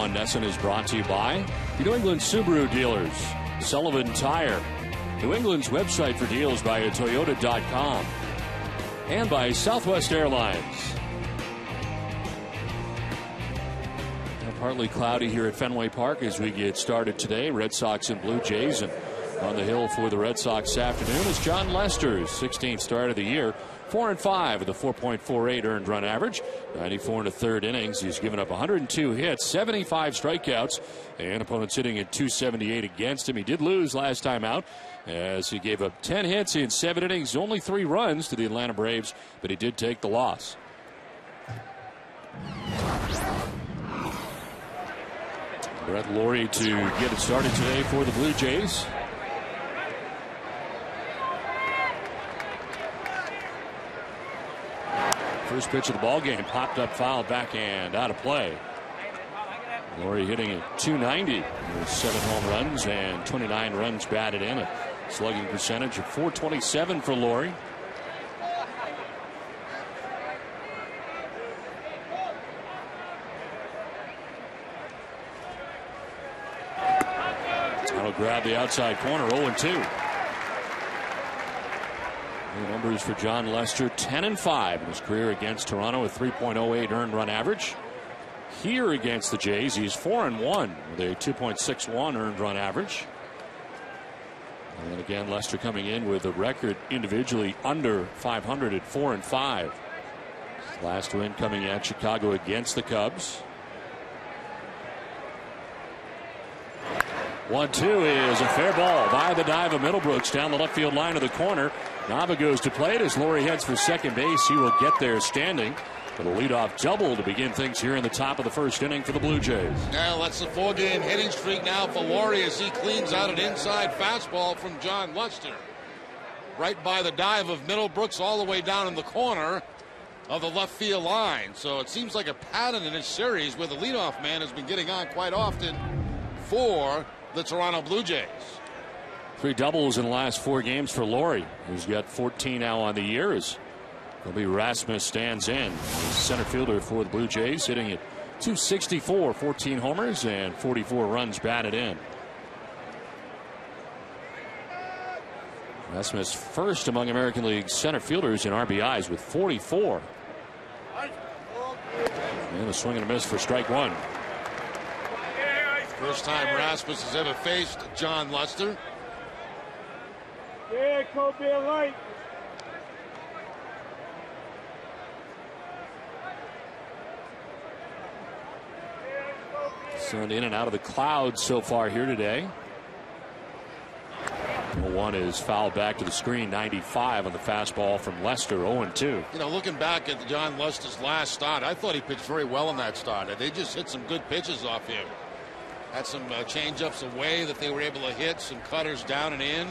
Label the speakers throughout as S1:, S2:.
S1: On Nesson is brought to you by the New England Subaru dealers, Sullivan Tire, New England's website for deals by Toyota.com, and by Southwest Airlines. Now, partly cloudy here at Fenway Park as we get started today. Red Sox and Blue Jays, and on the hill for the Red Sox this afternoon is John Lester's 16th start of the year. 4-5 with a 4.48 earned run average. 94 in the third innings. He's given up 102 hits, 75 strikeouts, and opponents hitting at 278 against him. He did lose last time out as he gave up 10 hits in 7 innings, only 3 runs to the Atlanta Braves, but he did take the loss. Brett Lawrie to get it started today for the Blue Jays. First pitch of the ball game, popped up, foul, backhand, out of play. Lawrie hitting at 290 with 7 home runs and 29 runs batted in. A slugging percentage of .427 for Lawrie. That'll grab the outside corner, 0-2. The numbers for John Lester, 10-5 in his career against Toronto, with 3.08 earned run average. Here against the Jays, he's 4-1 with a 2.61 earned run average. And then again, Lester coming in with a record individually under 500 at 4-5. His last win coming at Chicago against the Cubs. 1-2 is a fair ball by the dive of Middlebrooks down the left field line of the corner. Nava goes to play it as Lawrie heads for second base. He will get there standing with a leadoff double to begin things here in the top of the first inning for the Blue Jays.
S2: Now that's a 4-game hitting streak now for Lawrie as he cleans out an inside fastball from John Lester. Right by the dive of Middlebrooks all the way down in the corner of the left field line. So it seems like a pattern in this series where the leadoff man has been getting on quite often for the Toronto Blue Jays.
S1: 3 doubles in the last 4 games for Lawrie, who's got 14 now on the year, as Kobe Rasmus stands in. He's center fielder for the Blue Jays, hitting at 264, 14 homers and 44 runs batted in. Rasmus first among American League center fielders in RBIs with 44. And a swing and a miss for strike 1.
S2: First time Rasmus has ever faced John Lester.
S3: Yeah, Kobe light.
S1: Sun in and out of the clouds so far here today. 1 is fouled back to the screen. 95 on the fastball from Lester. 0-2.
S2: You know, looking back at John Lester's last start, I thought he pitched very well in that start. They just hit some good pitches off him. Had some change-ups away that they were able to hit, some cutters down and in.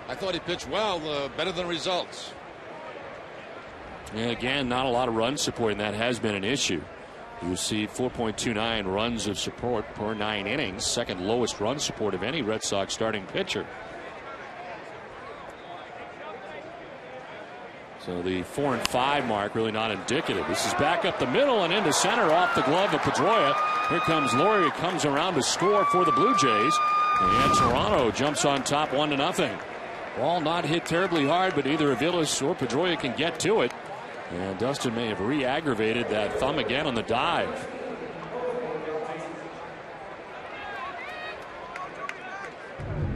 S2: I thought he pitched well, better than results.
S1: And again, not a lot of run support, and that has been an issue. You see 4.29 runs of support per 9 innings, second lowest run support of any Red Sox starting pitcher. So the 4-5 mark really not indicative. This is back up the middle and into center off the glove of Pedroia. Here comes Lawrie, who comes around to score for the Blue Jays. And Toronto jumps on top 1-0. Ball not hit terribly hard, but either Aviles or Pedroia can get to it. And Dustin may have re-aggravated that thumb again on the dive.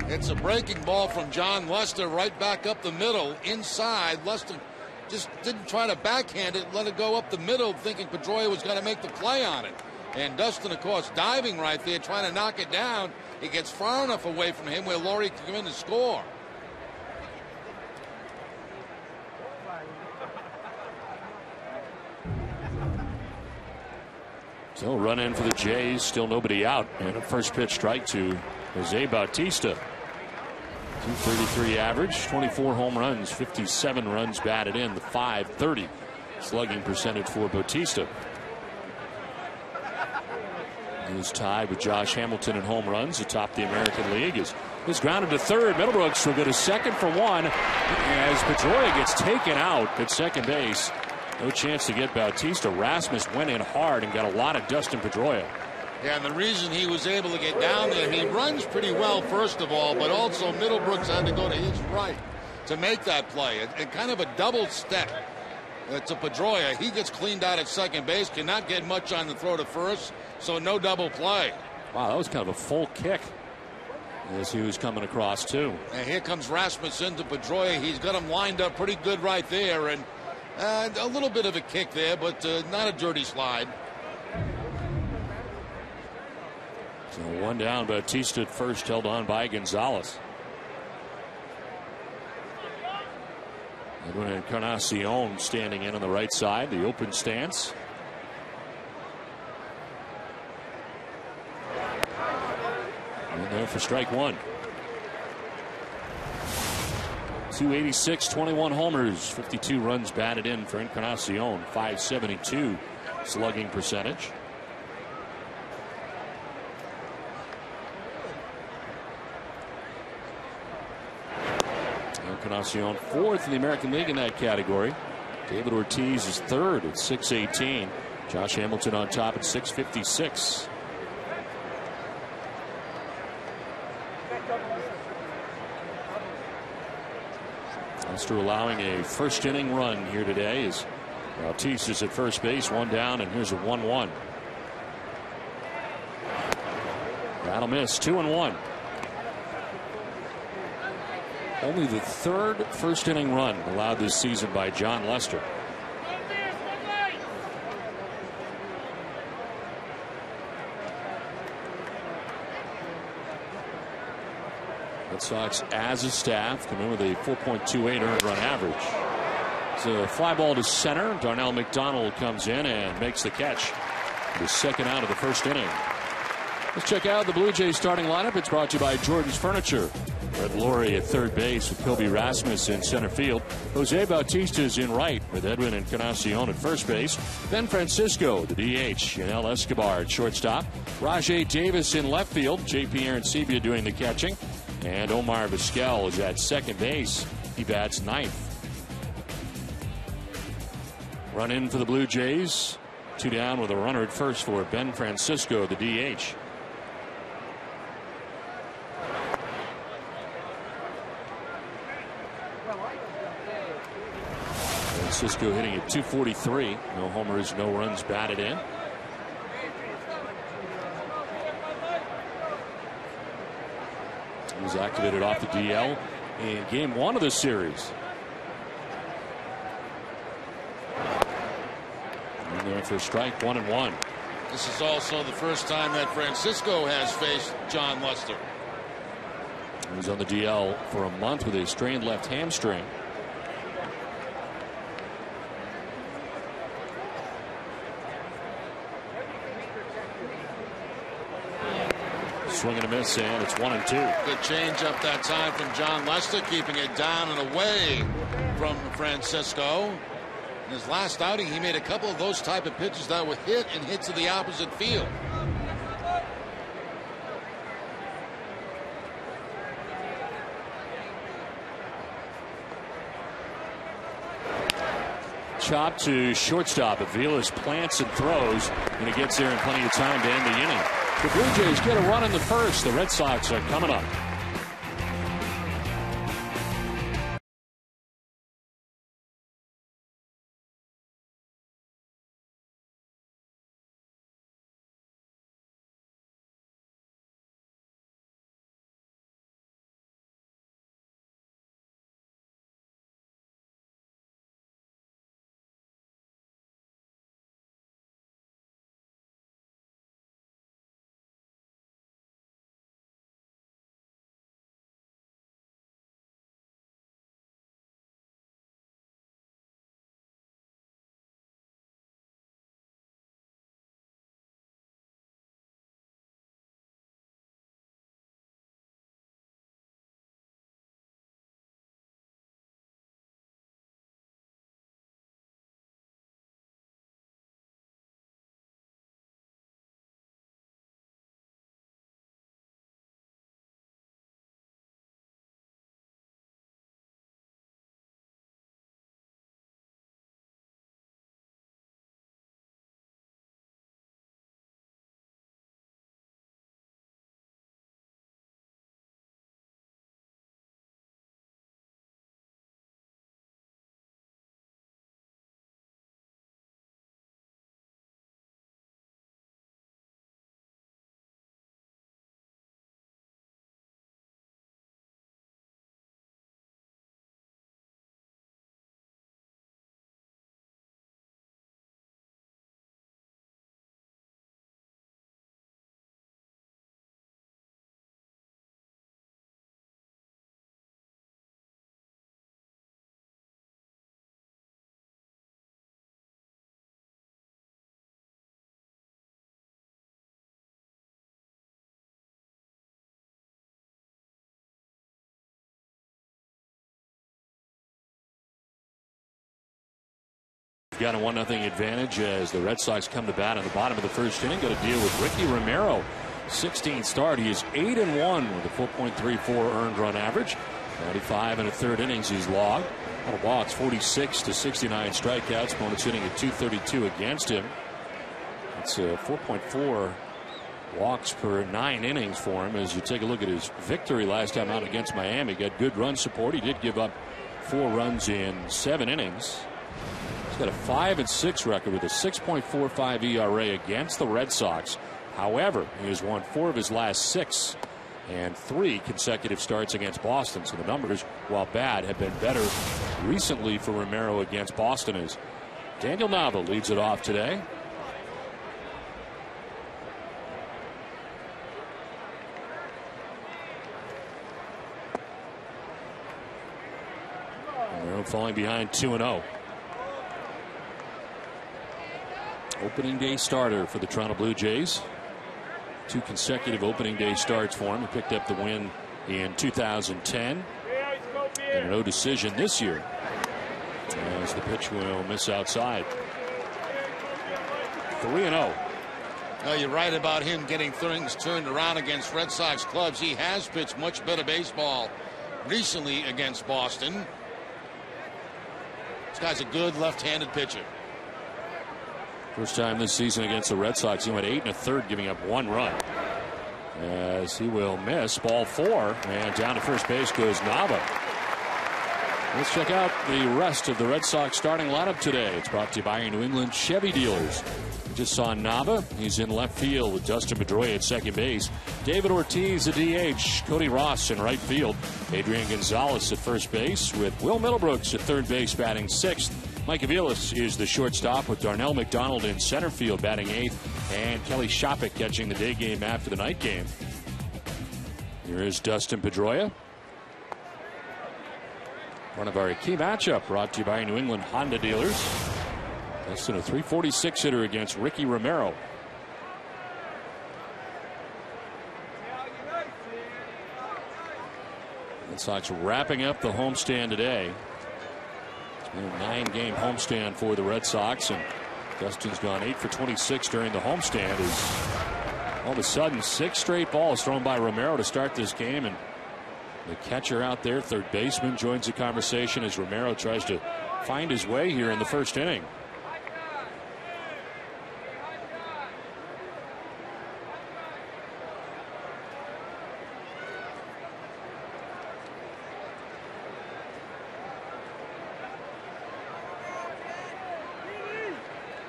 S2: It's a breaking ball from John Lester right back up the middle inside. Lester just didn't try to backhand it, let it go up the middle, thinking Pedroia was going to make the play on it. And Dustin, of course, diving right there, trying to knock it down. It gets far enough away from him where Lawrie can come in and score.
S1: So run in for the Jays, still nobody out, and a first pitch strike to Jose Bautista. 233 average, 24 home runs, 57 runs batted in, the .530 slugging percentage for Bautista. He is tied with Josh Hamilton in home runs atop the American League. Is grounded to third. Middlebrooks will go to second for 1 as Pedroia gets taken out at second base. No chance to get Bautista. Rasmus went in hard and got a lot of Dustin Pedroia.
S2: Yeah, and the reason he was able to get down there, he runs pretty well, first of all, but also Middlebrooks had to go to his right to make that play. And kind of a double step to Pedroia. He gets cleaned out at second base, cannot get much on the throw to first, so no double play.
S1: Wow, that was kind of a full kick as he was coming across, too.
S2: And here comes Rasmussen to Pedroia. He's got him lined up pretty good right there, and a little bit of a kick there, but not a dirty slide.
S1: So one down, Bautista at first, held on by Gonzalez. Edwin Encarnacion standing in on the right side, the open stance. And there for strike one. 286, 21 homers, 52 runs batted in for Encarnacion, 572 slugging percentage. Encarnacion fourth in the American League in that category. David Ortiz is third at 618. Josh Hamilton on top at 656. Lester allowing a first inning run here today as Ortiz is at first base, one down, and here's a 1-1. That'll miss, 2-1. Only the third first inning run allowed this season by John Lester. Red Sox as a staff come in with a 4.28 earned run average. It's a fly ball to center. Darnell McDonald comes in and makes the catch. The second out of the first inning. Let's check out the Blue Jays starting lineup. It's brought to you by Jordan's Furniture. Red Laurie at third base with Kobe Rasmus in center field. Jose Bautista is in right with Edwin Encarnacion at first base. Ben Francisco, the DH. Yanel Escobar at shortstop. Rajay Davis in left field. J.P. Arancibia doing the catching. And Omar Vizquel is at second base. He bats ninth. Run in for the Blue Jays. Two down with a runner at first for Ben Francisco, the DH. Francisco hitting at 243. No homers, no runs batted in. He was activated off the DL in game one of the series. And there for a strike, 1-1.
S2: This is also the first time that Francisco has faced John Lester.
S1: He was on the DL for a month with a strained left hamstring. Swing and a miss, and it's 1-2.
S2: Good change up that time from John Lester, keeping it down and away from Francisco. In his last outing, he made a couple of those type of pitches that were hit and hit to the opposite field.
S1: Chop to shortstop. Aviles plants and throws, and he gets there in plenty of time to end the inning. The Blue Jays get a run in the first. The Red Sox are coming up. Got a 1-0 advantage as the Red Sox come to bat in the bottom of the first inning. Got to deal with Ricky Romero. 16th start. He is 8-1 with a 4.34 earned run average. 95 and a third innings he's logged. On a walks, 46 to 69 strikeouts. Opponents hitting at 232 against him. It's 4.4 walks per 9 innings for him. As you take a look at his victory last time out against Miami, got good run support. He did give up 4 runs in 7 innings. He's got a 5-6 record with a 6.45 ERA against the Red Sox. However, he has won 4 of his last 6 and 3 consecutive starts against Boston. So the numbers, while bad, have been better recently for Romero against Boston. As Daniel Nava leads it off today. Romero falling behind 2-0. Opening day starter for the Toronto Blue Jays. 2 consecutive opening day starts for him. He picked up the win in 2010. And no decision this year, as the pitch will miss outside. 3-0.
S2: No, you're right about him getting things turned around against Red Sox clubs. He has pitched much better baseball recently against Boston. This guy's a good left-handed pitcher.
S1: First time this season against the Red Sox, he went 8 1/3, giving up 1 run. As he will miss ball 4, and down to first base goes Nava. Let's check out the rest of the Red Sox starting lineup today. It's brought to you by your New England Chevy dealers. We just saw Nava. He's in left field with Dustin Pedroia at second base. David Ortiz at DH. Cody Ross in right field. Adrian Gonzalez at first base with Will Middlebrooks at third base batting 6th. Mike Aviles is the shortstop with Darnell McDonald in center field batting 8th, and Kelly Shopik catching the day game after the night game. Here is Dustin Pedroia. One of our key matchup brought to you by New England Honda dealers. Dustin, a .346 hitter against Ricky Romero. Red Sox wrapping up the homestand today. A 9-game homestand for the Red Sox, and Dustin's gone 8 for 26 during the homestand. As all of a sudden 6 straight balls thrown by Romero to start this game, and the catcher out there, third baseman, joins the conversation as Romero tries to find his way here in the first inning.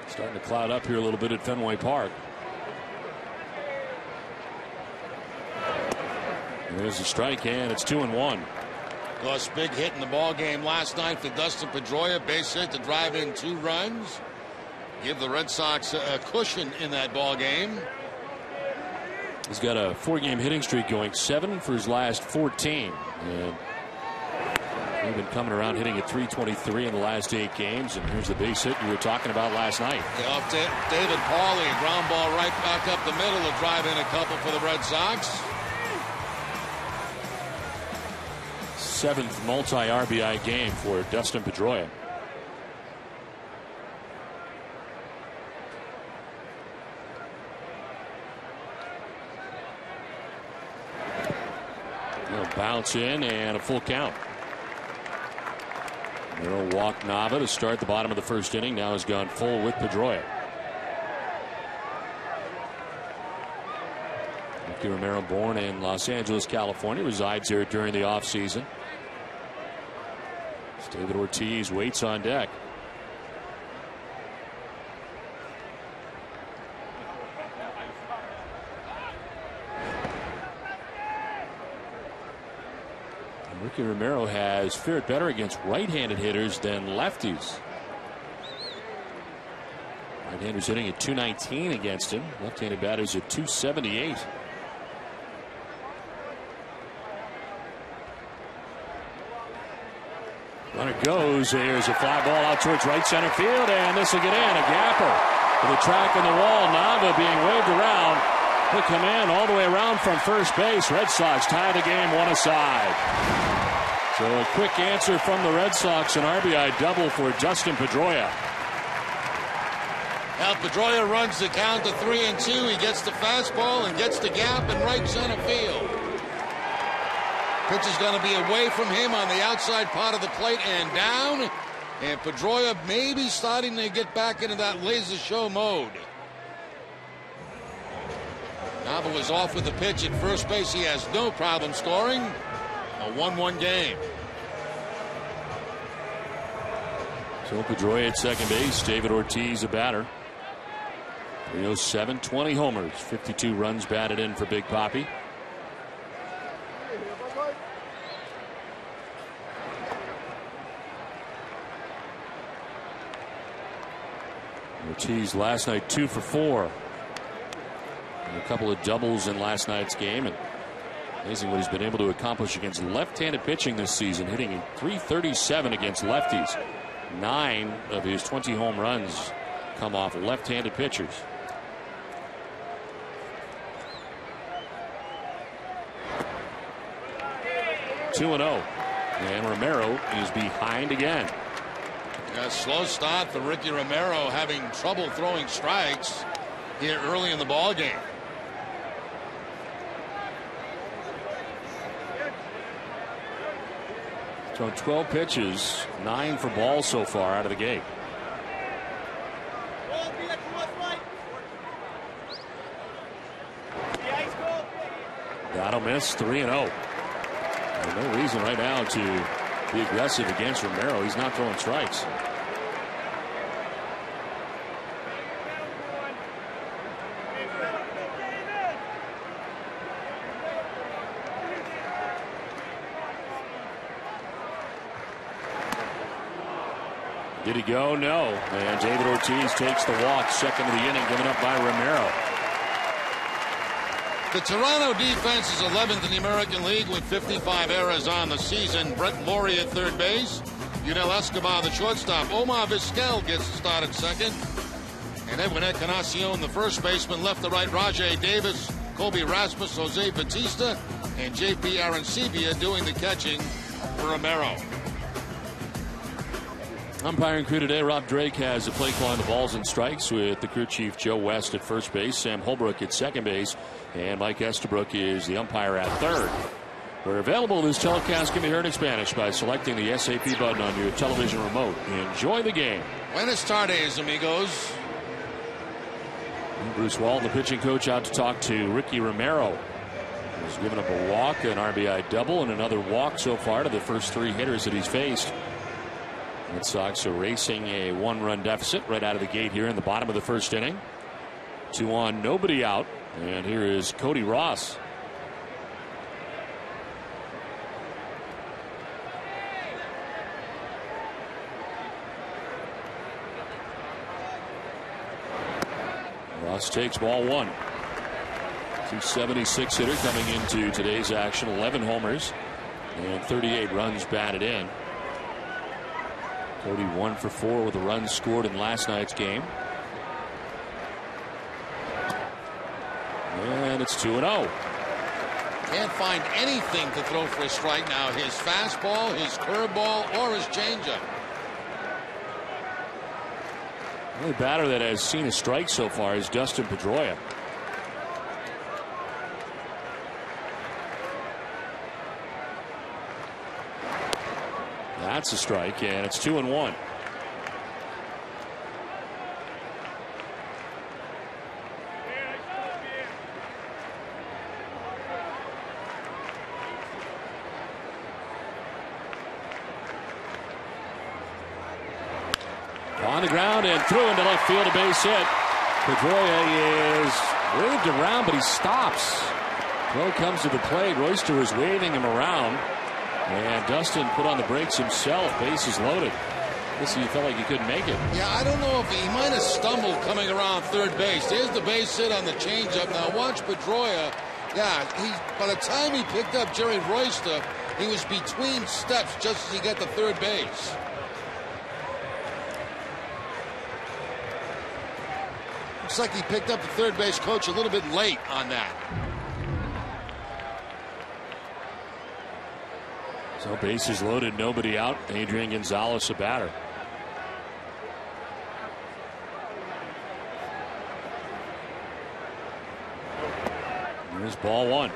S1: Starting to cloud up here a little bit at Fenway Park. There's a strike, and it's 2-1.
S2: Plus, big hit in the ball game last night for Dustin Pedroia. Base hit to drive in 2 runs. Give the Red Sox a cushion in that ball game.
S1: He's got a 4-game hitting streak going, 7 for his last 14. And he's been coming around hitting at .323 in the last 8 games. And here's the base hit you were talking about last night.
S2: Yeah, off David Pauley, a ground ball right back up the middle to drive in a couple for the Red Sox.
S1: 7th multi-RBI game for Dustin Pedroia. He'll bounce in, and a full count. Romero walked Nava to start the bottom of the first inning. Now has gone full with Pedroia. Ricky Romero, born in Los Angeles, California, resides here during the offseason. David Ortiz waits on deck. And Ricky Romero has fared better against right-handed hitters than lefties. Right-handers hitting at .219 against him. Left-handed batters at .278. Runner goes. There's a fly ball out towards right center field, and this will get in. A gapper with a track in the wall. Nava being waved around. He'll come in all the way around from first base. Red Sox tie the game 1 aside. So a quick answer from the Red Sox, an RBI double for Dustin Pedroia.
S2: Now Pedroia runs the count to 3-2. He gets the fastball and gets the gap in right center field. Pitch is going to be away from him on the outside part of the plate and down. And Pedroia may be starting to get back into that laser show mode. Nava was off with the pitch at first base. He has no problem scoring. A 1-1 game.
S1: So Pedroia at second base. David Ortiz a batter. 307, 20 homers, 52 runs batted in for Big Papi. Ortiz last night 2 for 4. And a couple of doubles in last night's game. And amazing what he's been able to accomplish against left-handed pitching this season, hitting .337 against lefties. 9 of his 20 home runs come off left-handed pitchers. (2-0), and Romero is behind again.
S2: A slow start for Ricky Romero, having trouble throwing strikes here early in the ball game.
S1: Thrown 12 pitches, 9 for balls so far out of the gate. That'll miss. 3-0. No reason right now to be aggressive against Romero. He's not throwing strikes. Did he go? No. And David Ortiz takes the walk, second of the inning, given up by Romero.
S2: The Toronto defense is 11th in the American League with 55 errors on the season. Brett Laurie at third base. Yunel Escobar, the shortstop. Omar Vizquel gets the start at second. And Edwin Encarnacion, the first baseman. Left to right, Rajay Davis, Colby Rasmus, Jose Batista, and J.P. Arancibia doing the catching for Romero.
S1: Umpiring crew today, Rob Drake has the play calling the balls and strikes with the crew chief Joe West at first base, Sam Holbrook at second base, and Mike Estabrook is the umpire at third. Where available, this telecast can be heard in Spanish by selecting the SAP button on your television remote. Enjoy the game.
S2: Buenas tardes, amigos.
S1: And Bruce Walton, the pitching coach, out to talk to Ricky Romero. He's given up a walk, an RBI double, and another walk so far to the first 3 hitters that he's faced. Red Sox are racing a 1-run deficit right out of the gate here in the bottom of the first inning. 2 on, nobody out. And here is Cody Ross. Ross takes ball 1. 276 hitter coming into today's action. 11 homers and 38 runs batted in. Cody 1 for 4 with a run scored in last night's game. And it's 2-0.
S2: Can't find anything to throw for a strike now. His fastball, his curveball, or his changeup.
S1: The only batter that has seen a strike so far is Dustin Pedroia. That's a strike, and it's 2-1. On the ground and through into left field, a base hit. Pedroia is waved around, but he stops. Throw comes to the plate. Royster is waving him around. And Dustin put on the brakes himself. Bases loaded. This he felt like he couldn't make it.
S2: Yeah, I don't know if he might have stumbled coming around third base. There's the base hit on the changeup. Now watch Pedroia. Yeah, by the time he picked up Jerry Royster, he was between steps just as he got to third base. Looks like he picked up the third base coach a little bit late on that.
S1: So bases loaded, nobody out. Adrian Gonzalez, a batter. Here's ball one.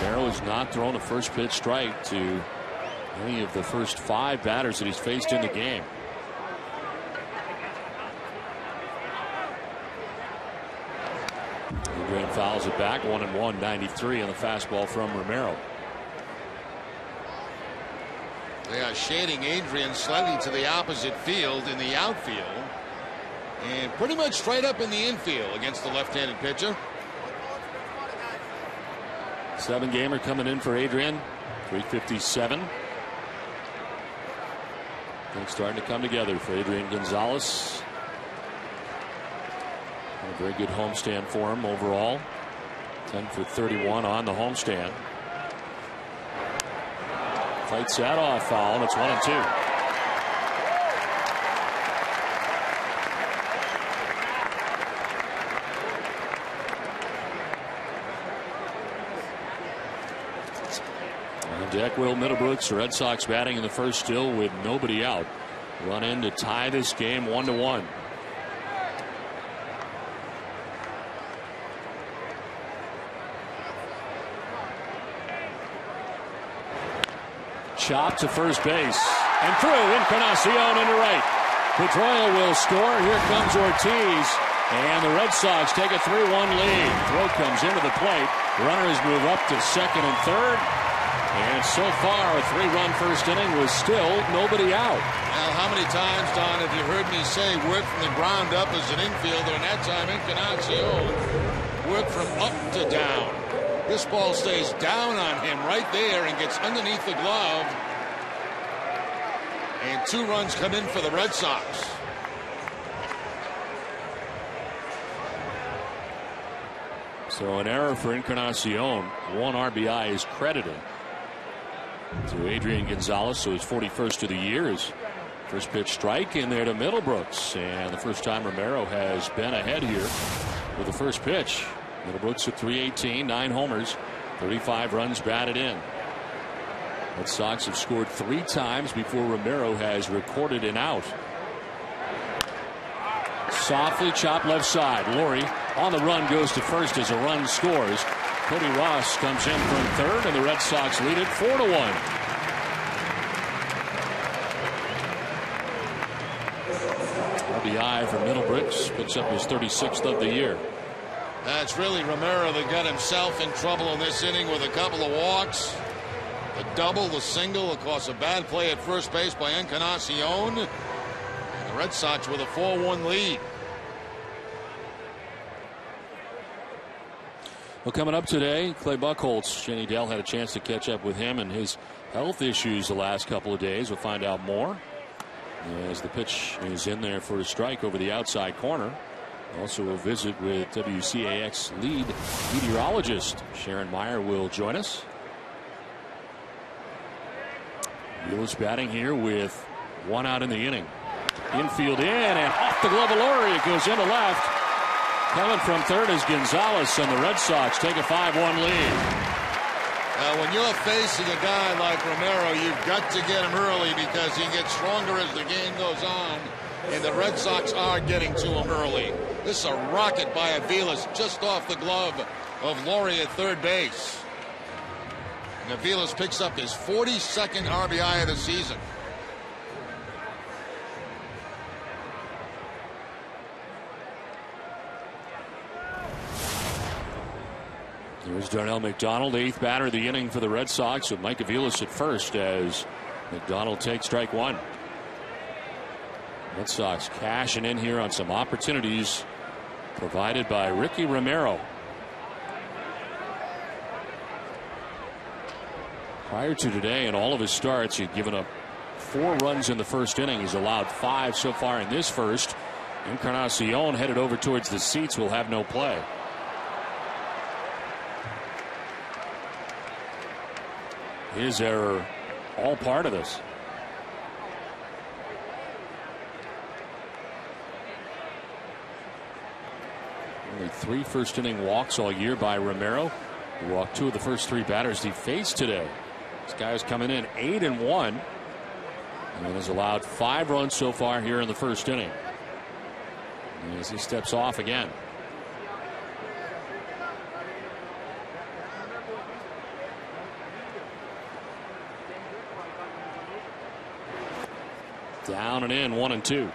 S1: Romero has not thrown a first pitch strike to any of the first 5 batters that he's faced in the game. Adrian fouls it back. 1-1, 93 on the fastball from Romero.
S2: They are shading Adrian slightly to the opposite field in the outfield, and pretty much straight up in the infield against the left-handed pitcher.
S1: 7-gamer coming in for Adrian. 357. Things starting to come together for Adrian Gonzalez. A very good homestand for him overall. 10 for 31 on the homestand. Fights that off foul, and it's 1-2. On deck, Will Middlebrooks. The Red Sox batting in the first still with nobody out. Run in to tie this game 1-1. Chop to first base and through. Encarnacion into right. Pedroia will score. Here comes Ortiz, and the Red Sox take a 3-1 lead. Throw comes into the plate. Runners move up to second and third, and so far a 3-run first inning with still nobody out.
S2: Now, how many times, Don, have you heard me say work from the ground up as an infielder, and that time Encarnacion worked from up to down. This ball stays down on him right there and gets underneath the glove. And 2 runs come in for the Red Sox.
S1: So an error for Encarnacion. 1 RBI is credited to Adrian Gonzalez. So his 41st of the year. His first pitch strike in there to Middlebrooks. And the first time Romero has been ahead here with the first pitch. Middlebrooks at 318, 9 homers, 35 runs batted in. Red Sox have scored 3 times before Romero has recorded an out. Softly chopped left side. Laurie on the run goes to first as a run scores. Cody Ross comes in from third, and the Red Sox lead it 4-1. RBI for Middlebrooks, picks up his 36th of the year.
S2: That's really Romero that got himself in trouble in this inning with a couple of walks. The double, the single, of course, a bad play at first base by Encarnacion. And the Red Sox with a 4-1 lead.
S1: Well, coming up today, Clay Buchholz. Jenny Dell had a chance to catch up with him and his health issues the last couple of days. We'll find out more as the pitch is in there for a strike over the outside corner. Also a visit with WCAX lead meteorologist Sharon Meyer will join us. Wheels batting here with 1 out in the inning. Infield in and off the glove of Laurie. It goes into left. Coming from third is Gonzalez, and the Red Sox take a 5-1 lead.
S2: Now, when you're facing a guy like Romero, you've got to get him early because he gets stronger as the game goes on. And the Red Sox are getting to him early. This is a rocket by Aviles just off the glove of Laurie at third base. And Aviles picks up his 42nd RBI of the season.
S1: Here's Darnell McDonald, 8th batter of the inning for the Red Sox, with Mike Aviles at first as McDonald takes strike 1. Red Sox cashing in here on some opportunities provided by Ricky Romero. Prior to today, in all of his starts, he'd given up 4 runs in the first inning. He's allowed 5 so far in this first. Encarnacion headed over towards the seats, will have no play. His error, all part of this. Only 3 first inning walks all year by Romero. He walked 2 of the first 3 batters he faced today. This guy is coming in 8-1 and has allowed 5 runs so far here in the first inning. As he steps off again. Down and in, 1-2.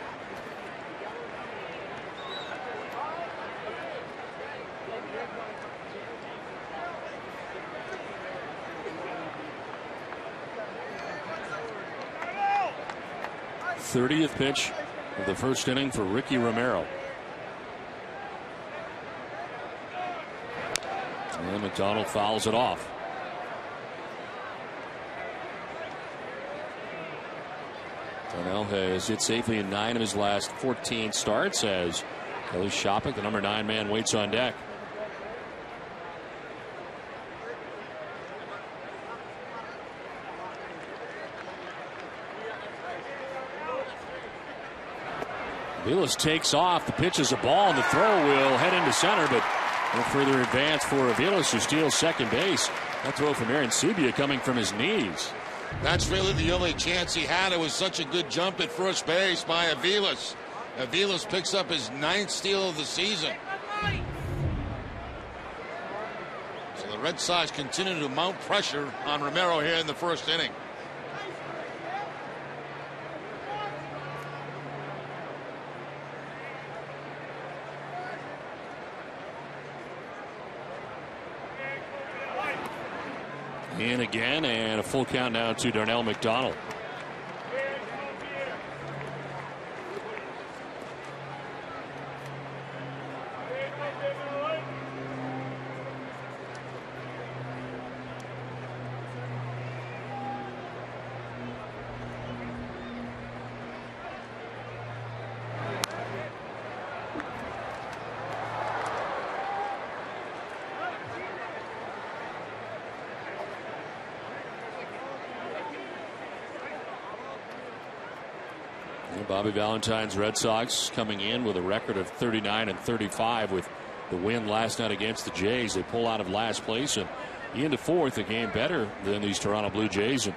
S1: '30th pitch of the first inning for Ricky Romero. And McDonald fouls it off. Darnell has hit safely in 9 of his last 14 starts as Kelly Shopik, the number 9 man, waits on deck. Aviles takes off. The pitch is a ball, and the throw will head into center, but no further advance for Aviles, who steals second base. That throw from Aaron Sebia coming from his knees.
S2: That's really the only chance he had. It was such a good jump at first base by Aviles. Aviles picks up his 9th steal of the season. So the Red Sox continue to mount pressure on Romero here in the first inning.
S1: In again, and a full count now to Darnell McDonald. Bobby Valentine's Red Sox coming in with a record of 39-35 with the win last night against the Jays. They pull out of last place and into 4th, a game better than these Toronto Blue Jays, and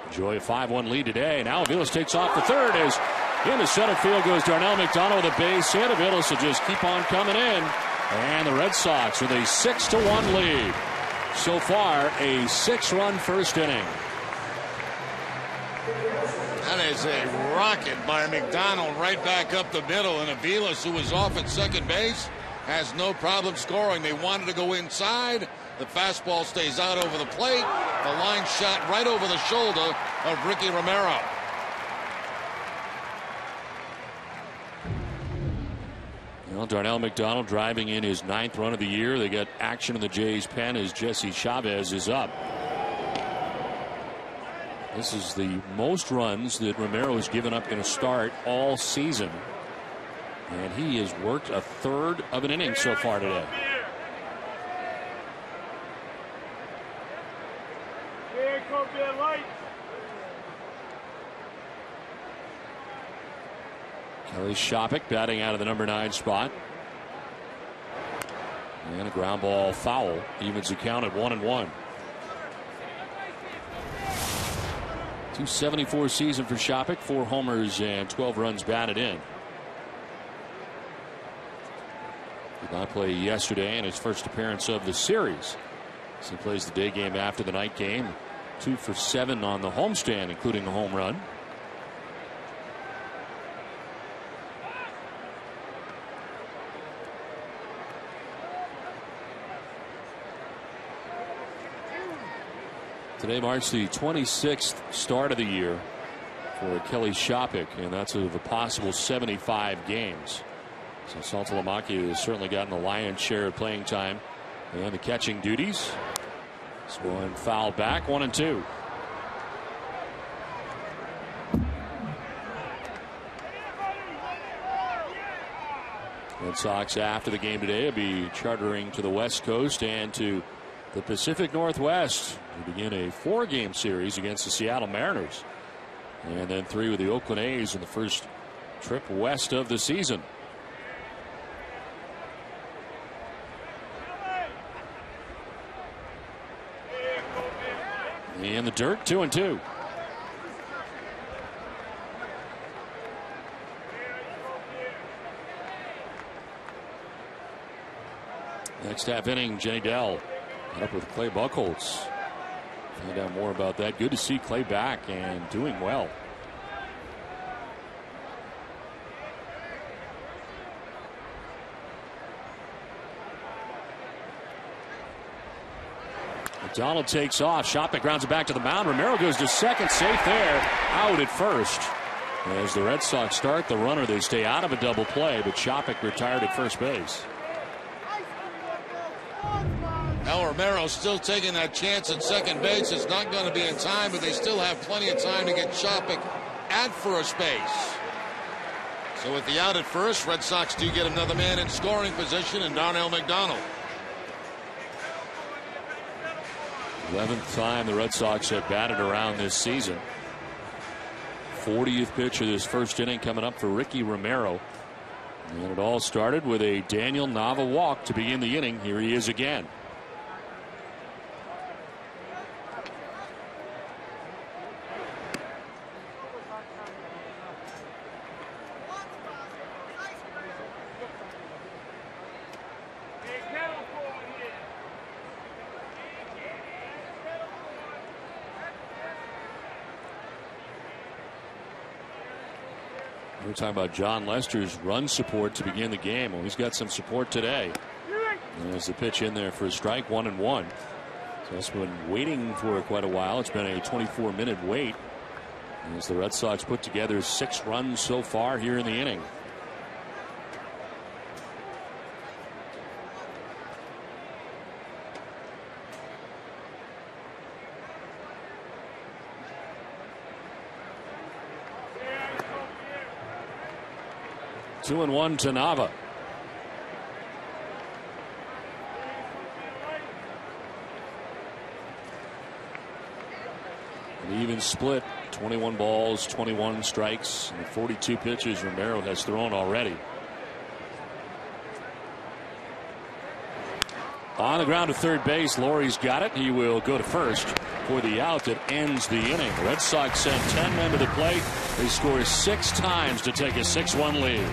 S1: enjoy a 5-1 lead today. Now Aviles takes off the third as into center field goes Darnell McDonald with a base hit. Aviles will just keep on coming in, and the Red Sox with a 6-1 lead. So far, a 6-run first inning.
S2: That is a rocket by McDonald right back up the middle, and Aviles, who was off at second base, has no problem scoring. They wanted to go inside. The fastball stays out over the plate. The line shot right over the shoulder of Ricky Romero.
S1: Well, Darnell McDonald driving in his 9th run of the year. They got action in the Jays' pen as Jesse Chavez is up. This is the most runs that Romero has given up in a start all season. And he has worked a third of an inning so far today. Kelly Shopik batting out of the number 9 spot. And a ground ball foul evens the count at 1-1. .274 season for Shopik, 4 homers and 12 runs batted in. Did not play yesterday in his first appearance of the series. So he plays the day game after the night game. 2 for 7 on the homestand, including a home run. Today marks the 26th start of the year for Kelly Shopik, and that's of a possible 75 games. So Saltalamacchia has certainly gotten the lion's share of playing time and the catching duties. This one fouled back, 1-2. Red Sox after the game today will be chartering to the West Coast and to the Pacific Northwest to begin a 4-game series against the Seattle Mariners, and then 3 with the Oakland A's in the first trip west of the season. In the dirt, 2-2. Next half inning, Jenny Dell up with Clay Buchholz. Find out more about that. Good to see Clay back and doing well. McDonald takes off. Shopik grounds it back to the mound. Romero goes to second, safe there. Out at first. As the Red Sox start the runner, they stay out of a double play, but Shopik retired at first base.
S2: Now Romero still taking that chance at second base. It's not going to be in time, but they still have plenty of time to get Shopik at first base. So with the out at first, Red Sox do get another man in scoring position in Darnell McDonald.
S1: 11th time the Red Sox have batted around this season. 40th pitch of this first inning coming up for Ricky Romero. And it all started with a Daniel Nava walk to begin the inning. Here he is again. We're talking about John Lester's run support to begin the game. Well, he's got some support today. And there's the pitch in there for a strike, 1-1. So that's been waiting for quite a while. It's been a 24-minute wait as the Red Sox put together 6 runs so far here in the inning. Two and one to Nava. An even split, 21 balls, 21 strikes, and 42 pitches Romero has thrown already. On the ground to third base, Laurie's got it. He will go to first for the out that ends the inning. Red Sox sent 10 men to the plate. They score 6 times to take a 6-1 lead.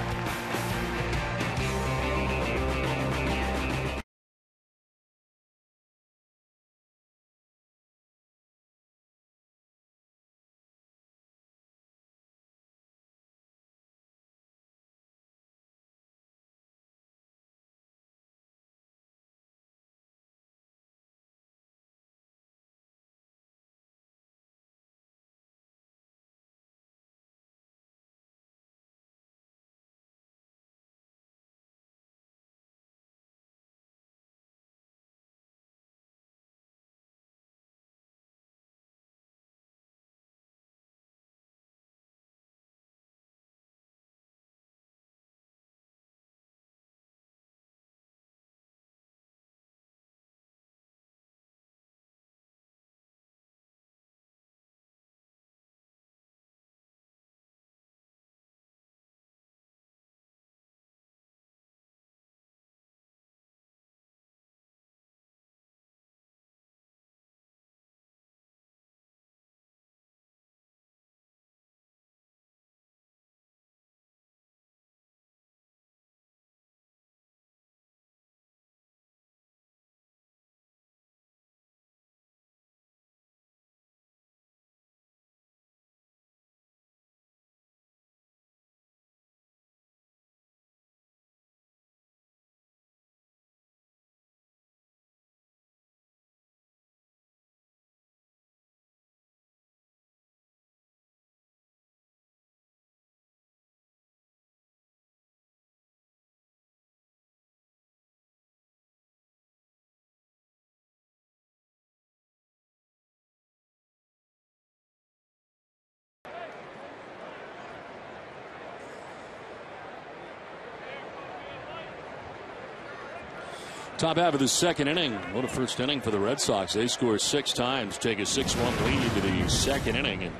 S1: Top half of the second inning. What a first inning for the Red Sox. They score 6 times, take a 6-1 lead to the second inning. And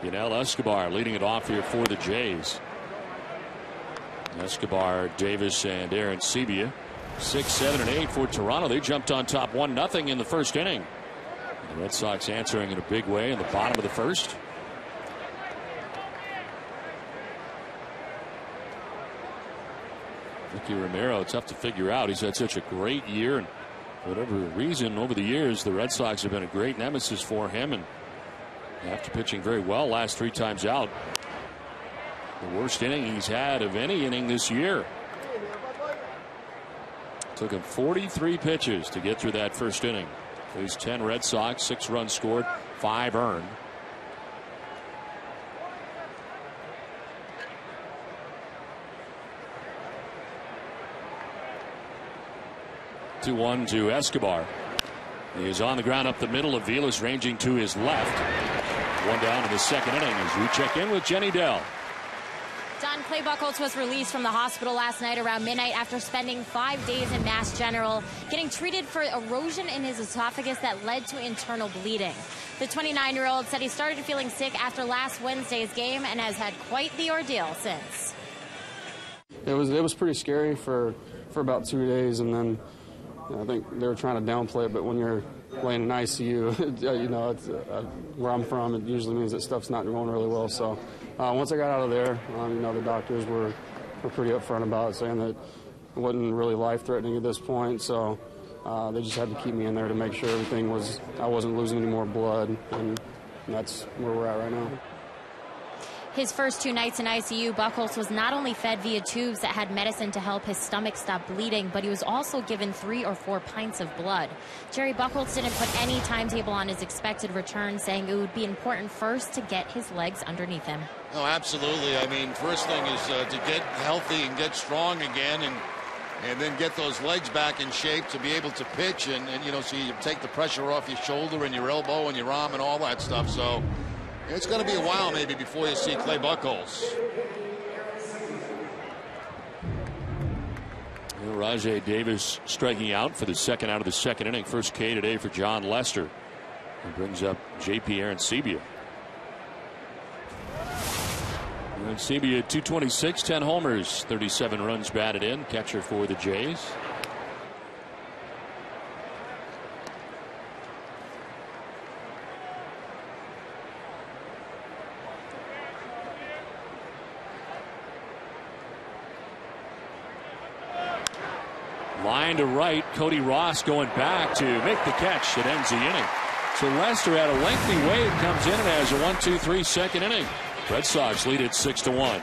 S1: Yunel Escobar leading it off here for the Jays. Escobar, Davis, and Aaron Sebia. 6, 7, and 8 for Toronto. They jumped on top 1-0 in the first inning. The Red Sox answering in a big way in the bottom of the first. Ricky Romero, tough to figure out. He's had such a great year, and for whatever reason over the years the Red Sox have been a great nemesis for him, and after pitching very well last 3 times out, the worst inning he's had of any inning this year. Took him 43 pitches to get through that first inning. There's 10 Red Sox, 6 runs scored, 5 earned. Two one to Escobar. He is on the ground up the middle. Aviles ranging to his left. One down in the second inning as we check in with Jenny Dell.
S3: Don, Clay Buchholz was released from the hospital last night around midnight after spending 5 days in Mass General, getting treated for erosion in his esophagus that led to internal bleeding. The 29-year-old said he started feeling sick after last Wednesday's game and has had quite the ordeal since.
S4: It was pretty scary for about 2 days, and then I think they were trying to downplay it, but when you're laying in ICU, it's, where I'm from, it usually means that stuff's not going really well. So once I got out of there, the doctors were pretty upfront about it, saying that it wasn't really life-threatening at this point. So they just had to keep me in there to make sure I wasn't losing any more blood, and that's where we're at right now.
S3: His first 2 nights in ICU, Buchholz was not only fed via tubes that had medicine to help his stomach stop bleeding, but he was also given 3 or 4 pints of blood. Jerry Buchholz didn't put any timetable on his expected return, saying it would be important first to get his legs underneath him.
S2: Oh, absolutely. I mean, first thing is to get healthy and get strong again, and then get those legs back in shape to be able to pitch, and so you take the pressure off your shoulder and your elbow and your arm and all that stuff. So it's going to be a while maybe before you see Clay Buchholz.
S1: Rajai Davis striking out for the second out of the second inning. First K today for John Lester. He brings up J.P. Arancibia. Arancibia 226, 10 homers, 37 runs batted in. Catcher for the Jays. Line to right, Cody Ross going back to make the catch that ends the inning. So Lester had a lengthy wait, comes in and has a 1-2-3 second inning. Red Sox lead it 6-1.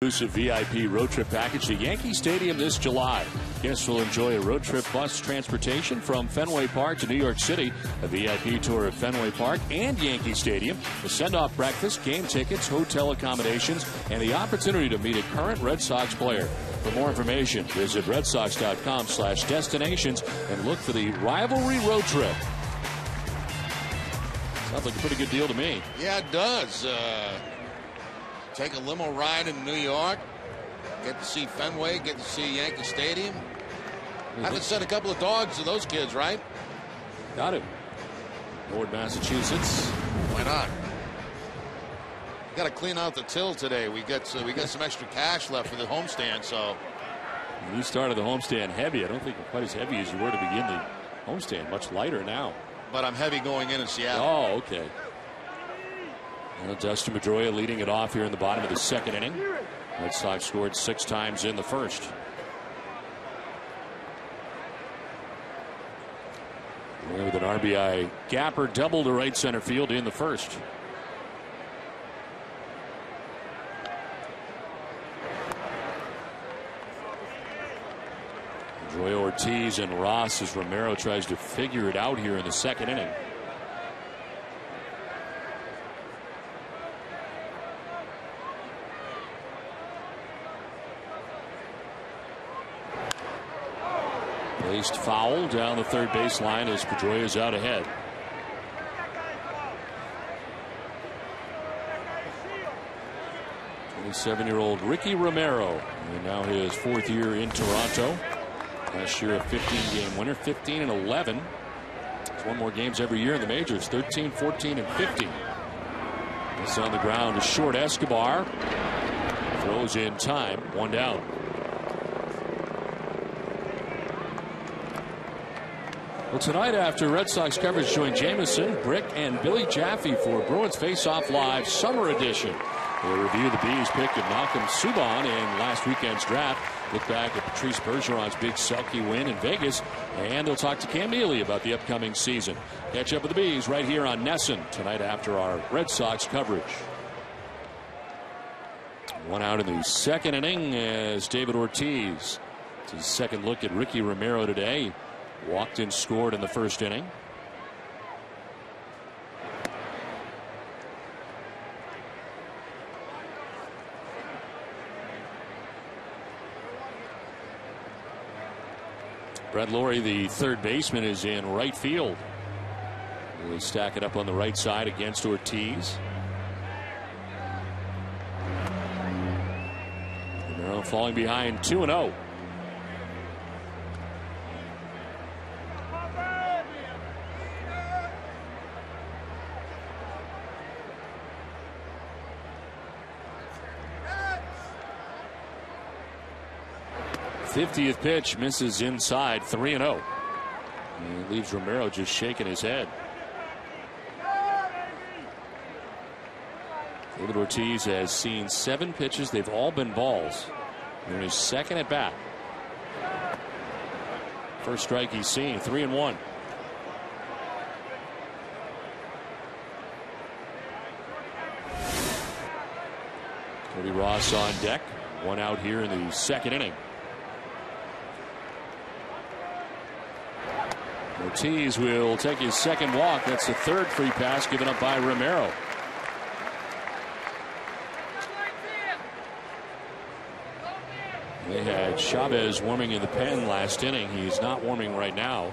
S1: Exclusive VIP road trip package to Yankee Stadium this July. Guests will enjoy a road trip bus transportation from Fenway Park to New York City, a VIP tour of Fenway Park and Yankee Stadium, a send-off breakfast, game tickets, hotel accommodations, and the opportunity to meet a current Red Sox player. For more information, visit redsox.com/destinations and look for the Rivalry Road Trip. Sounds like a pretty good deal to me.
S2: Yeah, it does. Take a limo ride in New York, get to see Fenway, get to see Yankee Stadium. Have to send a couple of dogs to those kids, right?
S1: Got it. Norwood, Massachusetts.
S2: Why not? Got to clean out the till today. We got some extra cash left for the homestand. So
S1: you started the homestand heavy. I don't think quite as heavy as you were to begin the homestand. Much lighter now.
S2: But I'm heavy going in Seattle.
S1: Oh, okay. Well, Dustin Pedroia leading it off here in the bottom of the second inning. Red Sox scored 6 times in the first. With an RBI gapper double to right center field in the first. Joy Ortiz and Ross as Romero tries to figure it out here in the second inning. Placed foul down the third baseline as Pedroia is out ahead. '27-year-old Ricky Romero, and now his 4th year in Toronto. Last year a 15-game winner, 15 and 11. He's won more games every year in the majors, 13, 14, and 15. This on the ground is short. Escobar throws in time, 1 down. Well, tonight after Red Sox coverage, join Jameson, Brick, and Billy Jaffe for Bruins Face-Off Live Summer Edition. They'll review the Bees' pick of Malcolm Subban in last weekend's draft. Look back at Patrice Bergeron's big Selke win in Vegas. And they'll talk to Cam Neely about the upcoming season. Catch up with the Bees right here on NESN tonight after our Red Sox coverage. 1 out in the second inning as David Ortiz. It's his second look at Ricky Romero today. Walked and scored in the first inning. Brett Lawrie, the third baseman, is in right field. Really stack it up on the right side against Ortiz. Romero falling behind 2-0. '50th pitch misses inside, 3-0. And leaves Romero just shaking his head. David Ortiz has seen 7 pitches. They've all been balls. In his second at bat. First strike he's seen, 3-1. Cody Ross on deck. 1 out here in the second inning. Ortiz will take his second walk. That's the third free pass given up by Romero. They had Chavez warming in the pen last inning. He's not warming right now.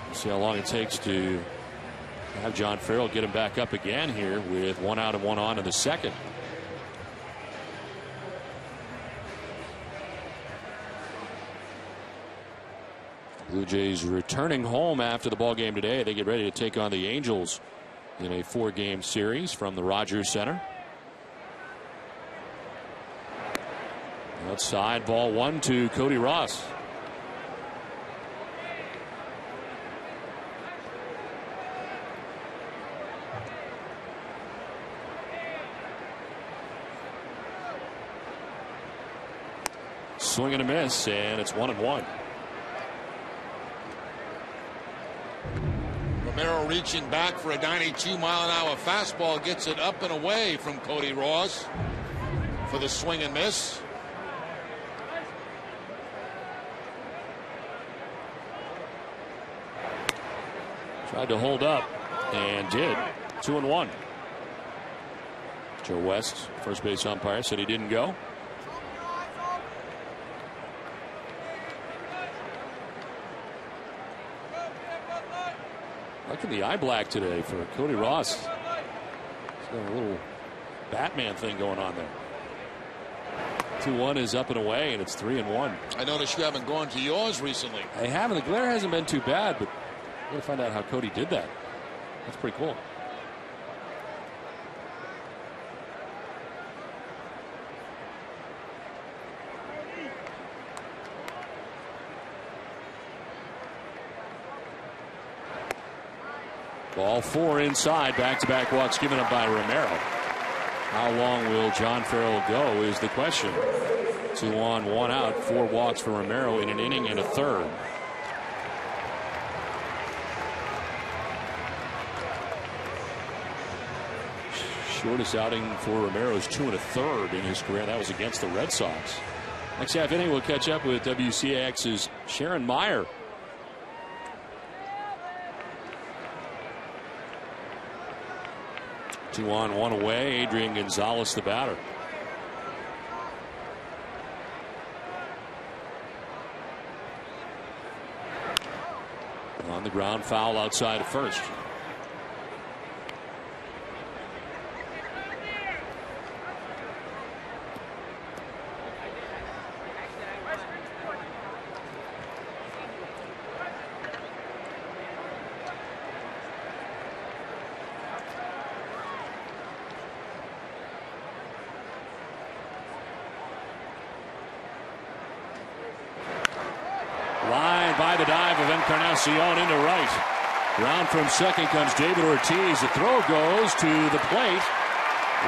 S1: We'll see how long it takes to have John Farrell get him back up again here with 1 out and 1 on in the second. Blue Jays returning home after the ball game today. They get ready to take on the Angels in a 4-game series from the Rogers Center. Outside, ball 1 to Cody Ross. Swing and a miss, and it's 1-1.
S2: Romero reaching back for a 92-mile-an-hour fastball, gets it up and away from Cody Ross for the swing and miss.
S1: Tried to hold up and did. 2-1. Joe West, first base umpire, said he didn't go. Look at the eye black today for Cody Ross. He's got a little Batman thing going on there. 2-1 is up and away, and it's 3-1.
S2: I noticed you haven't gone to yours recently.
S1: I haven't. The glare hasn't been too bad, but we're going to find out how Cody did that. That's pretty cool. Ball 4 inside. Back-to-back walks given up by Romero. How long will John Farrell go is the question. 2 on, 1 out. 4 walks for Romero in an inning and a third. Shortest outing for Romero is 2 1/3 in his career. That was against the Red Sox. Next half inning, we'll catch up with WCAX's Sharon Meyer. Two on, 1 away. Adrian Gonzalez, the batter. On the ground, foul outside of first. Line by the dive of Encarnacion into right. Round from second comes David Ortiz. The throw goes to the plate.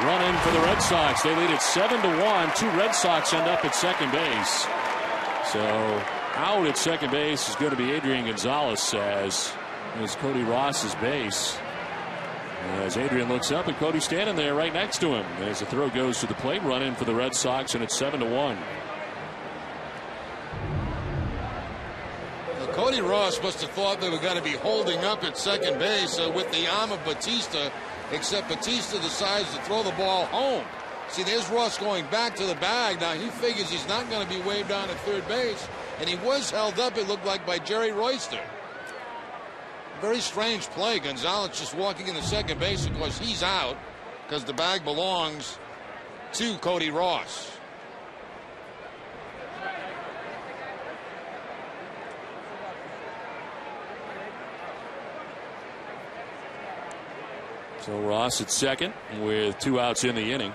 S1: Run in for the Red Sox. They lead it 7-1. 2 Red Sox end up at second base. So out at second base is going to be Adrian Gonzalez as Cody Ross's base. As Adrian looks up and Cody's standing there right next to him. As the throw goes to the plate, run in for the Red Sox, and it's 7-1.
S2: Cody Ross must have thought they were going to be holding up at second base with the arm of Batista, except Batista decides to throw the ball home. See, there's Ross going back to the bag. Now he figures he's not going to be waved on at third base, and he was held up, it looked like, by Jerry Royster. Very strange play. Gonzalez just walking into second base. Of course, he's out because the bag belongs to Cody Ross.
S1: So Ross at second with 2 outs in the inning.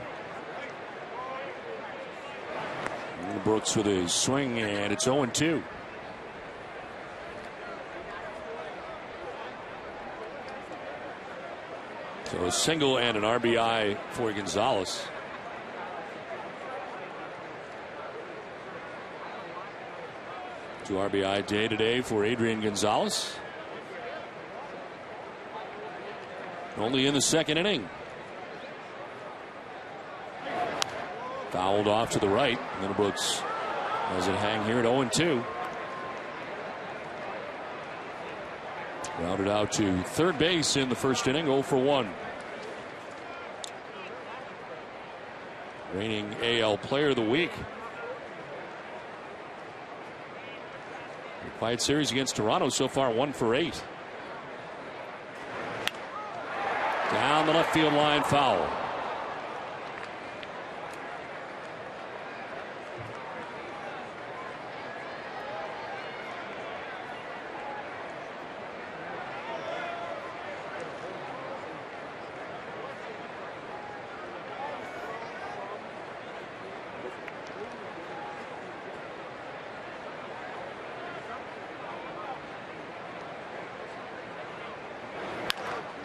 S1: And Brooks with a swing, and it's 0-2. So a single and an RBI for Gonzalez. Two RBI day today for Adrian Gonzalez. Only in the second inning. Fouled off to the right. Middlebrooks has it hang here at 0-2. Rounded out to third base in the first inning, 0 for 1. Reigning AL Player of the Week. The quiet series against Toronto so far, 1 for 8. Down the left field line, foul.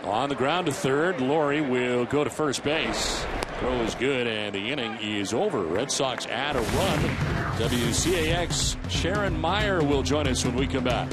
S1: On the ground to third, Laurie will go to first base. Throw is good, and the inning is over. Red Sox add a run. WCAX Sharon Meyer will join us when we come back.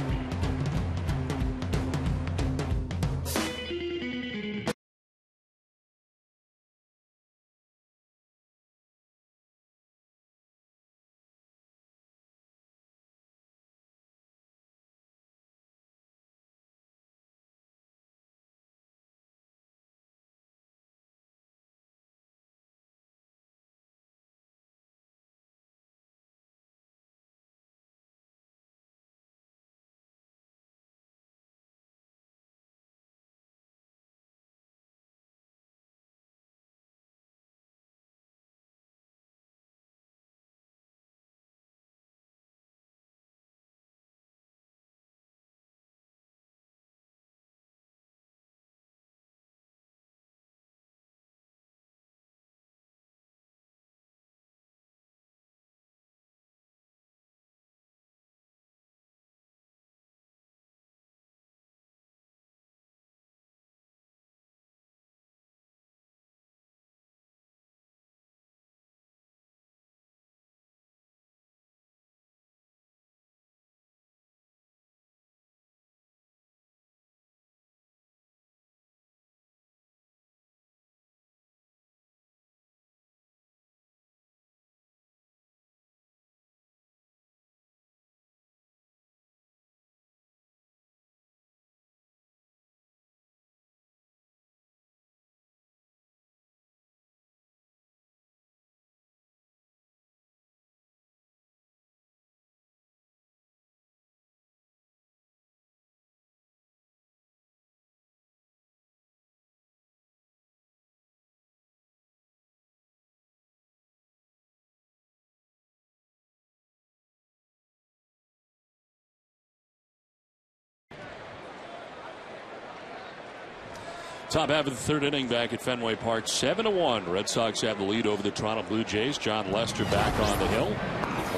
S1: Top half of the third inning back at Fenway Park, 7-1. Red Sox have the lead over the Toronto Blue Jays. John Lester back on the hill.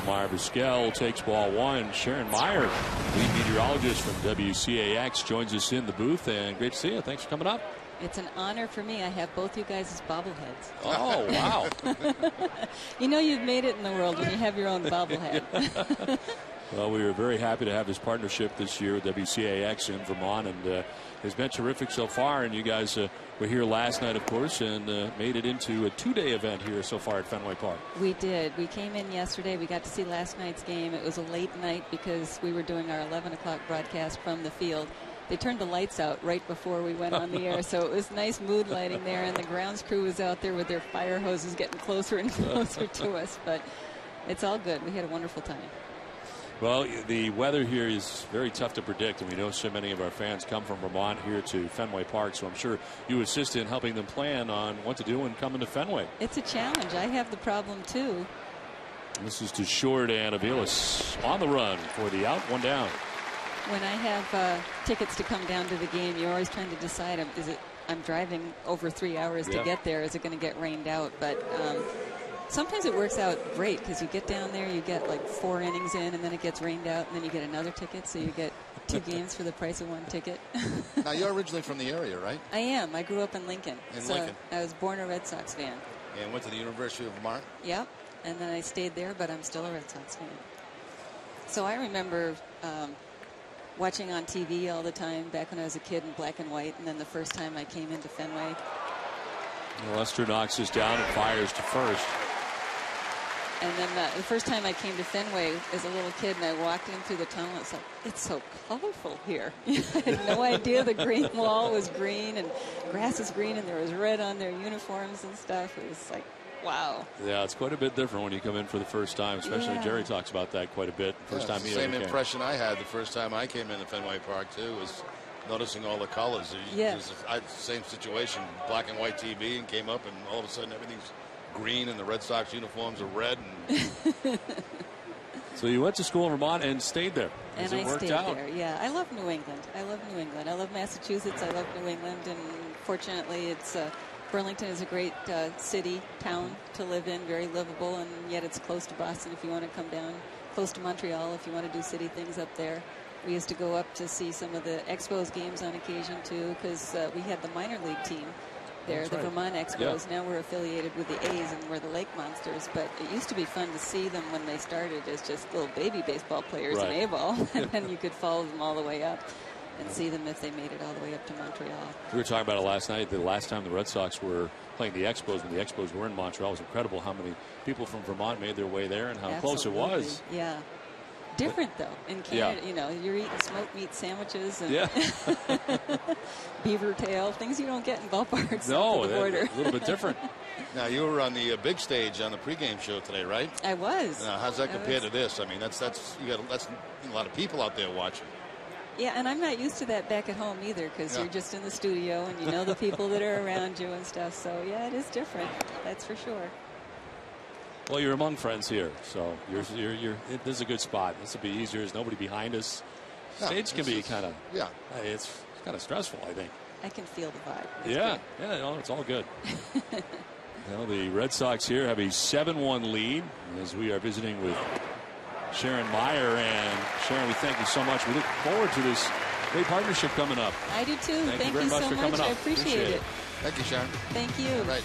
S1: Omar Vizquel takes ball one. Sharon Meyer, lead meteorologist from WCAX, joins us in the booth. And great to see you. Thanks for coming up.
S5: It's an honor for me. I have both you guys as bobbleheads.
S1: Oh, wow.
S5: You know you've made it in the world when you have your own bobblehead.
S1: Well, we were very happy to have this partnership this year with WCAX in Vermont, and it's been terrific so far. And you guys were here last night, of course, and made it into a two-day event here so far at Fenway Park.
S5: We did. We came in yesterday. We got to see last night's game. It was a late night because we were doing our 11 o'clock broadcast from the field. They turned the lights out right before we went on the air, so it was nice mood lighting there, and the grounds crew was out there with their fire hoses getting closer and closer to us. But it's all good. We had a wonderful time.
S1: Well, the weather here is very tough to predict, and we know so many of our fans come from Vermont here to Fenway Park, so I'm sure you assist in helping them plan on what to do when coming to Fenway.
S5: It's a challenge. I have the problem, too.
S1: This is to short and Aviles on the run for the out, one down.
S5: When I have tickets to come down to the game, you're always trying to decide, I'm driving over 3 hours to get there. Is it going to get rained out? But sometimes it works out great because you get down there, you get like 4 innings in, and then it gets rained out, and then you get another ticket, so you get 2 games for the price of 1 ticket.
S2: Now, you're originally from the area, right?
S5: I am. I grew up in Lincoln.
S2: Lincoln.
S5: I was born a Red Sox fan.
S2: And went to the University of Vermont?
S5: Yep. And then I stayed there, but I'm still a Red Sox fan. So I remember watching on TV all the time back when I was a kid in black and white, and then the first time I came into Fenway.
S1: Lester knocks this down and fires to first.
S5: And then the first time I came to Fenway as a little kid and I walked in through the tunnel, it's like, it's so colorful here. I had no idea the green wall was green and grass is green and there was red on their uniforms and stuff. It was like, wow.
S1: Yeah, it's quite a bit different when you come in for the first time, especially Jerry talks about that quite a bit. First time he ever came.
S2: Same impression I had the first time I came into Fenway Park, too, was noticing all the colors. I had the same situation, black and white TV, and came up and all of a sudden everything's green and the Red Sox uniforms are red. And
S1: so you went to school in Vermont and stayed there.
S5: And I stayed there. Yeah, I love New England. I love Massachusetts. I love New England. And fortunately, it's Burlington is a great city, town to live in, very livable. And yet it's close to Boston if you want to come down, close to Montreal if you want to do city things up there. We used to go up to see some of the Expos games on occasion, too, because we had the minor league team there, the Vermont Expos. Now we're affiliated with the A's and we're the Lake Monsters, but it used to be fun to see them when they started as just little baby baseball players in A-ball, and then you could follow them all the way up and see them if they made it all the way up to Montreal.
S1: We were talking about it last night. The last time the Red Sox were playing the Expos, when the Expos were in Montreal, it was incredible how many people from Vermont made their way there and how close it was.
S5: Yeah. Different, though. In Canada, you know, you're eating smoked meat sandwiches and beaver tail, things you don't get in ballparks.
S1: No,
S5: the border.
S1: A little bit different.
S2: Now, you were on the big stage on the pregame show today, right?
S5: I was.
S2: Now, how's that compared to this? I mean, that's a lot of people out there watching.
S5: Yeah, and I'm not used to that back at home either because you're just in the studio and you know the people that are around you and stuff. So, yeah, it is different. That's for sure.
S1: Well, you're among friends here, so this is a good spot. This will be easier. There's nobody behind us. Stage can be kind of it's kind of stressful, I think.
S5: I can feel the vibe.
S1: It's all good. Well, the Red Sox here have a 7-1 lead as we are visiting with Sharon Meyer. And Sharon, we thank you so much. We look forward to this great partnership coming up.
S5: I do too.
S1: Thank you very much
S5: so
S1: for coming
S5: much.
S1: up.
S5: I appreciate it.
S2: Thank you, Sharon.
S5: Thank you.
S2: All right.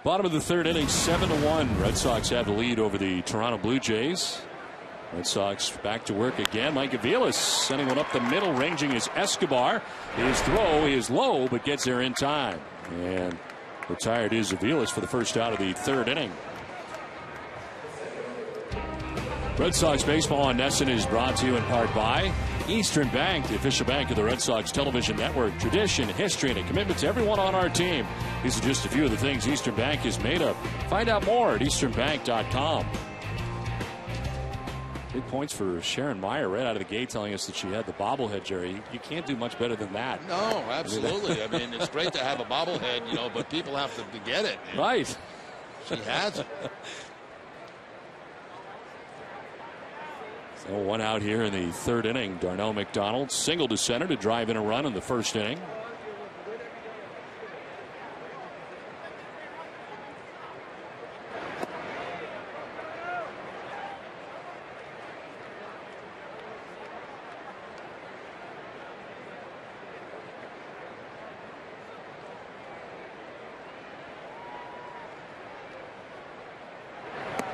S1: Bottom of the third inning, 7-1. Red Sox have the lead over the Toronto Blue Jays. Red Sox back to work again. Mike Aviles sending one up the middle, ranging is Escobar. His throw is low, but gets there in time. And retired is Aviles for the first out of the third inning. Red Sox baseball on NESN is brought to you in part by Eastern Bank, the official bank of the Red Sox television network. Tradition, history, and a commitment to everyone on our team. These are just a few of the things Eastern Bank is made of. Find out more at easternbank.com. Big points for Sharon Meyer right out of the gate, telling us that she had the bobblehead, Jerry. You can't do much better than that.
S2: No, absolutely. I mean, it's great to have a bobblehead, you know, but people have to get it.
S1: Right.
S2: She has it.
S1: So one out here in the third inning. Darnell McDonald single to center to drive in a run in the first inning.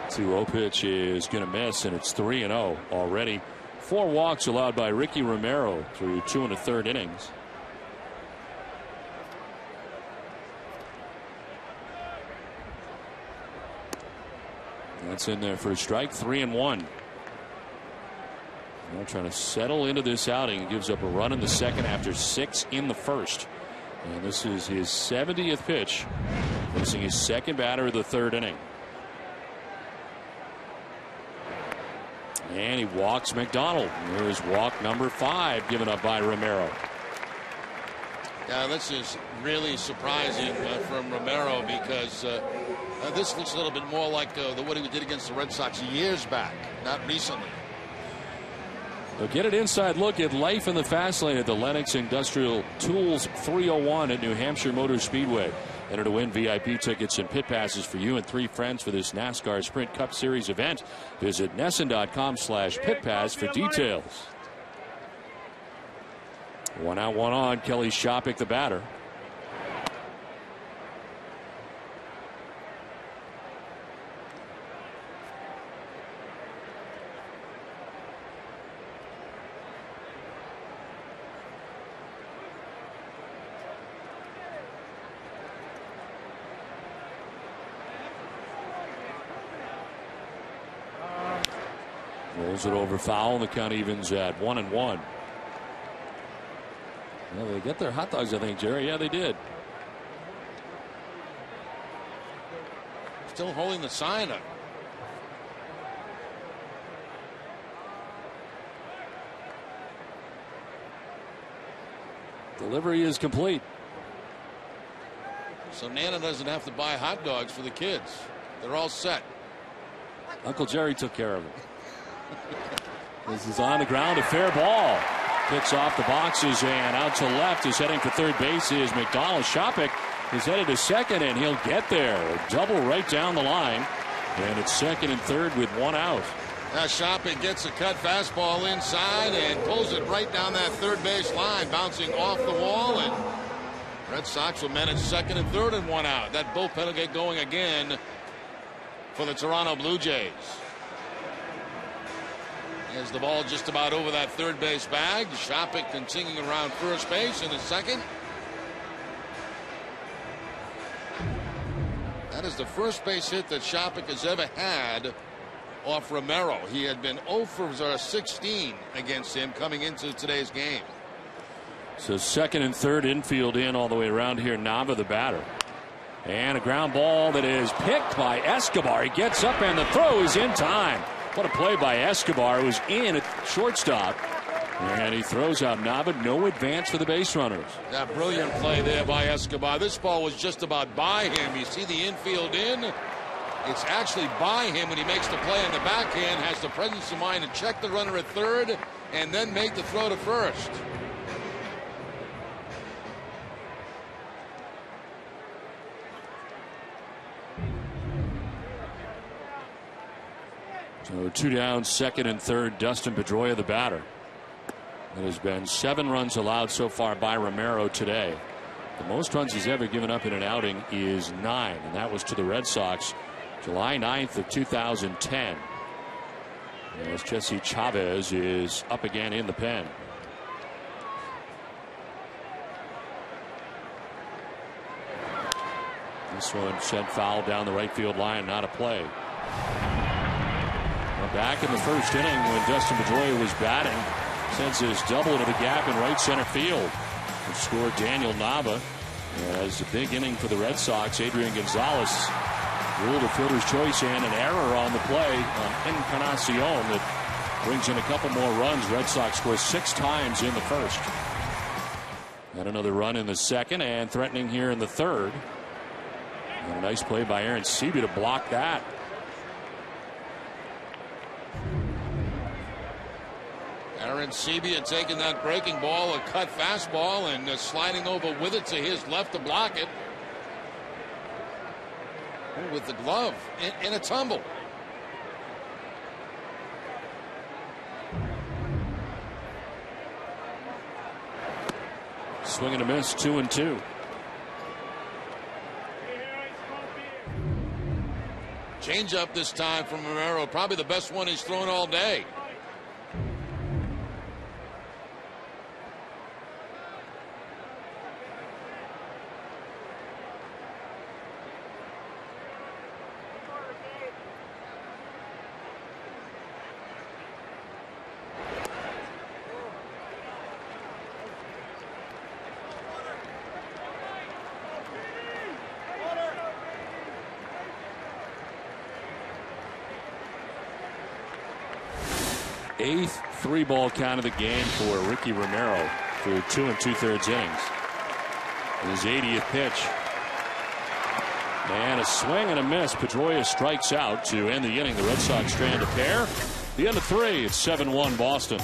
S1: The 2-0 pitch is going to miss, and it's 3-0 already. 4 walks allowed by Ricky Romero through 2 1/3 innings. That's in there for a strike. 3-1. Now trying to settle into this outing. He gives up a run in the second after 6 in the first. And this is his 70th pitch, facing his second batter of the third inning. And he walks McDonald. There's walk number 5 given up by Romero.
S2: Yeah, this is really surprising from Romero because this looks a little bit more like what he did against the Red Sox years back, not recently.
S1: We'll get an inside look at life in the fast lane at the Lennox Industrial Tools 301 at New Hampshire Motor Speedway. Enter to win VIP tickets and pit passes for you and 3 friends for this NASCAR Sprint Cup Series event. Visit NESN.com/pitpass for details. 1 out, 1 on. Kelly Shopik, the batter. Rolls it over foul, and the count evens at 1-1. Well, they get their hot dogs, I think, Jerry. Yeah, they did.
S2: Still holding the sign up.
S1: Delivery is complete.
S2: So Nana doesn't have to buy hot dogs for the kids. They're all set.
S1: Uncle Jerry took care of it. This is on the ground, a fair ball. Picks off the boxes and out to left is heading for third base is McDonald. Shopik is headed to second, and he'll get there. A double right down the line. And it's second and third with 1 out.
S2: Now Shopik gets a cut fastball inside and pulls it right down that third base line, bouncing off the wall. And Red Sox will manage second and third and 1 out. That bullpen will get going again for the Toronto Blue Jays. As the ball just about over that third base bag, Shopik continuing around first base in the second. That is the first base hit that Shopik has ever had off Romero. He had been 0 for 16 against him coming into today's game.
S1: So second and third infield in all the way around here. Nava, the batter. And a ground ball that is picked by Escobar. He gets up and the throw is in time. What a play by Escobar, who was in at shortstop. And he throws out Nava. No advance for the base runners.
S2: That brilliant play there by Escobar. This ball was just about by him. You see the infield in. It's actually by him when he makes the play in the backhand, has the presence of mind to check the runner at third, and then make the throw to first.
S1: So 2 down, second and third. Dustin Pedroia, the batter. It has been 7 runs allowed so far by Romero today. The most runs he's ever given up in an outing is 9, and that was to the Red Sox July 9th of 2010. As Jesse Chavez is up again in the pen. This one sent foul down the right field line, not a play. Well, back in the first inning when Dustin Pedroia was batting, sends his double into the gap in right center field. And scored Daniel Nava. As a big inning for the Red Sox, Adrian Gonzalez ruled a fielder's choice and an error on the play on Encarnacion that brings in a couple more runs. Red Sox score 6 times in the first. And another run in the second, and threatening here in the third. And a nice play by Aaron Seavey to block that.
S2: Aaron Seavey had taken that breaking ball, a cut fastball, and sliding over with it to his left to block it. And with the glove in a tumble.
S1: Swing and a miss, 2-2.
S2: Change up this time from Romero, probably the best one he's thrown all day.
S1: Eighth 3-ball count of the game for Ricky Romero through 2 2/3 innings. His 80th pitch. And a swing and a miss. Pedroia strikes out to end the inning. The Red Sox strand a pair. The end of 3. It's 7-1 Boston.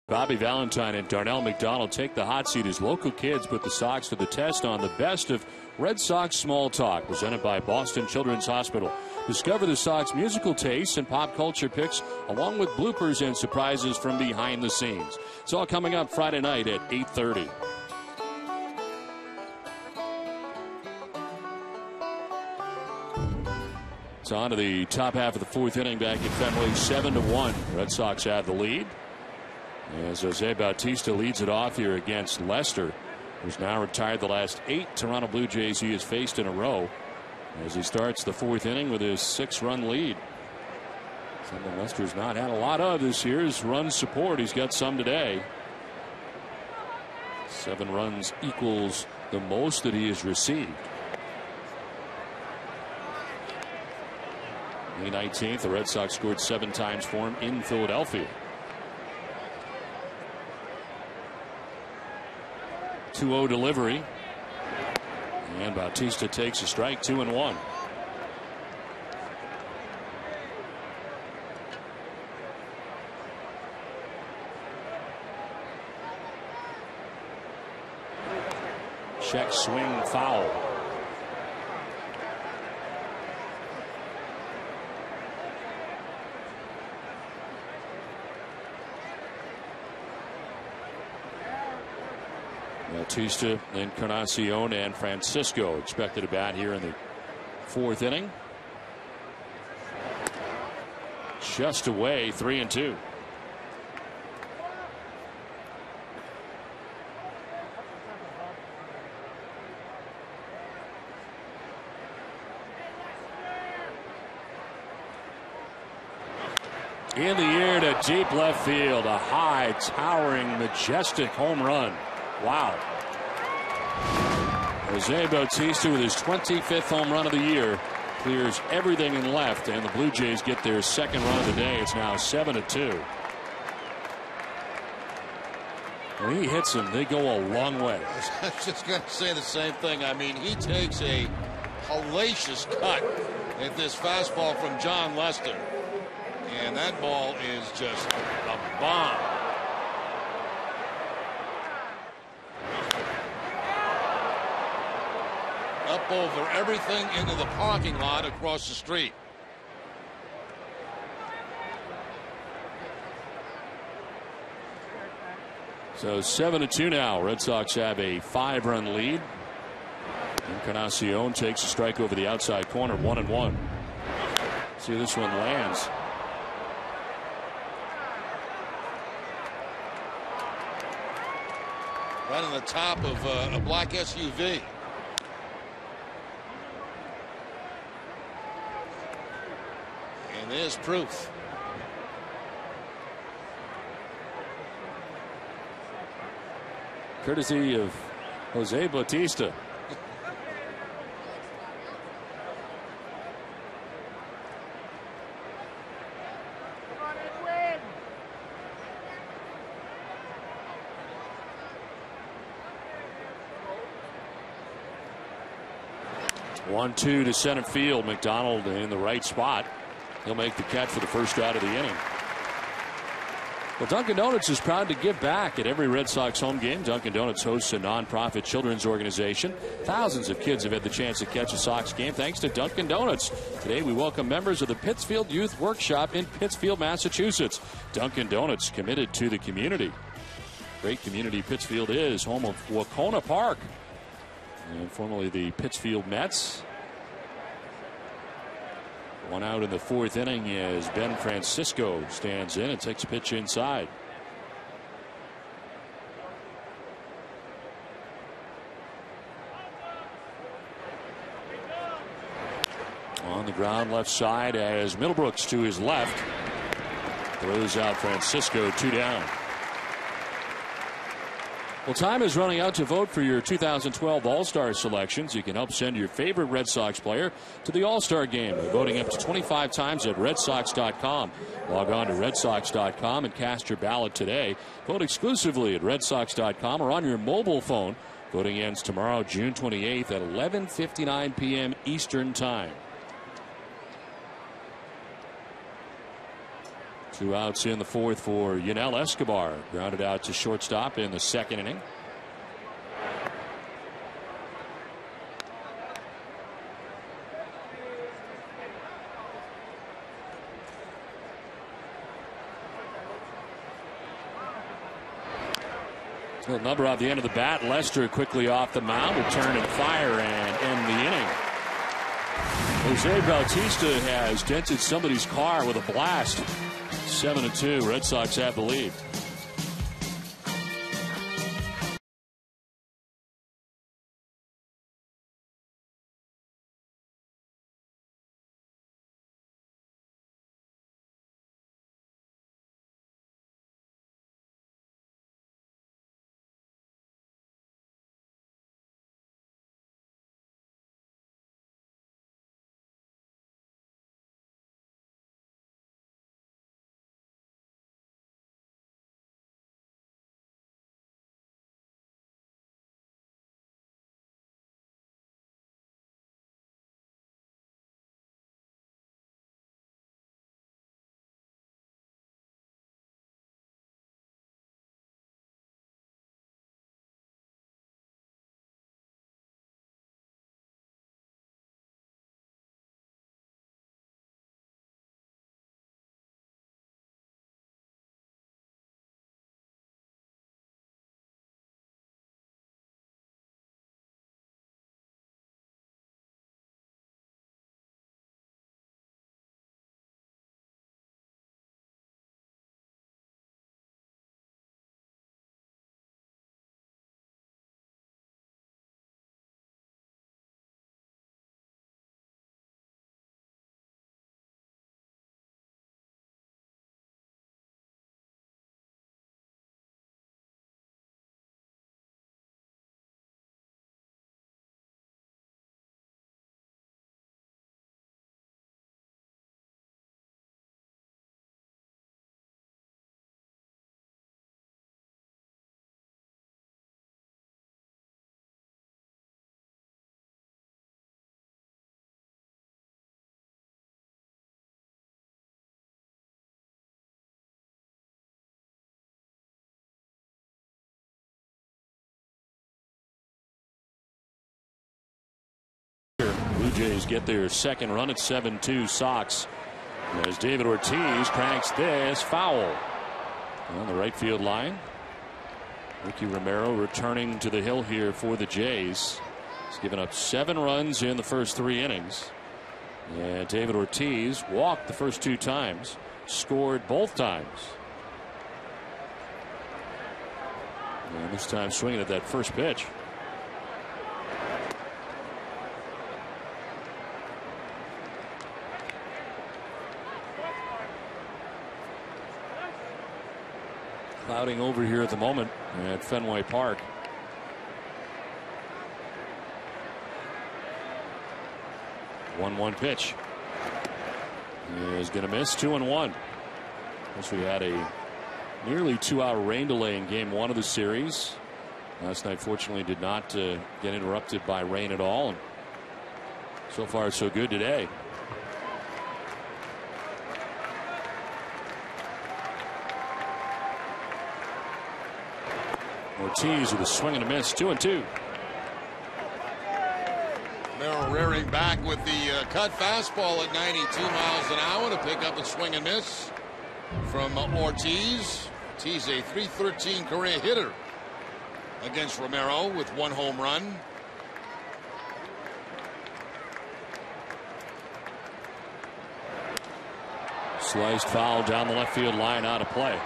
S1: Bobby Valentine and Darnell McDonald take the hot seat as local kids put the Sox to the test on the best of Red Sox Small Talk, presented by Boston Children's Hospital. Discover the Sox musical tastes and pop culture picks, along with bloopers and surprises from behind the scenes. It's all coming up Friday night at 8:30. It's on to the top half of the 4th inning back at Fenway, 7-1. Red Sox have the lead. As Jose Bautista leads it off here against Lester, who's now retired the last 8 Toronto Blue Jays he has faced in a row, as he starts the 4th inning with his 6-run lead. Something Lester's not had a lot of this year is run support. He's got some today. 7 runs equals the most that he has received. May 19th, the Red Sox scored 7 times for him in Philadelphia. 2-0 delivery. And Bautista takes a strike, 2-1. Check swing foul. Bautista, Encarnacion, and Francisco expected to bat here in the 4th inning. Just away, 3-2. In the air to deep left field, a high, towering, majestic home run. Wow. Jose Bautista with his 25th home run of the year clears everything in left, and the Blue Jays get their 2nd run of the day. It's now 7-2. When he hits them, they go a long way.
S2: I was just going to say the same thing. I mean, he takes a hellacious cut at this fastball from John Lester. And that ball is just a bomb. Up over everything into the parking lot across the street.
S1: So 7-2 now. Red Sox have a 5-run lead. Encarnacion takes a strike over the outside corner, 1-1. See if this one lands.
S2: Right on the top of a black SUV. And there's proof.
S1: Courtesy of Jose Bautista. 1-2 to center field. McDonald in the right spot. He'll make the catch for the first out of the inning. Well, Dunkin' Donuts is proud to give back at every Red Sox home game. Dunkin' Donuts hosts a nonprofit children's organization. Thousands of kids have had the chance to catch a Sox game thanks to Dunkin' Donuts. Today we welcome members of the Pittsfield Youth Workshop in Pittsfield, Massachusetts. Dunkin' Donuts committed to the community. Great community Pittsfield is, home of Wacona Park, and formerly the Pittsfield Mets. One out in the 4th inning as Ben Francisco stands in and takes a pitch inside. On the ground left side as Middlebrooks to his left throws out Francisco, 2 down. Well, time is running out to vote for your 2012 All-Star selections. You can help send your favorite Red Sox player to the All-Star game by voting up to 25 times at RedSox.com. Log on to RedSox.com and cast your ballot today. Vote exclusively at RedSox.com or on your mobile phone. Voting ends tomorrow, June 28th at 11:59 p.m. Eastern Time. 2 outs in the 4th for Yunel Escobar. Grounded out to shortstop in the 2nd inning. Little number off the end of the bat. Lester quickly off the mound will turn and fire and end the inning. Jose Bautista has dented somebody's car with a blast. 7-2. Red Sox have the lead. Jays get their second run at 7-2 Sox as David Ortiz cranks this foul on the right field line. Ricky Romero returning to the hill here for the Jays. He's given up 7 runs in the first 3 innings. And David Ortiz walked the first 2 times, scored both times. And this time swinging at that first pitch. Clouding over here at the moment at Fenway Park. One pitch is going to miss. 2-1. As we had a nearly 2-hour rain delay in game 1 of the series. Last night, fortunately, did not get interrupted by rain at all. And so far, so good today. Ortiz with a swing and a miss. 2-2.
S2: Merrill rearing back with the cut fastball at 92 miles an hour to pick up a swing and miss from Ortiz. Ortiz, a .313 career hitter against Romero with 1 home run.
S1: Sliced foul down the left field line, out of play.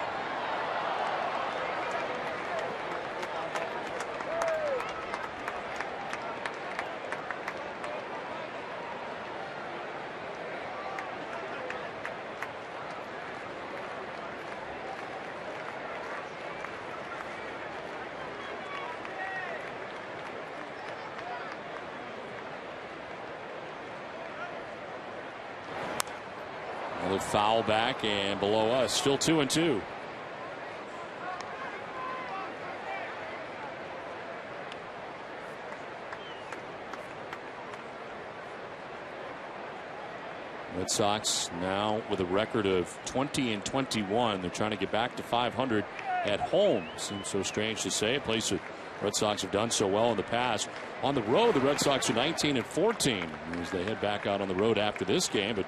S1: Foul back and below us. Still 2-2. Red Sox now with a record of 20-21. They're trying to get back to 500 at home. Seems so strange to say. A place that Red Sox have done so well in the past. On the road, the Red Sox are 19-14 as they head back out on the road after this game. But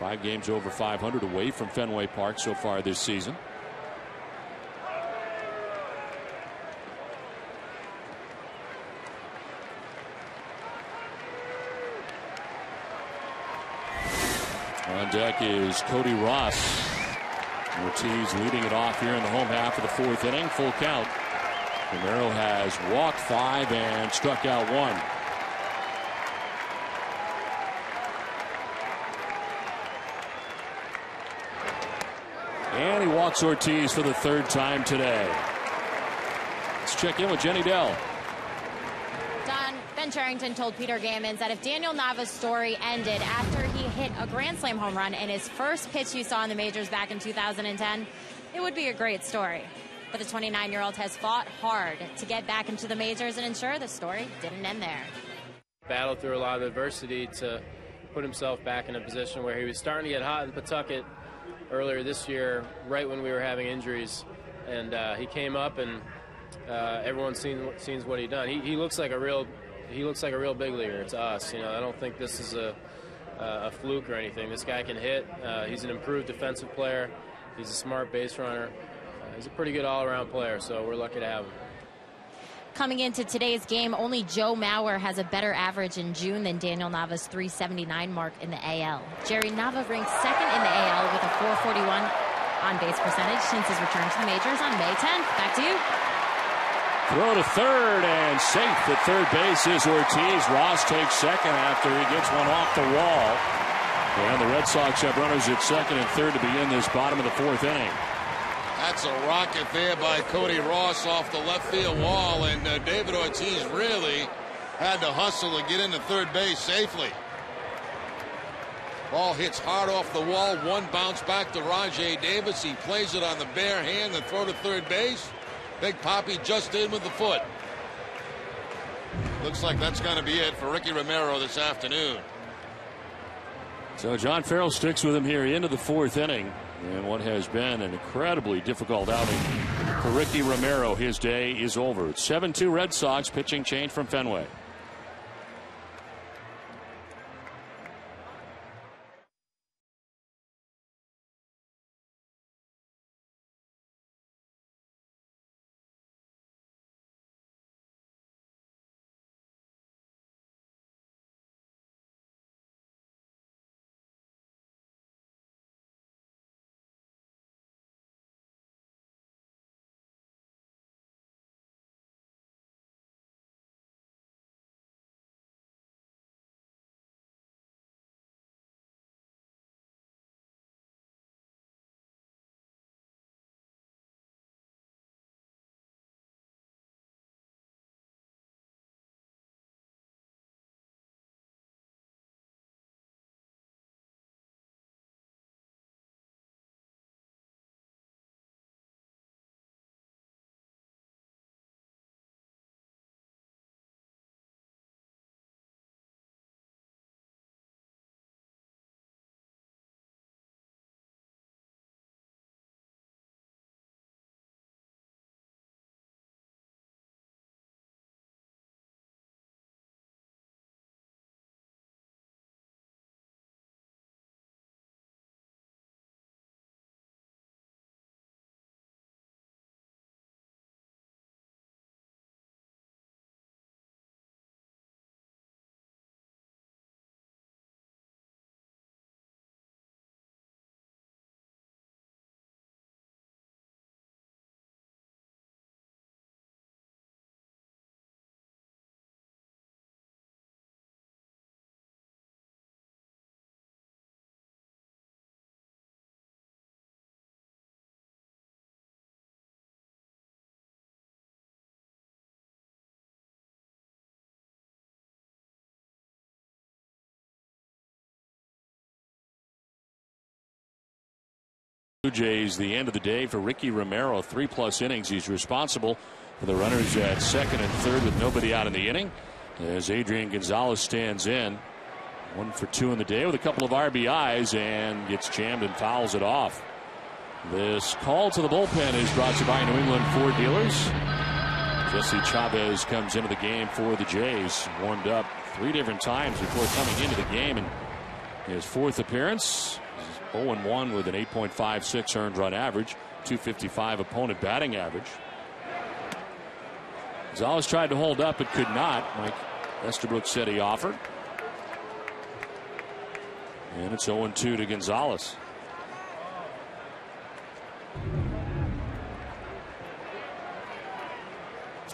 S1: 5 games over 500 away from Fenway Park so far this season. On deck is Cody Ross. Ortiz leading it off here in the home half of the 4th inning. Full count. Romero has walked 5 and struck out 1. And he walks Ortiz for the 3rd time today. Let's check in with Jenny Dell.
S3: Don, Ben Cherington told Peter Gammons that if Daniel Nava's story ended after he hit a Grand Slam home run in his first pitch you saw in the majors back in 2010, it would be a great story. But the 29-year-old has fought hard to get back into the majors and ensure the story didn't end there.
S6: Battled through a lot of adversity to put himself back in a position where he was starting to get hot in Pawtucket earlier this year, right when we were having injuries, and he came up, and everyone's seen what he done. He looks like a real big leaguer to us. You know, I don't think this is a fluke or anything. This guy can hit. He's an improved defensive player. He's a smart base runner. He's a pretty good all-around player, so we're lucky to have him.
S3: Coming into today's game, only Joe Mauer has a better average in June than Daniel Nava's .379 mark in the AL. Jerry Nava ranks 2nd in the AL with a .441 on-base percentage since his return to the majors on May 10th. Back to you.
S1: Throw to 3rd and safe at 3rd base is Ortiz. Ross takes 2nd after he gets one off the wall. And the Red Sox have runners at 2nd and 3rd to begin this bottom of the 4th inning.
S2: That's a rocket there by Cody Ross off the left field wall, and David Ortiz really had to hustle to get into 3rd base safely. Ball hits hard off the wall. One bounce back to Rajay Davis. He plays it on the bare hand and throw to 3rd base. Big Poppy just in with the foot. Looks like that's going to be it for Ricky Romero this afternoon.
S1: So John Farrell sticks with him here into the 4th inning. And what has been an incredibly difficult outing for Ricky Romero. His day is over. It's 7-2 Red Sox. Pitching change from Fenway. Blue Jays, the end of the day for Ricky Romero. 3+ innings. He's responsible for the runners at second and third with nobody out in the inning. As Adrian Gonzalez stands in. 1 for 2 in the day with a couple of RBIs and gets jammed and fouls it off. This call to the bullpen is brought to you by New England Ford Dealers. Jesse Chavez comes into the game for the Jays. Warmed up 3 different times before coming into the game, and his 4th appearance. 0-1 with an 8.56 earned run average, 255 opponent batting average. Gonzalez tried to hold up but could not. Mike Estabrook said he offered. And it's 0-2 to Gonzalez.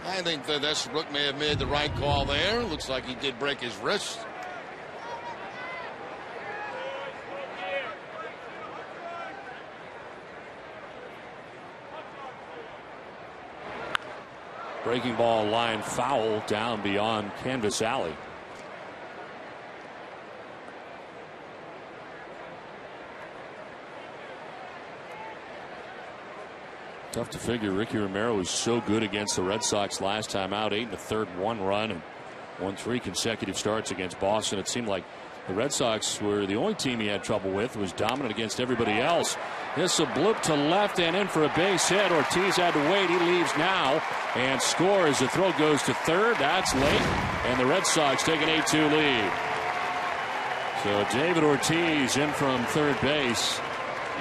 S2: I think that Estabrook may have made the right call there. Looks like he did break his wrist.
S1: Breaking ball line foul down beyond Canvas Alley. Tough to figure. Ricky Romero was so good against the Red Sox last time out. 8 1/3, 1 run, and won 3 consecutive starts against Boston. It seemed like the Red Sox were the only team he had trouble with. Was dominant against everybody else. This a bloop to left and in for a base hit. Ortiz had to wait. He leaves now and scores. The throw goes to third. That's late, and the Red Sox take an 8-2 lead. So David Ortiz in from third base.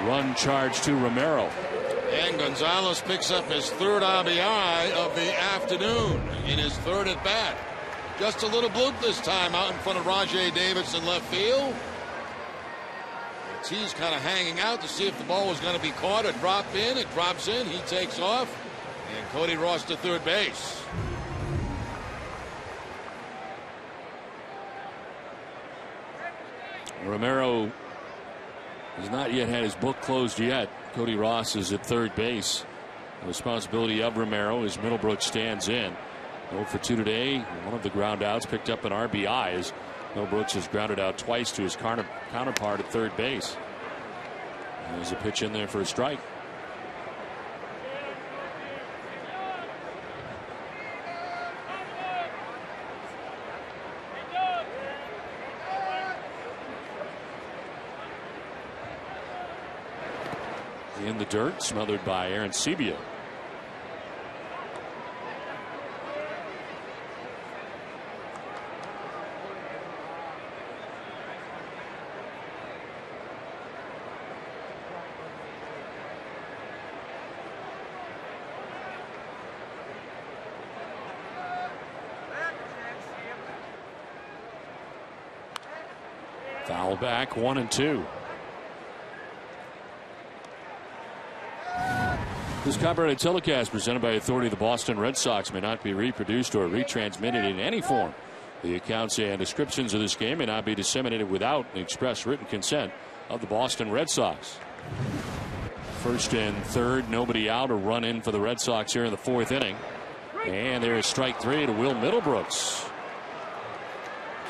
S1: Run charge to Romero.
S2: And Gonzalez picks up his 3rd RBI of the afternoon in his 3rd at bat. Just a little bloop this time out in front of Rajay Davis in left field. He's kind of hanging out to see if the ball was going to be caught or dropped in. It drops in. He takes off. And Cody Ross to third base.
S1: Romero has not yet had his book closed yet. Cody Ross is at third base. The responsibility of Romero as Middlebrook stands in. 0 for 2 today. One of the ground outs picked up an RBI as Middlebrooks has grounded out twice to his counterpart at third base. And there's a pitch in there for a strike. In the dirt, smothered by Aaron Sebia. Foul back, 1-2. This copyrighted telecast presented by authority of the Boston Red Sox may not be reproduced or retransmitted in any form. The accounts and descriptions of this game may not be disseminated without an express written consent of the Boston Red Sox. 1st and 3rd, nobody out. A run in for the Red Sox here in the 4th inning. And there's strike 3 to Will Middlebrooks.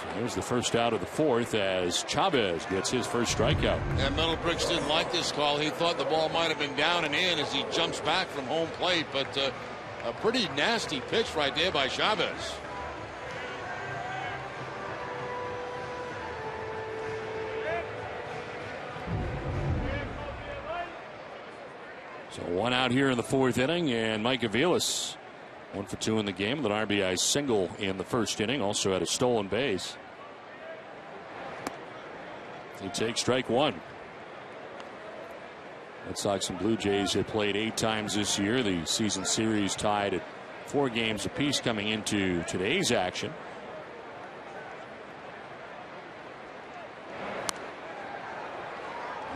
S1: So here's the first out of the 4th as Chavez gets his first strikeout.
S2: And Middlebrooks didn't like this call. He thought the ball might have been down and in as he jumps back from home plate. But a pretty nasty pitch right there by Chavez.
S1: So 1 out here in the 4th inning, and Mike Aviles 1 for 2 in the game with an RBI single in the 1st inning. Also had a stolen base. He takes strike 1. Red Sox and Blue Jays have played 8 times this year. The season series tied at 4 games apiece coming into today's action.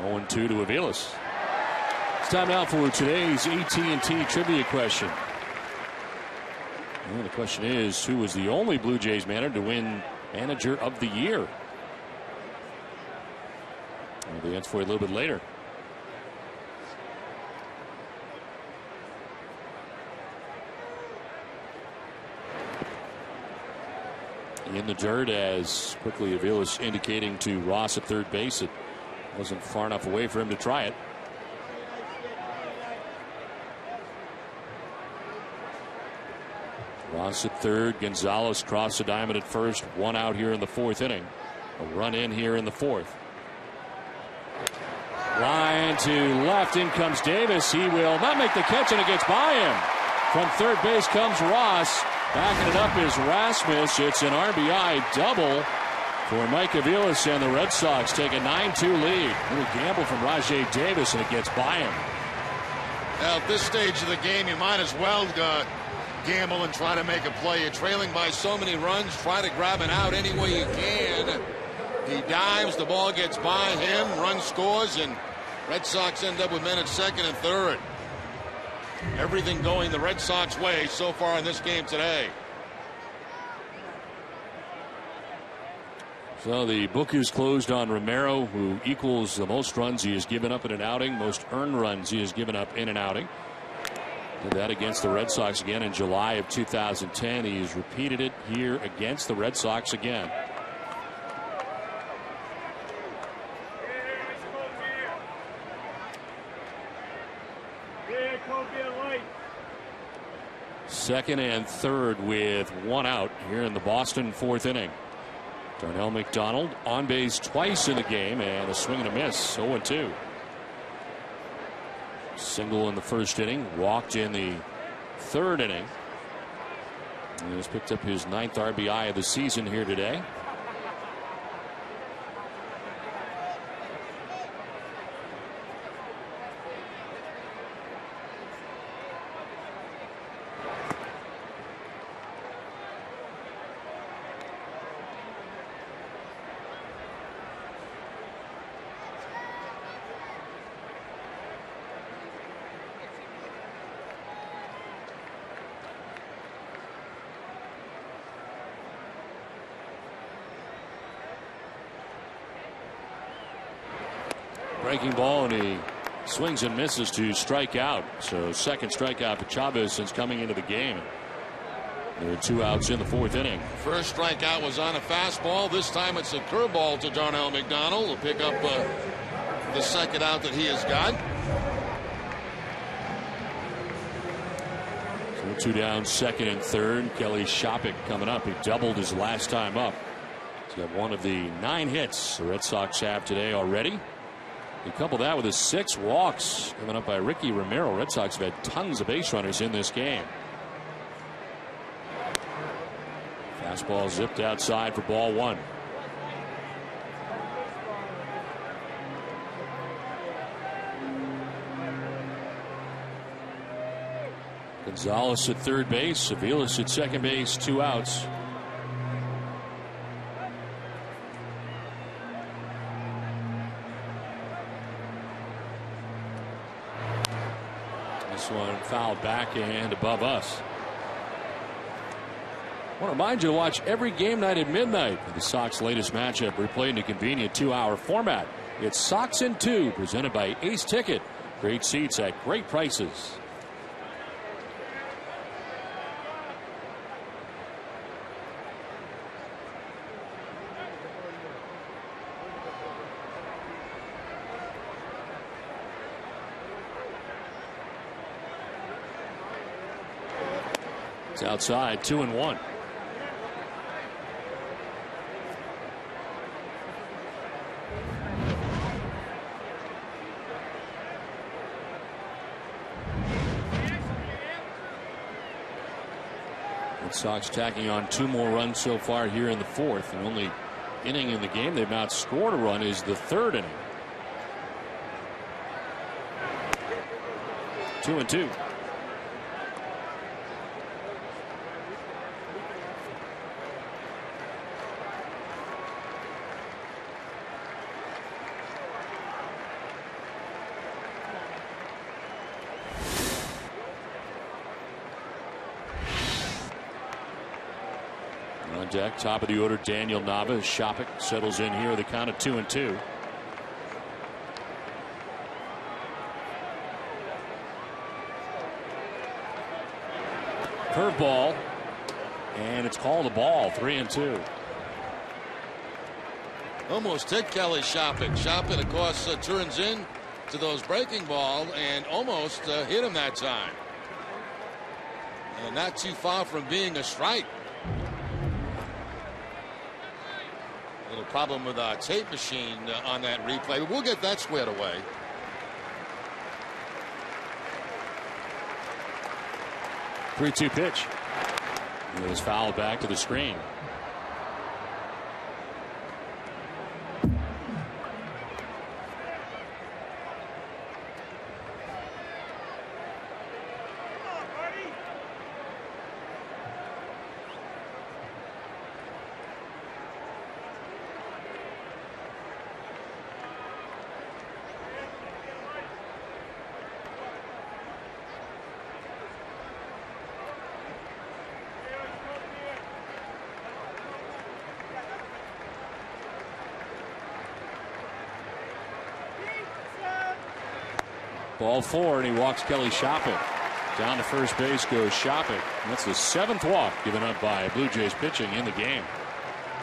S1: Oh, 0-2 to Aviles. It's time now for today's AT&T trivia question. And the question is, who was the only Blue Jays manager to win Manager of the Year? Well, the answer for you a little bit later. In the dirt as quickly Aviles indicating to Ross at third base it wasn't far enough away for him to try it. Ross at third. Gonzalez crossed the diamond at first. One out here in the fourth inning. A run in here in the fourth. Line to left. In comes Davis. He will not make the catch, and it gets by him. From third base comes Ross. Backing it up is Rasmus. It's an RBI double for Mike Aviles, and the Red Sox take a 9-2 lead. Little gamble from Rajay Davis, and it gets by him.
S2: Now, at this stage of the game, you might as well gamble and try to make a play. You're trailing by so many runs. Try to grab an out any way you can. He dives. The ball gets by him. Run scores, and Red Sox end up with men at second and third. Everything going the Red Sox way so far in this game today.
S1: So the book is closed on Romero, who equals the most runs he has given up in an outing, most earned runs he has given up in an outing. Did that against the Red Sox again in July of 2010. He's repeated it here against the Red Sox again. Second and third with one out here in the Boston fourth inning. Darnell McDonald on base twice in the game, and a swing and a miss. 0-2. Single in the first inning, walked in the third inning. And he's picked up his 9th RBI of the season here today. Breaking ball, and he swings and misses to strike out. So second strikeout for Chavez since coming into the game. There are 2 outs in the fourth inning.
S2: First strikeout was on a fastball. This time it's a curveball to Darnell McDonald to pick up the second out that he has got.
S1: So 2 down, second and third. Kelly Shopik coming up. He doubled his last time up. He's got one of the 9 hits the Red Sox have today already. You couple that with his 6 walks coming up by Ricky Romero. Red Sox have had tons of base runners in this game. Fastball zipped outside for ball 1. Gonzalez at third base. Aviles at second base. 2 outs. One fouled back and above us. I want to remind you to watch every game night at midnight for the Sox latest matchup replayed in a convenient 2-hour format. It's Sox in 2, presented by Ace Ticket. Great seats at great prices. It's outside, 2-1. Red Sox tacking on 2 more runs so far here in the fourth. The only inning in the game they've not scored a run is the third inning. 2-2. On deck, top of the order, Daniel Nava. Shopik settles in here. The count of 2-2. Curveball, and it's called a ball. 3-2.
S2: Almost hit Kelly Shopik. Shopik, of course, turns in to those breaking balls and almost hit him that time. And not too far from being a strike. Little problem with our tape machine on that replay, but we'll get that squared away.
S1: Three-two pitch. It was fouled back to the screen. Ball four, and he walks Kelly Shopping. Down to first base goes Shopping. That's the 7th walk given up by Blue Jays pitching in the game.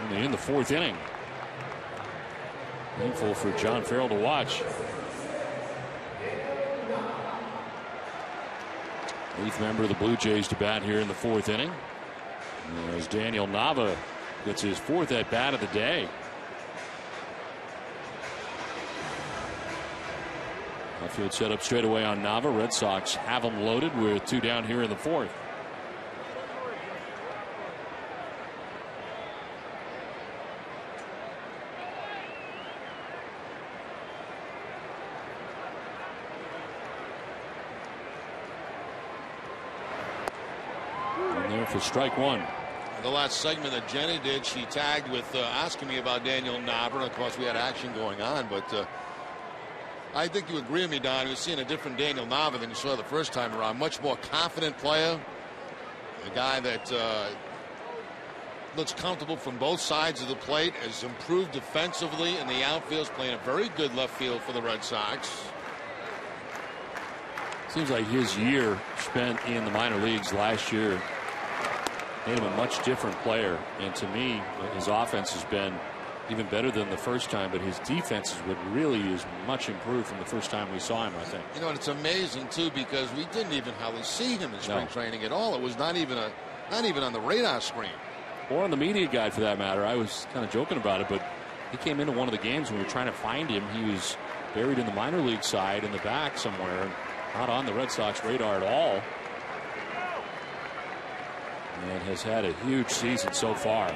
S1: Only in the 4th inning. Painful for John Farrell to watch. 8th member of the Blue Jays to bat here in the 4th inning. As Daniel Nava gets his 4th at bat of the day. Outfield set up straight away on Nava. Red Sox have them loaded with 2 down here in the 4th. And there for strike one.
S2: The last segment that Jenny did, she tagged with asking me about Daniel Nava. And of course, we had action going on, but I think you agree with me, Don. You're seeing a different Daniel Nava than you saw the first time around. Much more confident player. A guy that looks comfortable from both sides of the plate. Has improved defensively in the outfield. Is playing a very good left field for the Red Sox.
S1: Seems like his year spent in the minor leagues last year made him a much different player. And to me, his offense has been even better than the first time, but his defense is what really is much improved from the first time we saw him, I think.
S2: You know, and it's amazing too, because we didn't even hardly see him in spring training at all. It was not even on the radar screen,
S1: or on the media guide for that matter. I was kind of joking about it, but he came into one of the games when we were trying to find him. He was buried in the minor league side in the back somewhere, not on the Red Sox radar at all, and has had a huge season so far.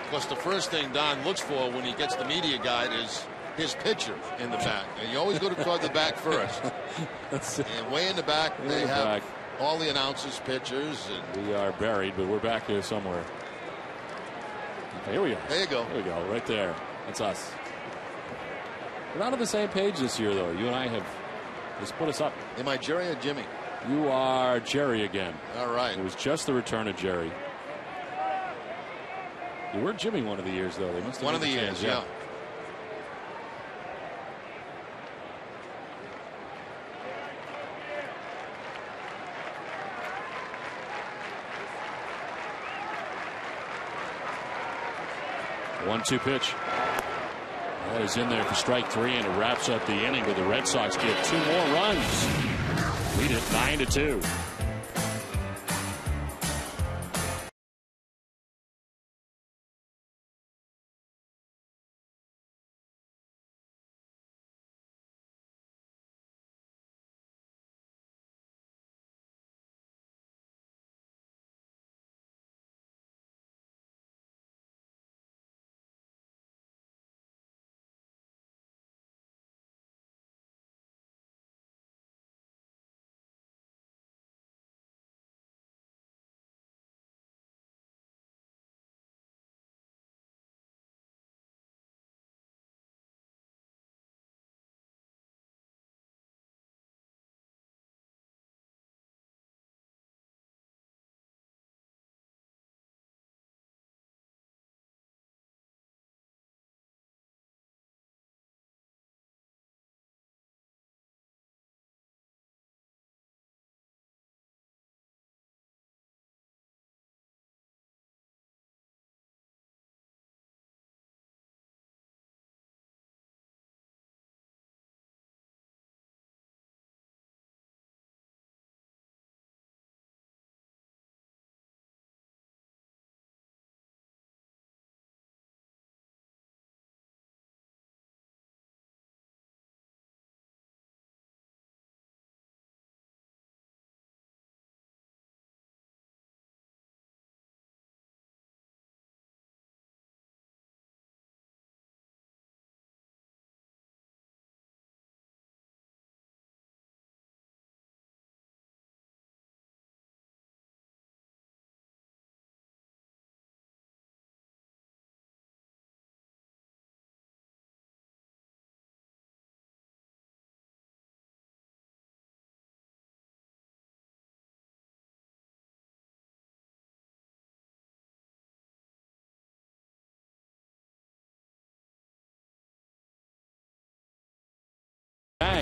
S2: Plus, the first thing Don looks for when he gets the media guide is his pitcher in the back. And you always go toward the back first. And way in the back, they have all the announcers, pitchers. And
S1: we are buried, but we're back here somewhere. Okay, here we go.
S2: There you go.
S1: There we go, right there. That's us. We're not on the same page this year, though. You and I have split us up.
S2: Am I Jerry or Jimmy?
S1: You are Jerry again.
S2: All right.
S1: It was just the return of Jerry. You were Jimmy one of the years, though. They must have
S2: one of the years, yeah.
S1: One-two pitch. That is in there for strike three, and it wraps up the inning with the Red Sox get 2 more runs. Lead it 9-2.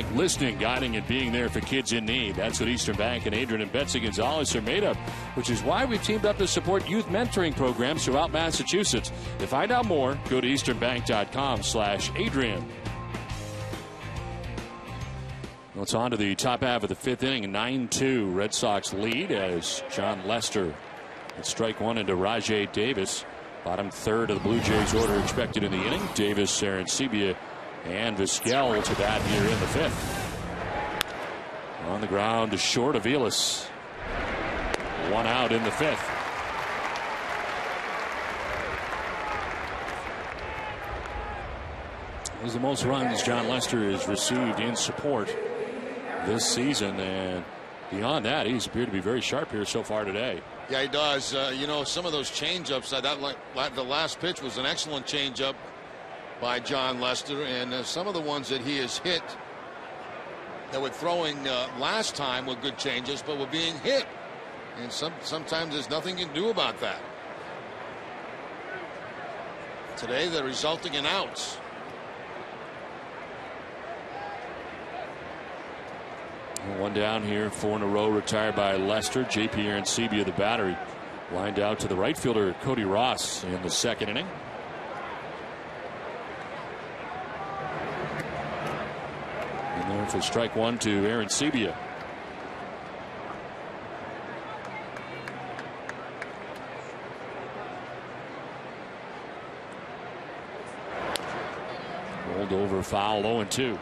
S1: Bank, listening, guiding, and being there for kids in need. That's what Eastern Bank and Adrian and Betsy Gonzalez are made of, which is why we've teamed up to support youth mentoring programs throughout Massachusetts. To find out more, go to easternbank.com/Adrian. Well, it's on to the top half of the fifth inning. 9-2 Red Sox lead as John Lester at strike one into Rajay Davis. Bottom third of the Blue Jays order expected in the inning. Davis, Arancibia, and Vizquel to bat here in the fifth. On the ground, short of Aviles. One out in the fifth. This is the most runs John Lester has received in support this season, and beyond that, he's appeared to be very sharp here so far today.
S2: Yeah, he does. You know, some of those changeups, the last pitch was an excellent changeup by John Lester, and some of the ones that he has hit that were throwing last time were good changes, but were being hit, and sometimes there's nothing you can do about that. Today, they're resulting in outs.
S1: One down here, 4 in a row retired by Lester. J.P. Arancibia, the battery, lined out to the right fielder Cody Ross in the second inning. And there for strike one to Arancibia. Rolled over, foul, 0-2.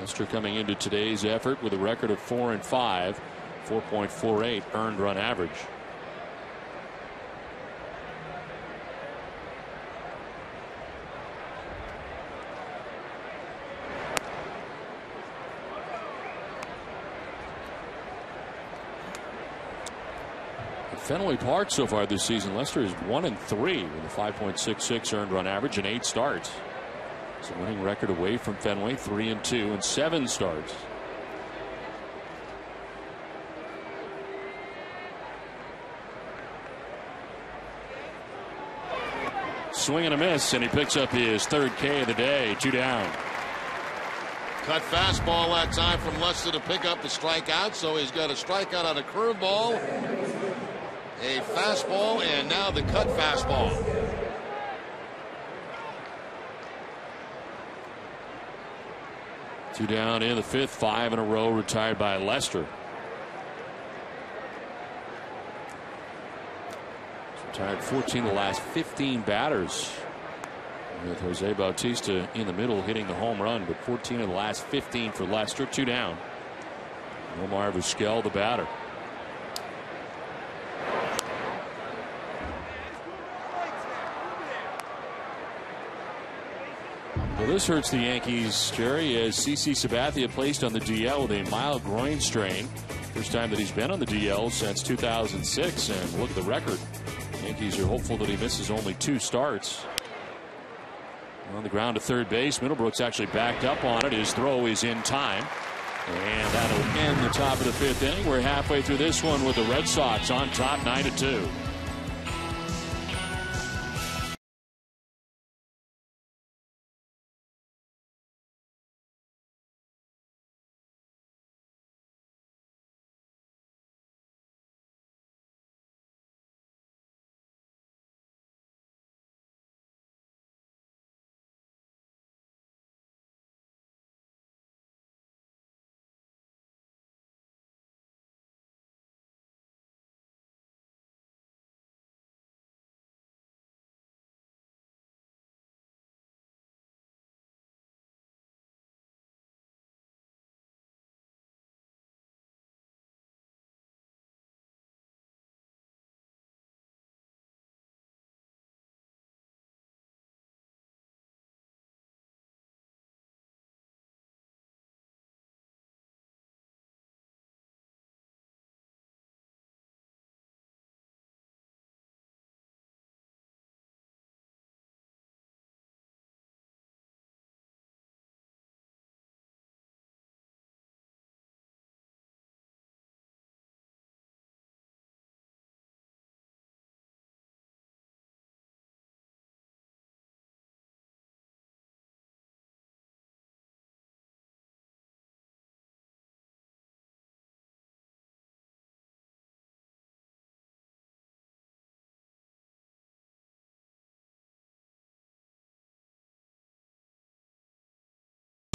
S1: Lester coming into today's effort with a record of 4-5, 4.48 earned run average. At Fenway Park so far this season, Lester is 1-3 with a 5.66 earned run average in 8 starts. It's a winning record away from Fenway, 3-2 in 7 starts. Swing and a miss, and he picks up his third K of the day. 2 down.
S2: Cut fastball that time from Lester to pick up the strikeout, so he's got a strikeout on a curveball, a fastball, and now the cut fastball.
S1: Two down in the fifth, 5 in a row retired by Lester. He's retired 14 of the last 15 batters, with Jose Bautista in the middle hitting the home run, but 14 of the last 15 for Lester. 2 down. Omar Vizquel, the batter. Well, this hurts the Yankees, Jerry, as CC Sabathia placed on the DL with a mild groin strain. First time that he's been on the DL since 2006, and look at the record. Yankees are hopeful that he misses only 2 starts. On the ground to third base, Middlebrooks actually backed up on it. His throw is in time, and that'll end the top of the fifth inning. We're halfway through this one with the Red Sox on top, 9-2.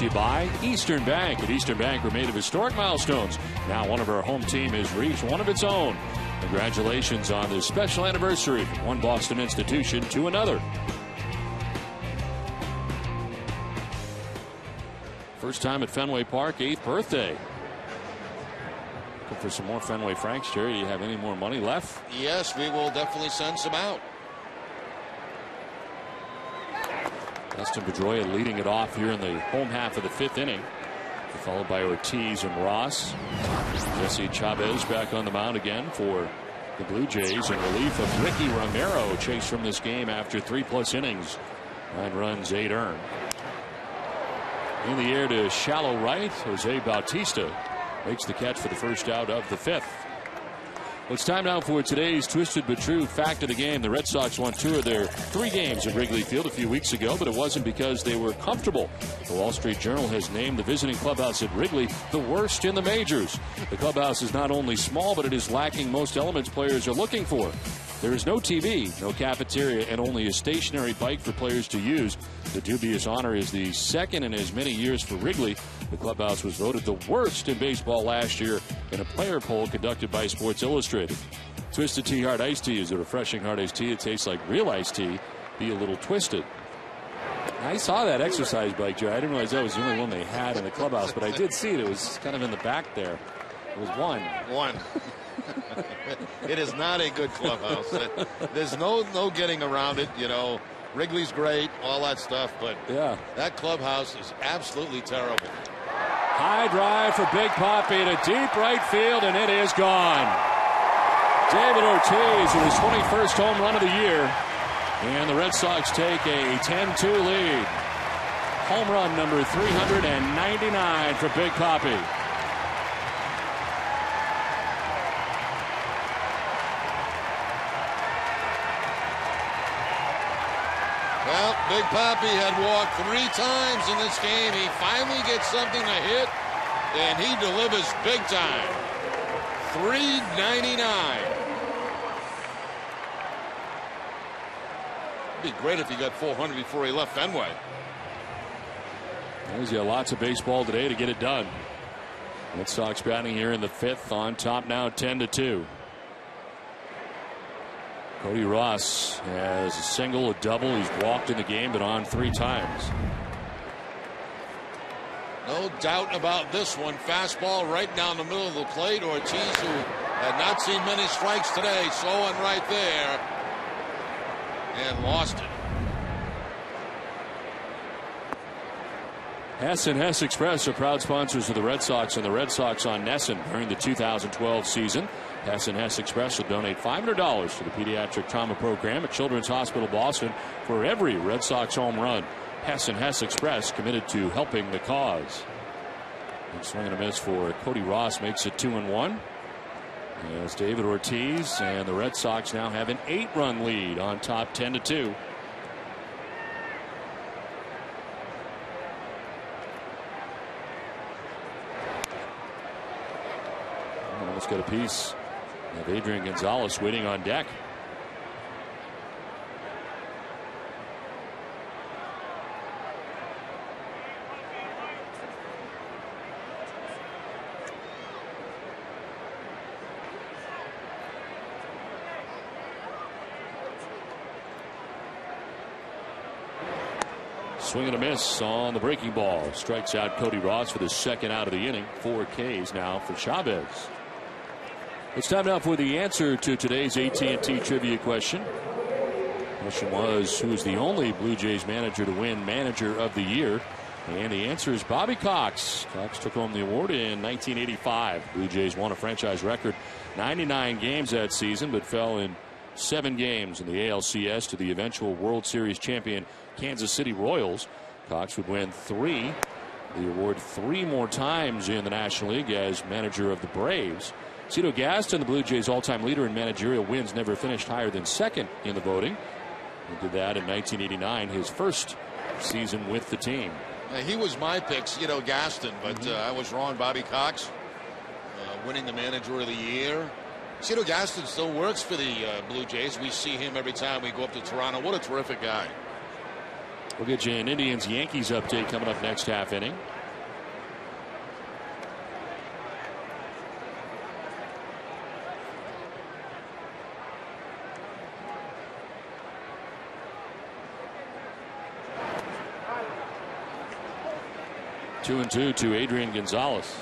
S1: you by Eastern Bank. At Eastern Bank, we're made of historic milestones. Now one of our home team has reached one of its own. Congratulations on this special anniversary from one Boston institution to another. First time at Fenway Park, 8th birthday. Looking for some more Fenway Franks, Jerry. Do you have any more money left?
S2: Yes, we will definitely send some out.
S1: Dustin Pedroia leading it off here in the home half of the 5th inning, followed by Ortiz and Ross. Jesse Chavez back on the mound again for the Blue Jays in relief of Ricky Romero, chased from this game after 3+ innings. 9 runs, 8 earned. In the air to shallow right, Jose Bautista makes the catch for the first out of the 5th. Well, it's time now for today's Twisted but True fact of the game. The Red Sox won 2 of their 3 games at Wrigley Field a few weeks ago, but it wasn't because they were comfortable. The Wall Street Journal has named the visiting clubhouse at Wrigley the worst in the majors. The clubhouse is not only small, but it is lacking most elements players are looking for. There is no TV, no cafeteria, and only a stationary bike for players to use. The dubious honor is the second in as many years for Wrigley. The clubhouse was voted the worst in baseball last year in a player poll conducted by Sports Illustrated. Twisted Tea Hard Iced Tea is a refreshing hard iced tea. It tastes like real iced tea. Be a little twisted. I saw that exercise bike, Joe. I didn't realize that was the only one they had in the clubhouse, but I did see it. It was kind of in the back there. It was one.
S2: It is not a good clubhouse. There's no getting around it. You know, Wrigley's great, all that stuff, but
S1: yeah,
S2: that clubhouse is absolutely terrible.
S1: High drive for Big Papi to deep right field, and it is gone. David Ortiz with his 21st home run of the year, and the Red Sox take a 10-2 lead. Home run number 399 for Big Papi.
S2: Well, Big Papi had walked 3 times in this game. He finally gets something to hit, and he delivers big time. 399. It'd be great if he got 400 before he left Fenway.
S1: He's got lots of baseball today to get it done. Red Sox batting here in the 5th, on top now 10-2. Cody Ross has a single, a double. He's walked in the game, but on 3 times.
S2: No doubt about this one. Fastball right down the middle of the plate. Ortiz, who had not seen many strikes today, saw one right there and lost it.
S1: Hess and Hess Express are proud sponsors of the Red Sox and the Red Sox on Nesson during the 2012 season. Hess and Hess Express will donate $500 to the Pediatric Trauma Program at Children's Hospital Boston for every Red Sox home run. Hess and Hess Express committed to helping the cause. Big swing and a miss for Cody Ross makes it 2-1. As David Ortiz and the Red Sox now have an 8-run lead on top 10-2. Almost got a piece of Adrian Gonzalez waiting on deck. Swing and a miss on the breaking ball. Strikes out Cody Ross for the 2nd out of the inning. 4 Ks now for Chavez. It's time now for the answer to today's AT&T trivia question. The question was, who is the only Blue Jays manager to win Manager of the Year? And the answer is Bobby Cox. Cox took home the award in 1985. Blue Jays won a franchise record 99 games that season, but fell in 7 games in the ALCS to the eventual World Series champion Kansas City Royals. Cox would win 3, the award 3 more times in the National League as manager of the Braves. Cito Gaston, the Blue Jays' all-time leader in managerial wins, never finished higher than 2nd in the voting. He did that in 1989, his first season with the team.
S2: He was my pick, Cito Gaston, but I was wrong. Bobby Cox winning the Manager of the Year. Cito Gaston still works for the Blue Jays. We see him every time we go up to Toronto. What a terrific guy.
S1: We'll get you an Indians-Yankees update coming up next half inning. 2-2 to Adrian Gonzalez.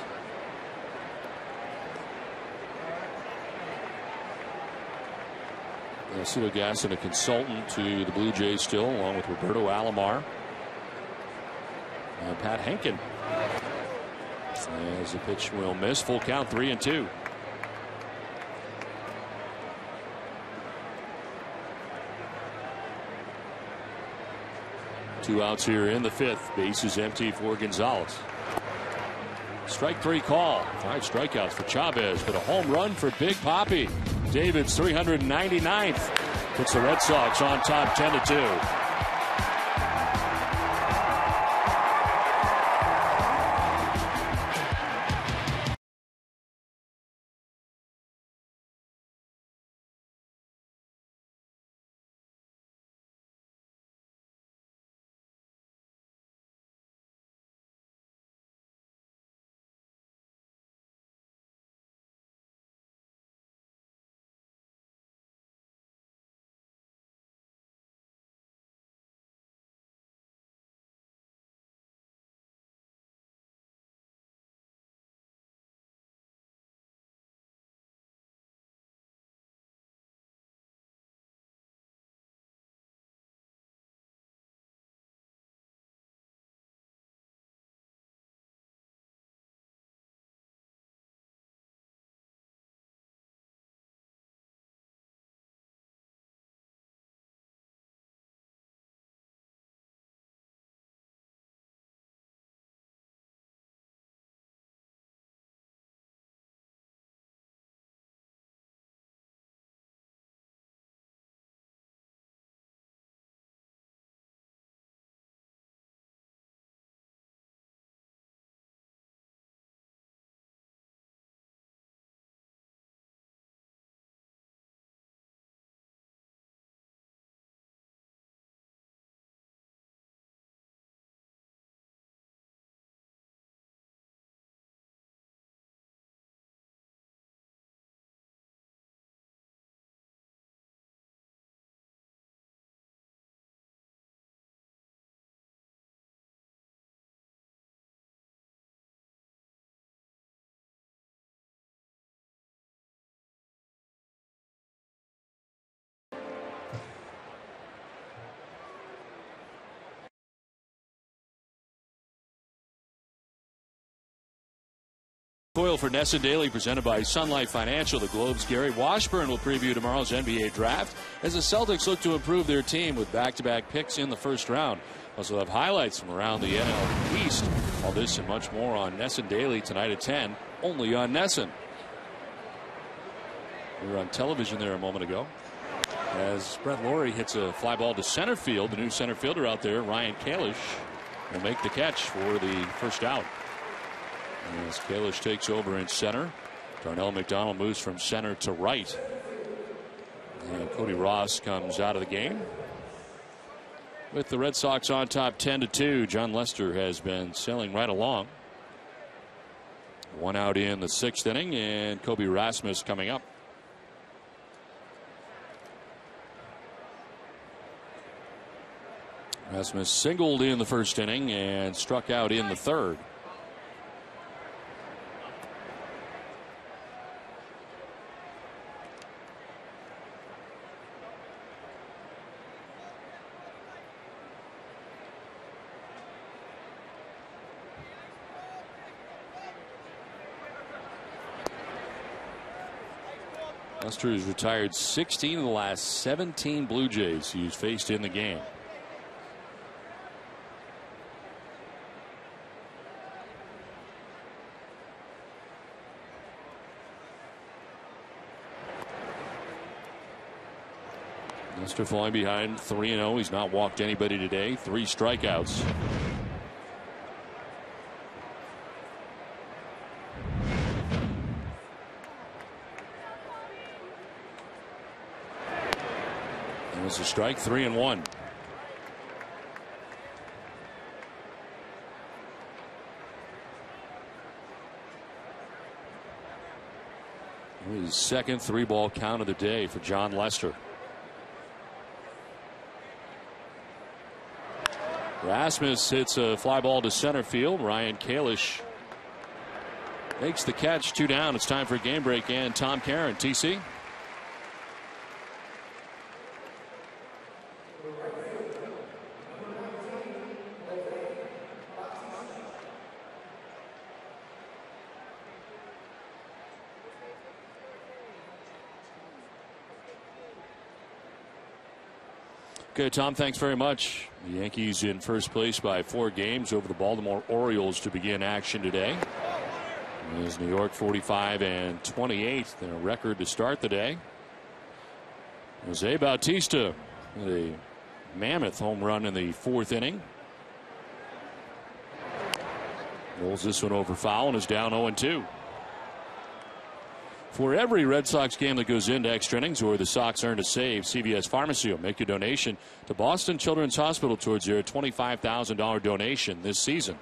S1: Cito Gasson, a consultant to the Blue Jays still, along with Roberto Alomar and Pat Henkin. As the pitch will miss. Full count, 3-2. Two outs here in the fifth. Base is empty for Gonzalez. Strike three call. 5 strikeouts for Chavez, but a home run for Big Papi. David's 399th. Puts the Red Sox on top 10-2. Coil for Nessa Daily, presented by Sun Life Financial. The Globe's Gary Washburn will preview tomorrow's NBA draft as the Celtics look to improve their team with back-to-back picks in the first round. Also have highlights from around the NL East. All this and much more on Nesson Daily tonight at 10, only on Nesson. We were on television there a moment ago as Brett Lawrie hits a fly ball to center field. The new center fielder out there, Ryan Kalish, will make the catch for the first out. As Kalish takes over in center, Darnell McDonald moves from center to right. And Cody Ross comes out of the game. With the Red Sox on top 10-2, John Lester has been sailing right along. One out in the 6th inning, and Kobe Rasmus coming up. Rasmus singled in the 1st inning and struck out in the 3rd. Lester has retired 16 of the last 17 Blue Jays he's faced in the game. Lester falling behind 3-0. He's not walked anybody today. 3 strikeouts. There's a strike, 3-1. His second 3-ball count of the day for John Lester. Rasmus hits a fly ball to center field. Ryan Kalish makes the catch. 2 down. It's time for a game break. And Tom Caron, TC. Okay, Tom, thanks very much. The Yankees in first place by 4 games over the Baltimore Orioles to begin action today. As New York 45-28, their record to start the day. Jose Bautista with a mammoth home run in the 4th inning. Rolls this one over foul and is down 0-2. For every Red Sox game that goes into extra innings or the Sox earn a save, CVS Pharmacy will make a donation to Boston Children's Hospital towards their $25,000 donation this season.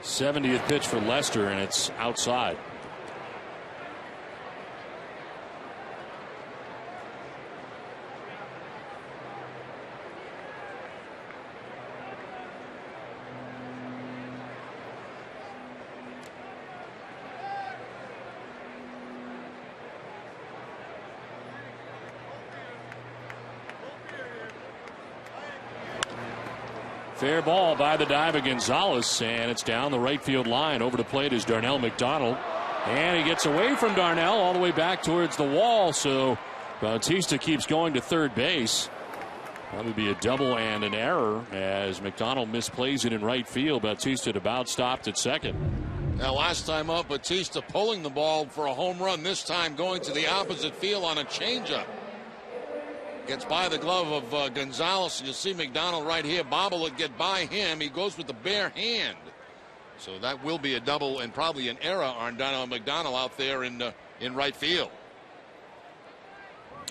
S1: '70th pitch for Lester, and it's outside. Fair ball by the dive of Gonzalez, and it's down the right field line. Over to plate is Darnell McDonald, and he gets away from Darnell all the way back towards the wall. So Bautista keeps going to third base. Probably be a double and an error as McDonald misplays it in right field. Bautista at about stopped at second.
S2: Now, last time up, Bautista pulling the ball for a home run. This time going to the opposite field on a changeup. Gets by the glove of Gonzalez. You see McDonald right here. Bobble would get by him. He goes with the bare hand. So that will be a double and probably an error on Darnell McDonald out there in right field.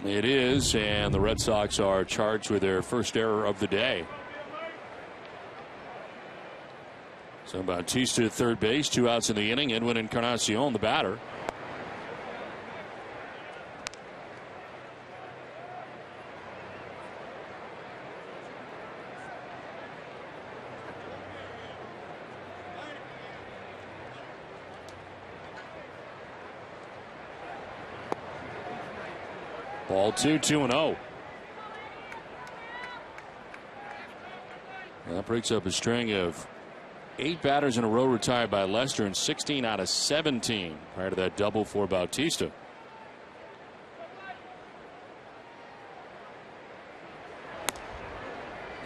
S1: It is, and the Red Sox are charged with their first error of the day. So Bautista at third base, 2 outs in the inning. Edwin Encarnacion, the batter. Ball 2, 2-0. That breaks up a string of 8 batters in a row retired by Lester, and 16 out of 17 prior to that double for Bautista.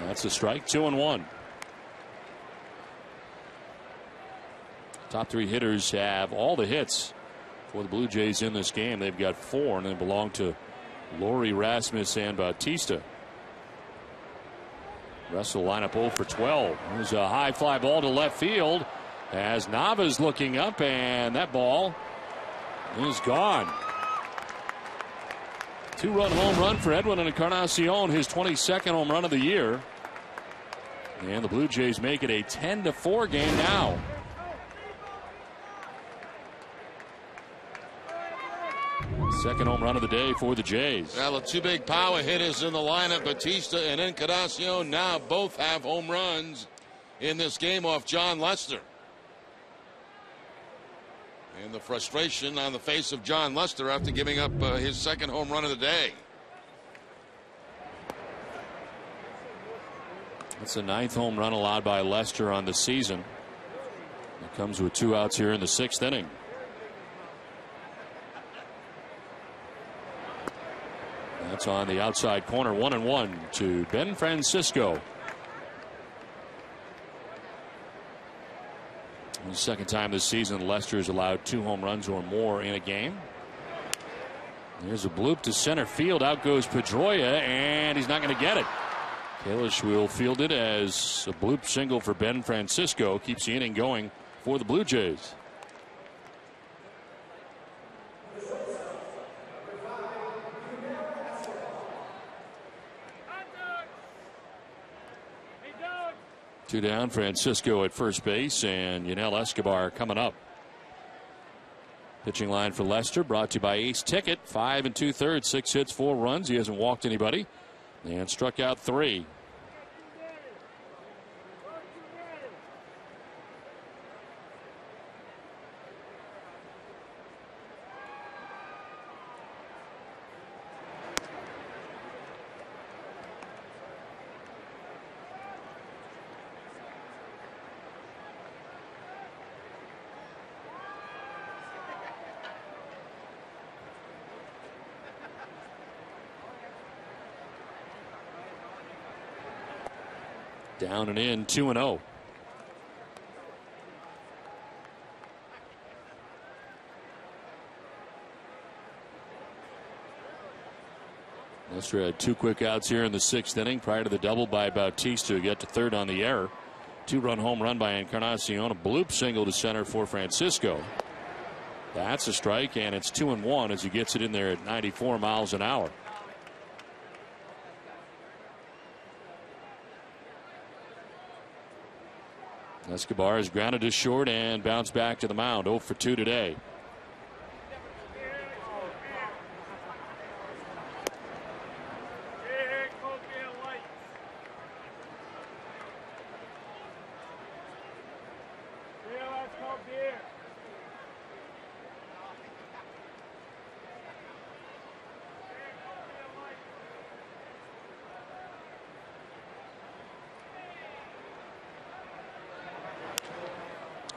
S1: That's a strike. 2-1. Top 3 hitters have all the hits for the Blue Jays in this game. They've got 4, and they belong to Laurie, Rasmus, and Bautista. Russell lineup 0 for 12. There's a high fly ball to left field as Nava's looking up, and that ball is gone. 2-run home run for Edwin Encarnacion, his 22nd home run of the year. And the Blue Jays make it a 10-4 game now. Second home run of the day for the Jays.
S2: Well, the 2 big power hitters in the lineup, Bautista and Encarnacion, now both have home runs in this game off John Lester. And the frustration on the face of John Lester after giving up his second home run of the day.
S1: That's the 9th home run allowed by Lester on the season. It comes with 2 outs here in the 6th inning. That's on the outside corner. 1-1 to Ben Francisco. The second time this season Lester's allowed 2 home runs or more in a game. There's a bloop to center field. Out goes Pedroia, and he's not going to get it. Kalish will field it as a bloop single for Ben Francisco. Keeps the inning going for the Blue Jays. Two down, Francisco at first base, and Yunel Escobar coming up. Pitching line for Lester brought to you by Ace Ticket. 5 2/3, 6 hits, 4 runs. He hasn't walked anybody and struck out 3. Down and in, 2-0. Lester had 2 quick outs here in the 6th inning prior to the double by Bautista to get to third on the error. 2-run home run by Encarnacion. A bloop single to center for Francisco. That's a strike, and it's 2-1 as he gets it in there at 94 miles an hour. Escobar has grounded to short and bounced back to the mound. 0 for 2 today.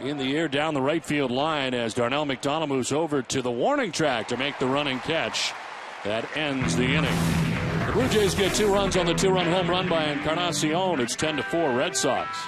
S1: In the air down the right field line as Darnell McDonald moves over to the warning track to make the running catch. That ends the inning. The Blue Jays get 2 runs on the 2-run home run by Encarnacion. It's 10-4 Red Sox.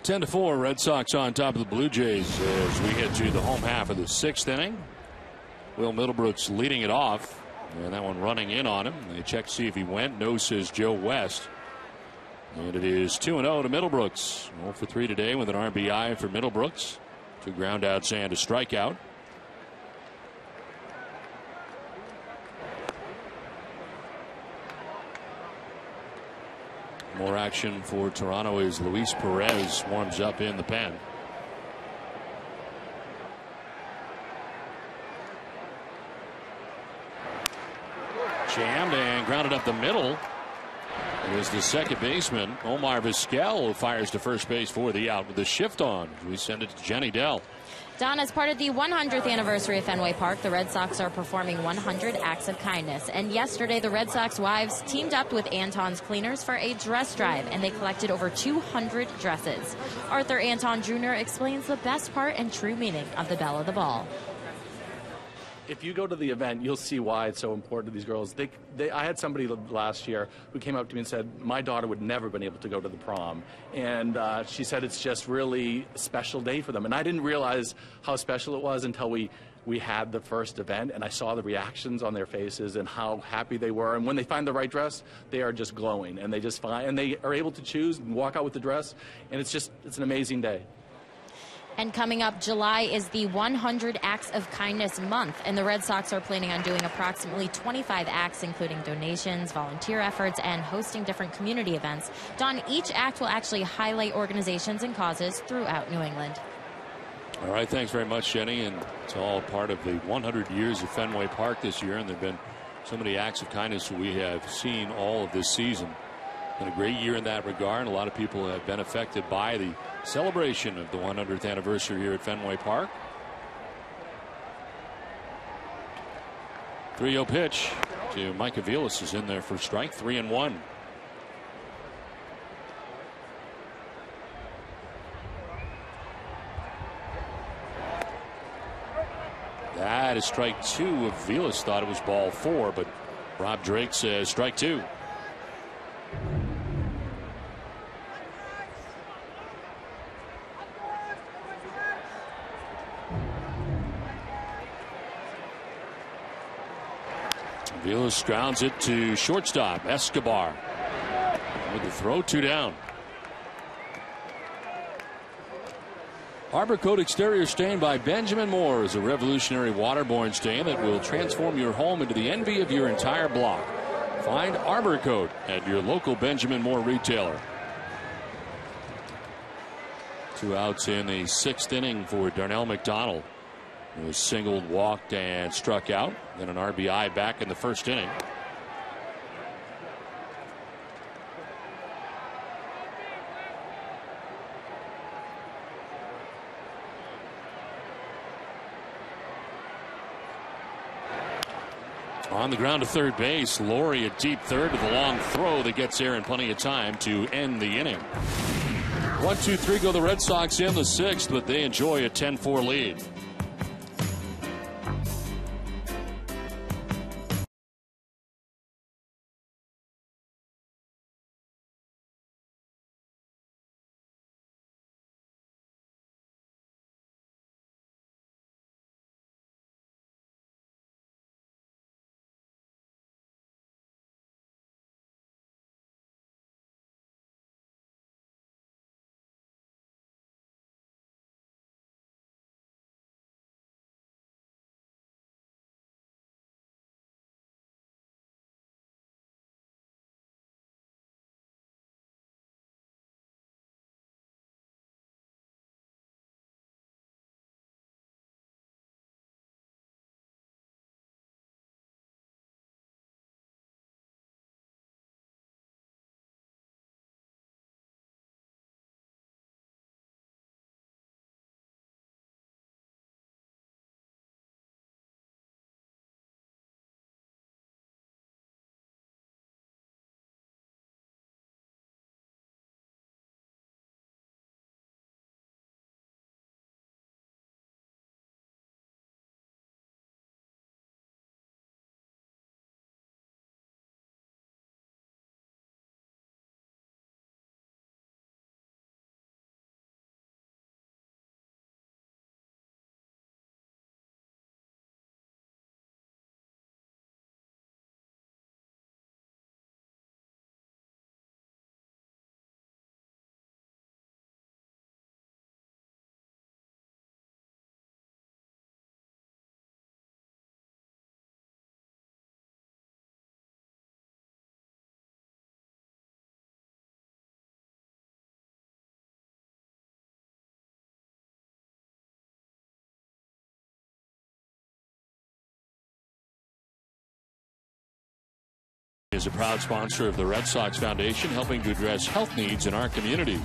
S1: Ten to 4, Red Sox on top of the Blue Jays as we head to the home half of the 6th inning. Will Middlebrooks leading it off, and that one running in on him. They check to see if he went. No, says Joe West. And it is 2-0 to Middlebrooks. 0 for 3 today with an RBI for Middlebrooks. 2 groundouts and a strikeout. More action for Toronto as Luis Perez warms up in the pen. Jammed and grounded up the middle. It is the second baseman, Omar Vizquel, who fires to first base for the out with the shift on. We send it to Jenny Dell.
S3: Don, as part of the 100th anniversary of Fenway Park, the Red Sox are performing 100 acts of kindness. And yesterday, the Red Sox wives teamed up with Anton's Cleaners for a dress drive, and they collected over 200 dresses. Arthur Anton Jr. explains the best part and true meaning of the belle of the ball.
S7: If you go to the event, you'll see why it's so important to these girls. I had somebody last year who came up to me and said, my daughter would never have been able to go to the prom. And she said it's just really a special day for them. And I didn't realize how special it was until we had the first event, and I saw the reactions on their faces and how happy they were. And when they find the right dress, they are just glowing. And they just find, and they are able to choose and walk out with the dress. And it's an amazing day.
S3: And coming up, July is the 100 Acts of Kindness month, and the Red Sox are planning on doing approximately 25 acts, including donations, volunteer efforts, and hosting different community events. Don, each act will actually highlight organizations and causes throughout New England.
S1: All right, thanks very much, Jenny. And it's all part of the 100 years of Fenway Park this year, and there have been so many acts of kindness we have seen all of this season. Been a great year in that regard, and a lot of people have been affected by the celebration of the 100th anniversary here at Fenway Park. 3-0 pitch to Mike Aviles is in there for strike, 3-1. That is strike 2. Aviles thought it was ball 4, but Rob Drake says strike 2. Aviles grounds it to shortstop Escobar with the throw, 2 down. Arbor Coat exterior stain by Benjamin Moore is a revolutionary waterborne stain that will transform your home into the envy of your entire block. Find Arbor Coat at your local Benjamin Moore retailer. 2 outs in the 6th inning for Darnell McDonald, who was singled, walked, and struck out. Then an RBI back in the 1st inning. On the ground to third base, Laurie at deep third with a long throw that gets there in plenty of time to end the inning. 1-2-3 go the Red Sox in the 6th, but they enjoy a 10-4 lead. Is a proud sponsor of the Red Sox Foundation, helping to address health needs in our communities.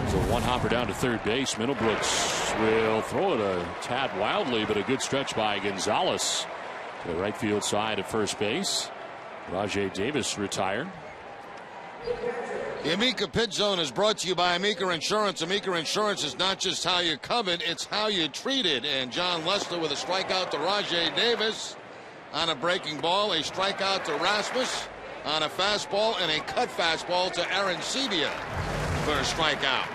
S1: So one hopper down to third base. Middlebrooks will throw it a tad wildly, but a good stretch by Gonzalez to the right field side at first base. Rajai Davis retired.
S2: The Amica Pit Zone is brought to you by Amica Insurance. Amica Insurance is not just how you covet, it's how you treat it. And John Lester with a strikeout to Rajai Davis on a breaking ball, a strikeout to Rasmus on a fastball, and a cut fastball to Aaron Sebia for a strikeout.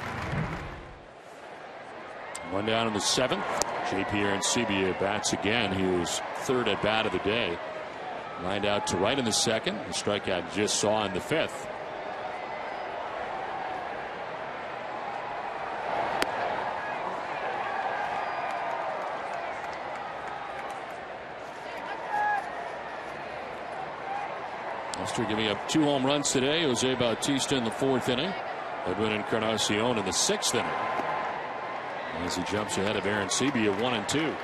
S1: One down in the 7th. JP Aaron Sebia bats again. He was third at bat of the day. Lined out to right in the 2nd. The strikeout you just saw in the 5th. Lester giving up 2 home runs today. Jose Bautista in the 4th inning. Edwin Encarnacion in the 6th inning. As he jumps ahead of Aaron Sebia 1-2.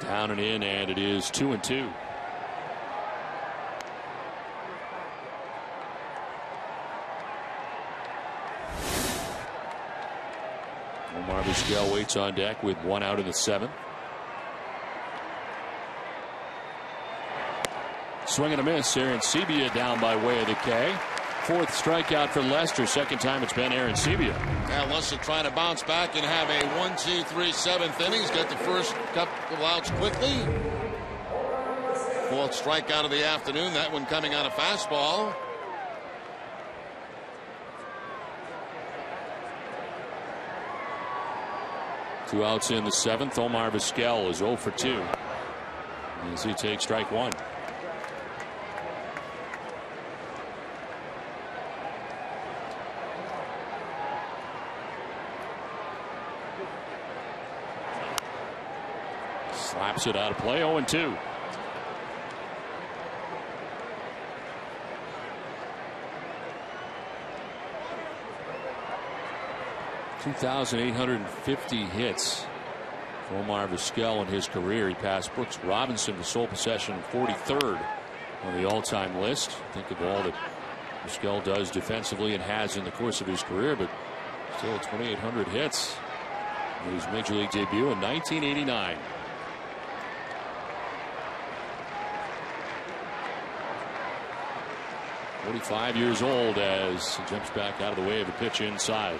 S1: Down and in, and it is 2-2. Omar Vizquel waits on deck with 1 out in the 7th. Swing and a miss. Aaron Sebia down by way of the K. 4th strikeout for Lester. 2nd time it's been Aaron Sebia.
S2: Yeah, Lester trying to bounce back and have a 1-2-3-7th inning. He's got the first couple outs quickly. 4th strikeout of the afternoon. That one coming on a fastball.
S1: Two outs in the 7th. Omar Vizquel is 0 for 2 as he takes strike 1. Slaps it out of play. 0-2. (2,850 hits for Omar Vizquel in his career. He passed Brooks Robinson for sole possession 43rd on the all-time list. Think of all that Vizquel does defensively and has in the course of his career, but still 2,800 hits in his major league debut in 1989. (45 years old as he jumps back out of the way of a pitch inside.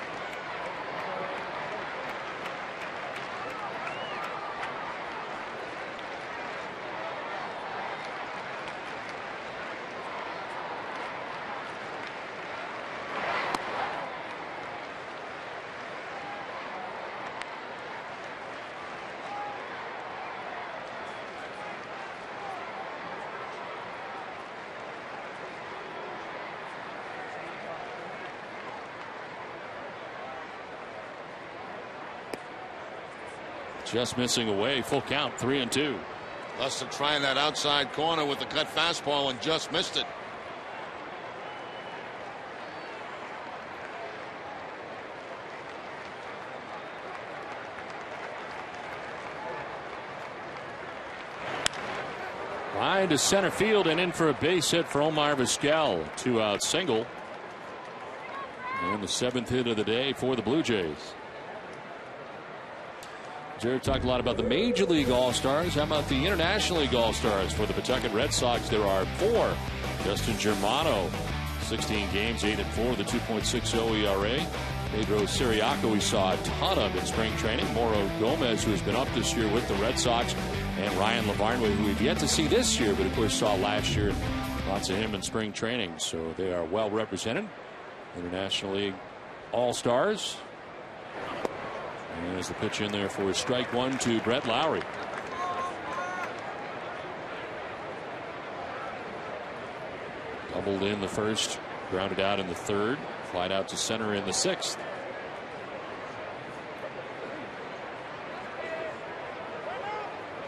S1: Just missing away. Full count. 3-2.
S2: Lester trying that outside corner with the cut fastball and just missed it.
S1: Line to center field and in for a base hit for Omar Vizquel. 2-out single. And the 7th hit of the day for the Blue Jays. Jared talked a lot about the Major League All-Stars. How about the International League All-Stars for the Pawtucket Red Sox? There are 4. Justin Germano, 16 games, 8-4, the 2.60 ERA. Pedro Siriaco we saw a ton of in spring training. Moro Gomez, who has been up this year with the Red Sox, and Ryan Lavarnway, who we've yet to see this year, but of course saw last year. Lots of him in spring training, so they are well represented. International League All-Stars. And there's the pitch in there for strike 1 to Brett Lowry. Doubled in the 1st, grounded out in the 3rd, flied out to center in the 6th.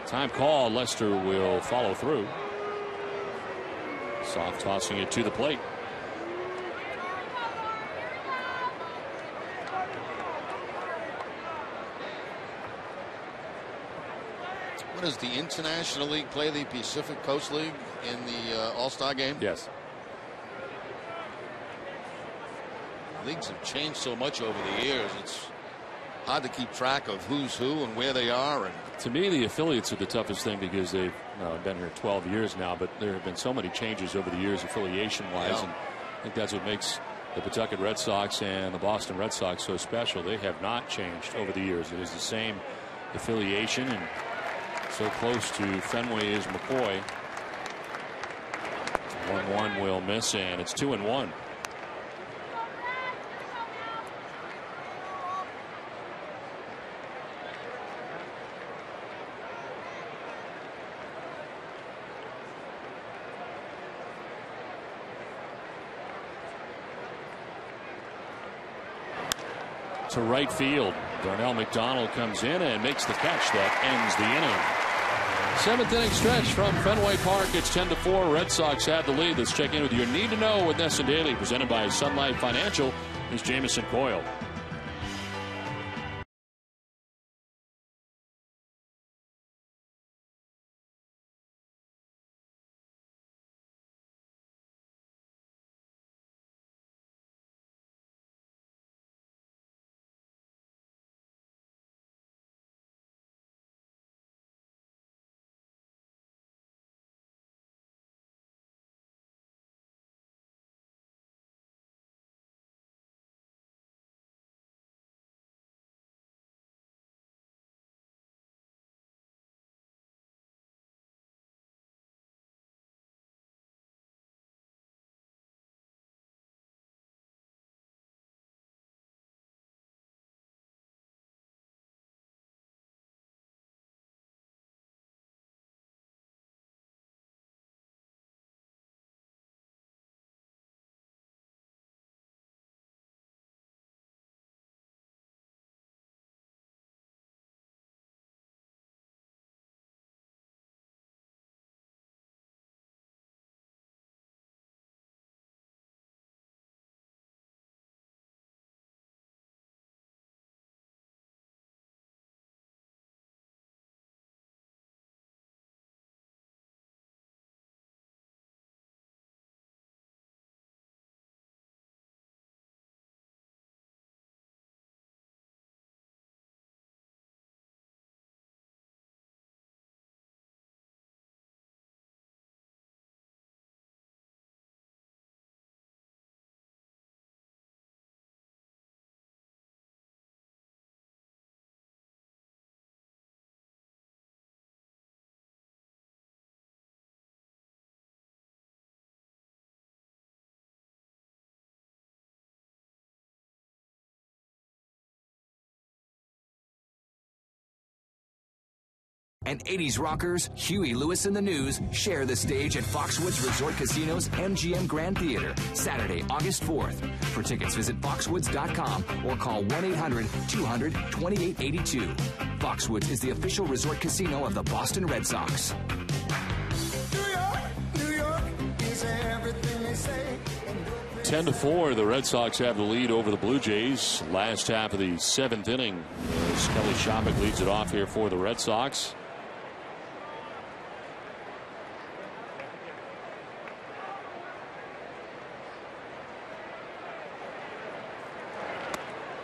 S1: Time call. Lester will follow through. Soft tossing it to the plate.
S2: does the International League play the Pacific Coast League in the All-Star game?
S1: Yes.
S2: Leagues have changed so much over the years. It's hard to keep track of who's who and where they are. And
S1: to me, the affiliates are the toughest thing because they've been here 12 years now, but there have been so many changes over the years affiliation-wise,
S2: Yeah.
S1: and I think that's what makes the Pawtucket Red Sox and the Boston Red Sox so special. They have not changed over the years. It is the same affiliation, and so close to Fenway is McCoy. 1-1 will miss, and it's 2-1. To right field. Darnell McDonald comes in and makes the catch that ends the inning. 7th inning stretch from Fenway Park. It's 10-4. Red Sox have the lead. Let's check in with your Need to Know with Ness and Daily, presented by Sun Life Financial. Here's Jamison Coyle.
S8: And 80s rockers Huey Lewis and the News share the stage at Foxwoods Resort Casino's MGM Grand Theater, Saturday, August 4th. For tickets, visit foxwoods.com or call 1-800-200-2882. Foxwoods is the official resort casino of the Boston Red Sox.
S9: New York is everything they say.
S1: 10-4, the Red Sox have the lead over the Blue Jays. Last half of the 7th inning, as Kelly Shopping leads it off here for the Red Sox.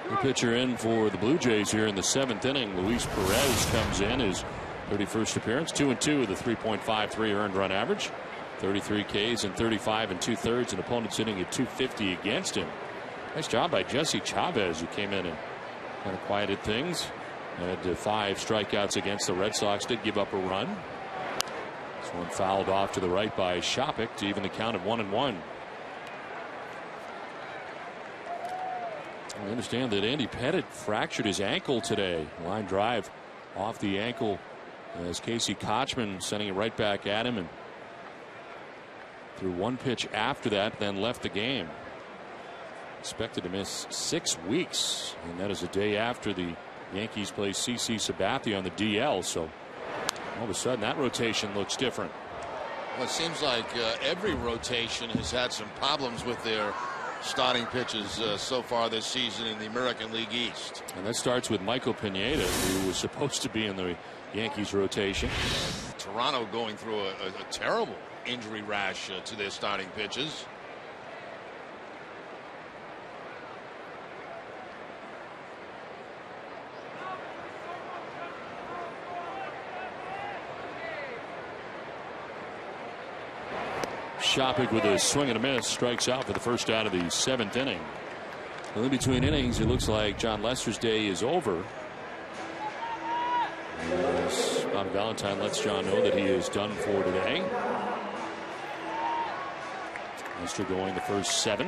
S1: The pitcher in for the Blue Jays here in the 7th inning, Luis Perez, comes in his 31st appearance, 2-2 with a 3.53 earned run average, 33 Ks and 35 2/3, and opponents hitting at 250 against him. Nice job by Jesse Chavez, who came in and kind of quieted things. Had 5 strikeouts against the Red Sox, did give up a run. This one fouled off to the right by Shopping to even the count at 1-1. I understand that Andy Pettit fractured his ankle today. Line drive off the ankle as Casey Kochman sending it right back at him, and threw one pitch after that, then left the game. Expected to miss 6 weeks, and that is a day after the Yankees play CC Sabathia on the DL. So all of a sudden that rotation looks different.
S2: Well, it seems like every rotation has had some problems with their starting pitches so far this season in the American League East.
S1: And that starts with Michael Pineda, who was supposed to be in the Yankees rotation.
S2: Toronto going through a terrible injury rash to their starting pitchers.
S1: Shopik with a swing and a miss, strikes out for the first out of the 7th inning. Well, in between innings, it looks like John Lester's day is over. As Bobby Valentine lets John know that he is done for today. Lester going the first 7.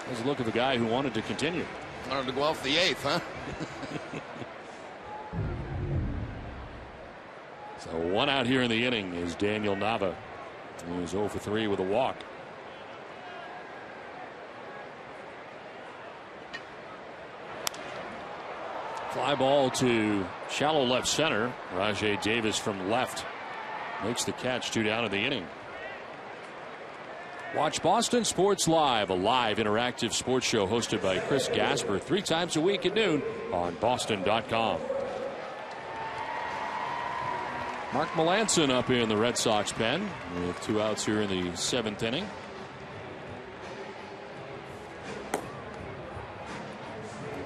S1: There's a look of a guy who wanted to continue.
S2: Wanted to go off the 8th, huh?
S1: So 1 out here in the inning is Daniel Nava. He was 0 for 3 with a walk. Fly ball to shallow left center. Rajai Davis from left makes the catch. 2 down in the inning. Watch Boston Sports Live, a live interactive sports show hosted by Chris Gasper 3 times a week at noon on Boston.com. Mark Melancon up in the Red Sox pen with 2 outs here in the 7th inning.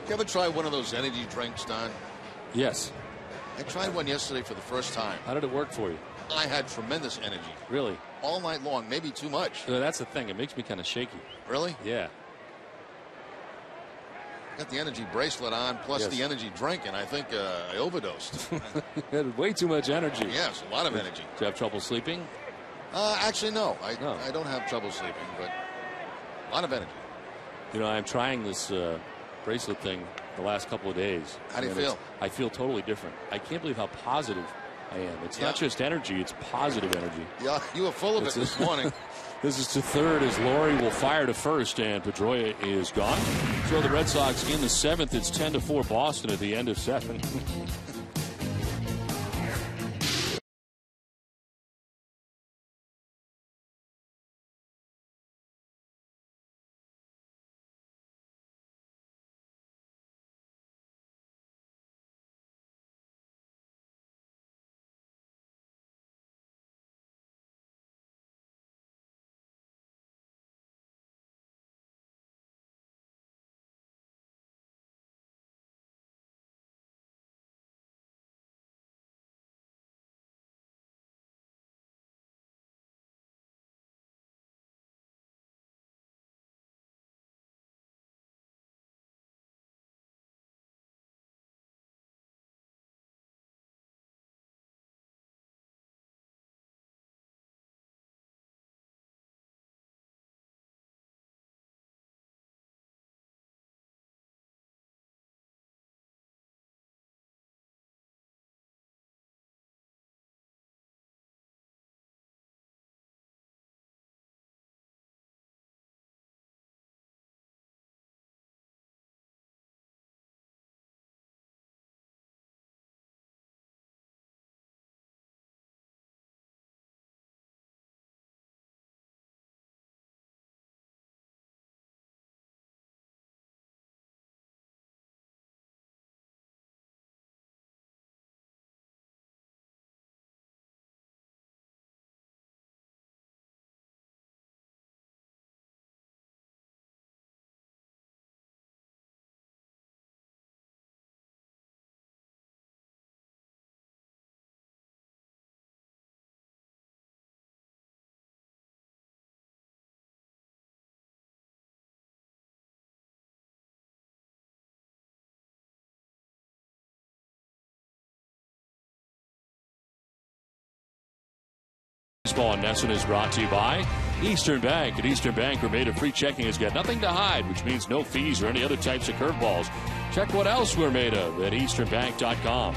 S2: You ever try one of those energy drinks, Don?
S1: Yes.
S2: I tried one yesterday for the first time.
S1: How did it work for you?
S2: I had tremendous energy.
S1: Really?
S2: All night long, maybe too much.
S1: That's the thing. It makes me kind of shaky.
S2: Really?
S1: Yeah.
S2: Got the energy bracelet on, plus the energy drink, and I think I overdosed.
S1: You had way too much energy.
S2: Yes, a lot of energy.
S1: Did you have trouble sleeping?
S2: Actually, no. I don't have trouble sleeping, but a lot of energy.
S1: You know, I'm trying this bracelet thing the last couple of days.
S2: How do you feel?
S1: I feel totally different. I can't believe how positive I am. It's not just energy, it's positive energy.
S2: Yeah, you were full of it this morning.
S1: This is to third as Laurie will fire to first, and Pedroia is gone. So the Red Sox in the 7th. It's 10-4 Boston at the end of 7. Baseball on NESN is brought to you by Eastern Bank. At Eastern Bank, we're made of free checking has got nothing to hide, which means no fees or any other types of curveballs. Check what else we're made of at easternbank.com.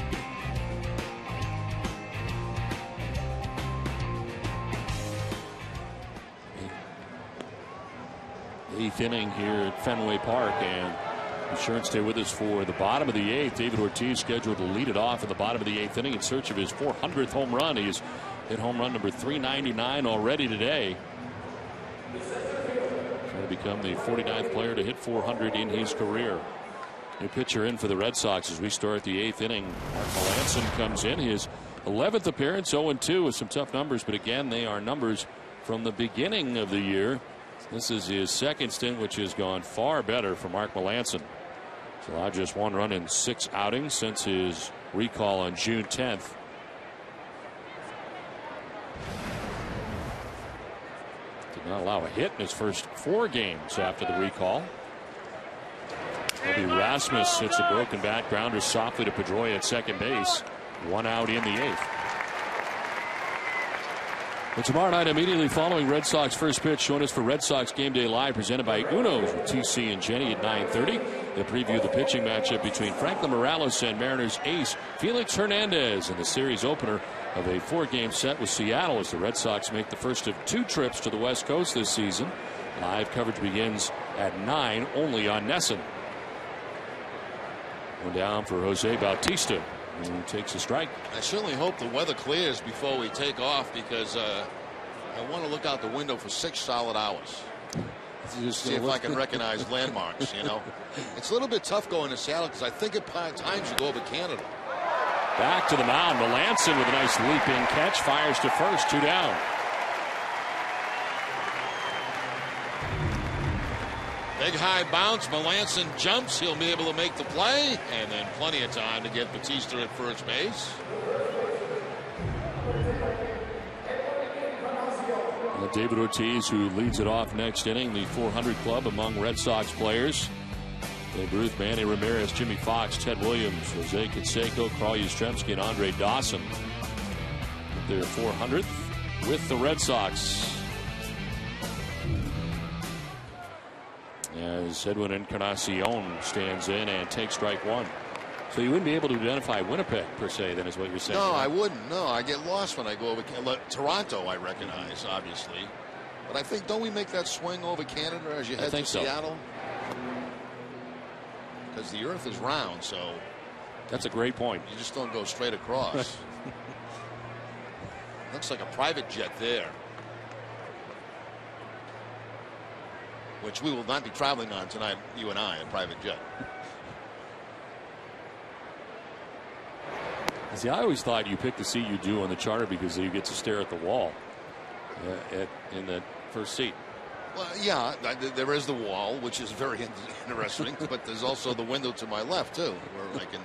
S1: 8th inning here at Fenway Park, and Insurance stay with us for the bottom of the 8th. David Ortiz scheduled to lead it off in the bottom of the 8th inning in search of his 400th home run. He's hit home run number 399 already today. Trying to become the 49th player to hit 400 in his career. New pitcher in for the Red Sox as we start the 8th inning. Mark Melancon comes in. His 11th appearance, 0-2 with some tough numbers, but again, they are numbers from the beginning of the year. This is his second stint, which has gone far better for Mark Melancon. So allowed just 1 run in 6 outings since his recall on June 10th. Did not allow a hit in his first 4 games after the recall. Kobe Rasmus hits a broken bat grounder softly to Pedroia at second base. 1 out in the 8th. And tomorrow night, immediately following Red Sox first pitch, join us for Red Sox Game Day Live, presented by Uno's with TC and Jenny at 9:30. They'll preview the pitching matchup between Franklin Morales and Mariners ace Felix Hernandez in the series opener of a 4-game set with Seattle as the Red Sox make the first of 2 trips to the West Coast this season. Live coverage begins at 9 only on NESN. One down for Jose Bautista, who takes a strike.
S2: I certainly hope the weather clears before we take off, because I want to look out the window for 6 solid hours. Just see if I can recognize landmarks. You know, it's a little bit tough going to Seattle because I think at times you go over Canada.
S1: Back to the mound, Melancon with a nice leap-in catch, fires to first, 2 down.
S2: Big high bounce. Melancon jumps. He'll be able to make the play, and then plenty of time to get Batista at first base.
S1: David Ortiz, who leads it off next inning, the 400 club among Red Sox players. Babe Ruth, Manny Ramirez, Jimmy Fox, Ted Williams, Jose Canseco, Carl Yastrzemski, and Andre Dawson. Their 400th with the Red Sox. As Edwin Encarnacion stands in and takes strike 1. So you wouldn't be able to identify Winnipeg, per se, then, is what you're saying?
S2: No, I wouldn't. No, I get lost when I go over Toronto, I recognize, obviously. But I think, don't we make that swing over Canada as you head to Seattle? Because the earth is round, so.
S1: That's a great point.
S2: You just don't go straight across. Looks like a private jet there, which we will not be traveling on tonight, you and I, a private jet.
S1: See, I always thought you pick the seat you do on the charter because you get to stare at the wall in the first seat.
S2: Well, yeah, there is the wall, which is very interesting, but there's also the window to my left, too, where I can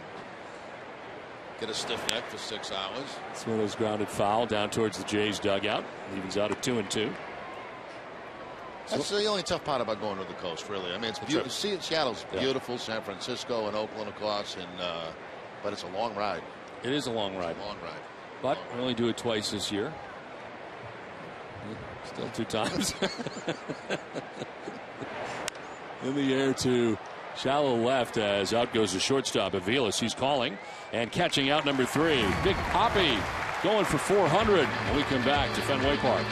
S2: get a stiff neck for 6 hours.
S1: It's one of those grounded foul down towards the Jays dugout. Evens out at 2-2.
S2: That's the only tough part about going to the coast, really. I mean, it's beautiful. See, Seattle's beautiful, San Francisco and Oakland, of course, but it's a long ride.
S1: It is a long ride. But we only do it twice this year. Still 2 times. In the air to shallow left as out goes the shortstop, Aviles. He's calling and catching out number 3. Big Poppy going for 400. When we come back to Fenway Park.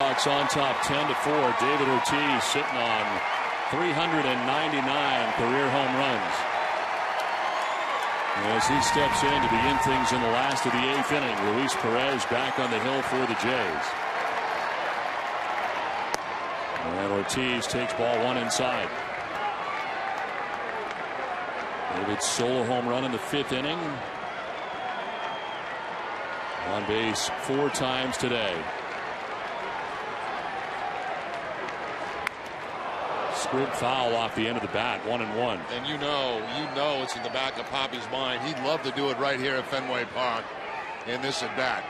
S1: Sox on top 10-4. David Ortiz sitting on 399 career home runs. As he steps in to begin things in the last of the 8th inning, Luis Perez back on the hill for the Jays. And Ortiz takes ball 1 inside. David's solo home run in the 5th inning. On base 4 times today. Squib foul off the end of the bat, 1-1.
S2: And you know it's in the back of Poppy's mind. He'd love to do it right here at Fenway Park in this at bat.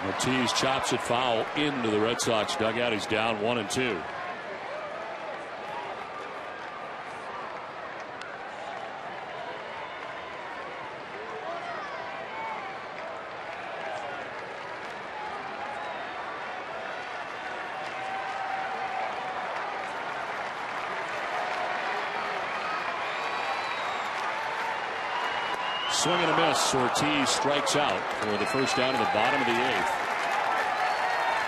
S1: Ortiz chops it foul into the Red Sox dugout. He's down 1-2. Swing and a miss. Ortiz strikes out for the first out of the bottom of the 8th.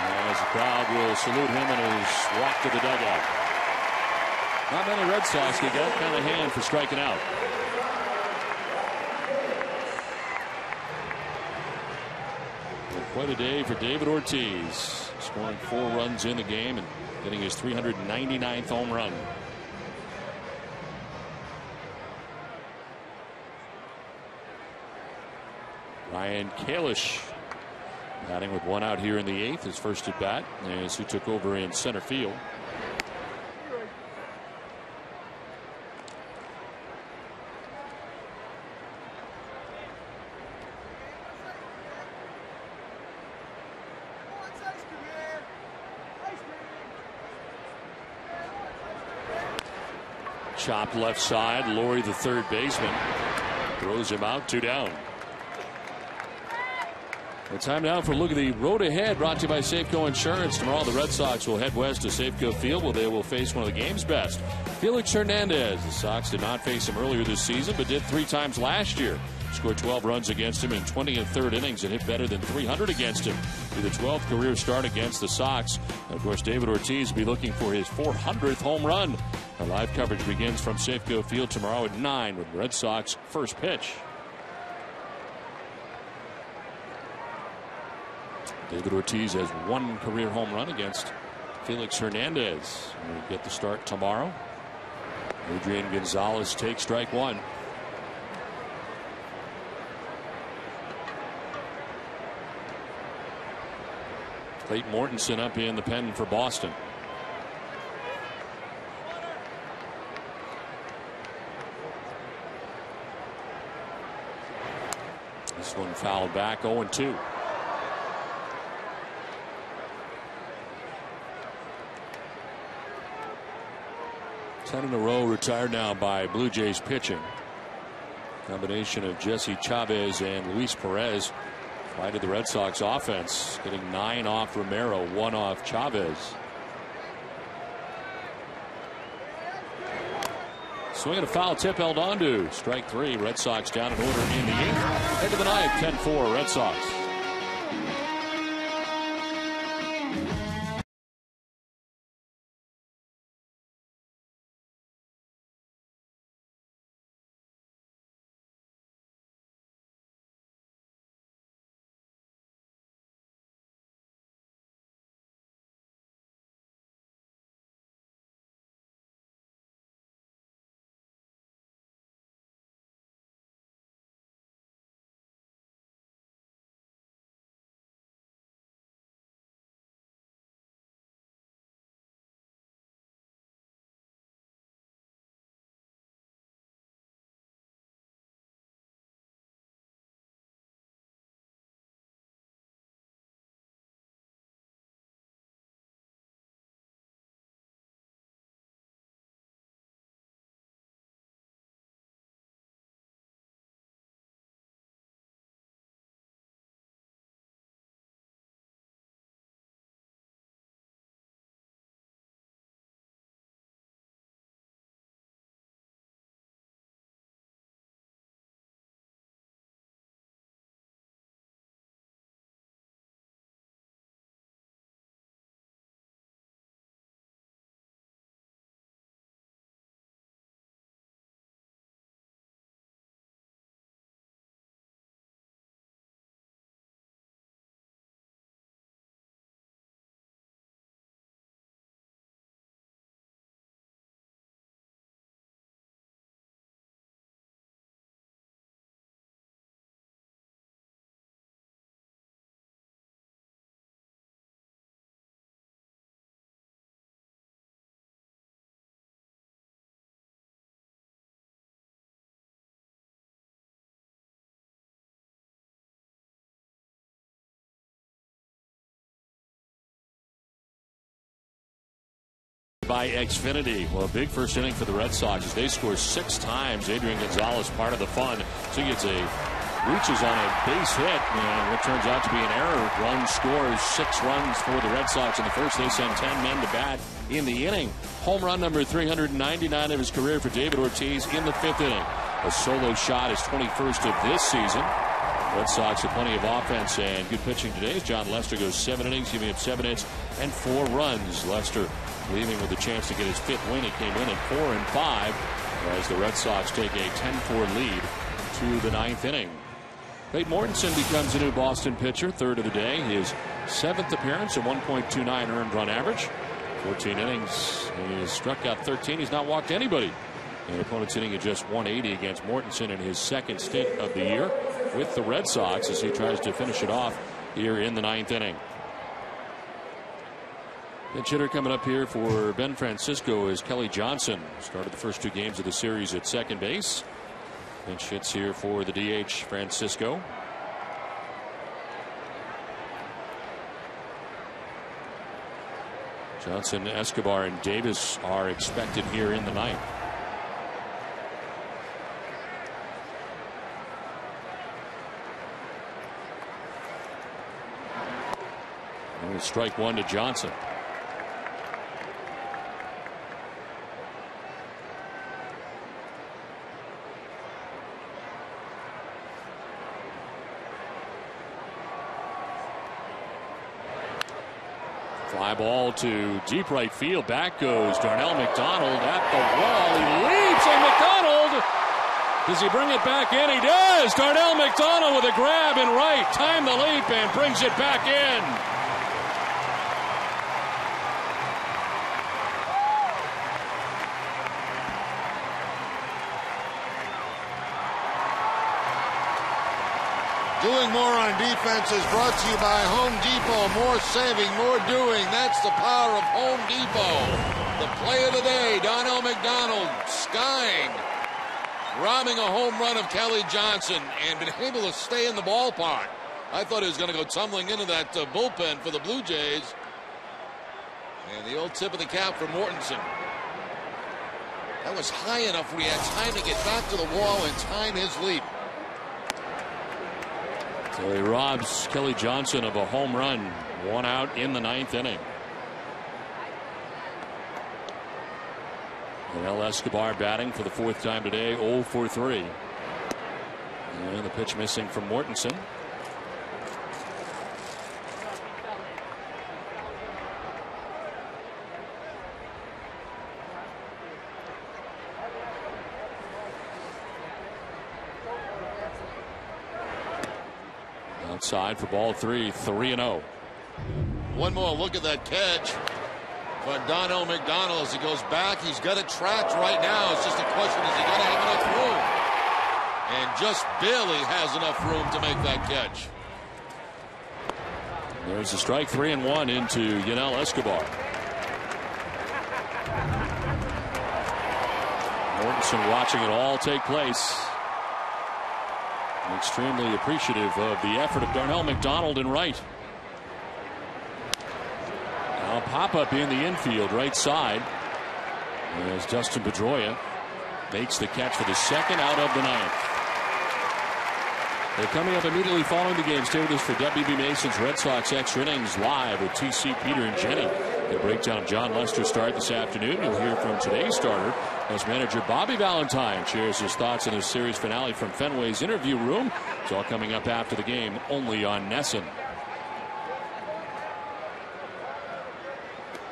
S1: As the crowd will salute him in his walk to the dugout. Not many Red Sox get that kind of hand for striking out. Quite a day for David Ortiz, scoring 4 runs in the game and getting his 399th home run. Ryan Kalish batting with 1 out here in the 8th, his first at bat, as he took over in center field. Chopped left side. Laurie, the third baseman, throws him out, 2 down. It's time now for a look at the road ahead, brought to you by Safeco Insurance. Tomorrow the Red Sox will head west to Safeco Field, where they will face one of the game's best, Felix Hernandez. The Sox did not face him earlier this season, but did 3 times last year. Scored 12 runs against him in 20 and third innings and hit better than 300 against him with a 12th career start against the Sox. And of course, David Ortiz will be looking for his 400th home run. Our live coverage begins from Safeco Field tomorrow at 9 with the Red Sox first pitch. David Ortiz has 1 career home run against Felix Hernandez. We'll get the start tomorrow. Adrian Gonzalez takes strike 1. Clayton Mortensen up in the pen for Boston. This one fouled back, 0-2. 10 in a row retired now by Blue Jays pitching. Combination of Jesse Chavez and Luis Perez provided the Red Sox offense, getting 9 off Romero, 1 off Chavez. Swinging a foul tip held onto. Strike 3. Red Sox down in order in the 8th. End of the 9th, 10-4 Red Sox. by Xfinity. Well, a big first inning for the Red Sox as they score 6 times. Adrian Gonzalez part of the fun. So he gets reaches on a base hit, and what turns out to be an error. Run scores 6 runs for the Red Sox in the first. They send 10 men to bat in the inning. Home run number 399 of his career for David Ortiz in the 5th inning. A solo shot, his 21st of this season. Red Sox have plenty of offense and good pitching today as John Lester goes 7 innings, giving up 7 hits and 4 runs. Lester leaving with a chance to get his 5th win. He came in at 4-5 as the Red Sox take a 10-4 lead to the 9th inning. Peyton Mortensen becomes a new Boston pitcher, 3rd of the day. His 7th appearance, a 1.29 earned run average. 14 innings. He has struck out 13. He's not walked anybody. And opponent's hitting at just 180 against Mortensen in his 2nd stint of the year with the Red Sox as he tries to finish it off here in the 9th inning. Pinch hitter coming up here for Ben Francisco is Kelly Johnson. Started the first 2 games of the series at second base. Pinch hits here for the DH Francisco. Johnson, Escobar, and Davis are expected here in the 9th. And strike 1 to Johnson. Fly ball to deep right field. Back goes Darnell McDonald at the wall. He leaps, and McDonald, does he bring it back in? He does. Darnell McDonald with a grab in right. Time the leap and brings it back in.
S2: Doing more on defense is brought to you by Home Depot. More saving, more doing. That's the power of Home Depot. The play of the day, Darnell McDonald skying, robbing a home run of Kelly Johnson and been able to stay in the ballpark. I thought he was going to go tumbling into that bullpen for the Blue Jays. And the old tip of the cap for Mortensen. That was high enough where he had time to get back to the wall and time his leap.
S1: So he robs Kelly Johnson of a home run. 1 out in the 9th inning. And El Escobar batting for the 4th time today, 0 for 3. And the pitch missing from Mortensen. Outside for ball 3, 3-0.
S2: One more look at that catch for Darnell McDonald as he goes back. He's got it tracked right now. It's just a question, is he going to have enough room? And just barely has enough room to make that catch.
S1: There's a strike, 3-1 into Yanel Escobar. Mortensen watching it all take place. Extremely appreciative of the effort of Darnell McDonald in right. Now pop up in the infield right side as Dustin Pedroia makes the catch for the 2nd out of the 9th. They're coming up immediately following the game. Stay with us for WB Mason's Red Sox Extra Innings live with TC, Peter, and Jenny. The breakdown of John Lester's start this afternoon. You'll hear from today's starter as manager Bobby Valentine shares his thoughts in his series finale from Fenway's interview room. It's all coming up after the game only on NESN.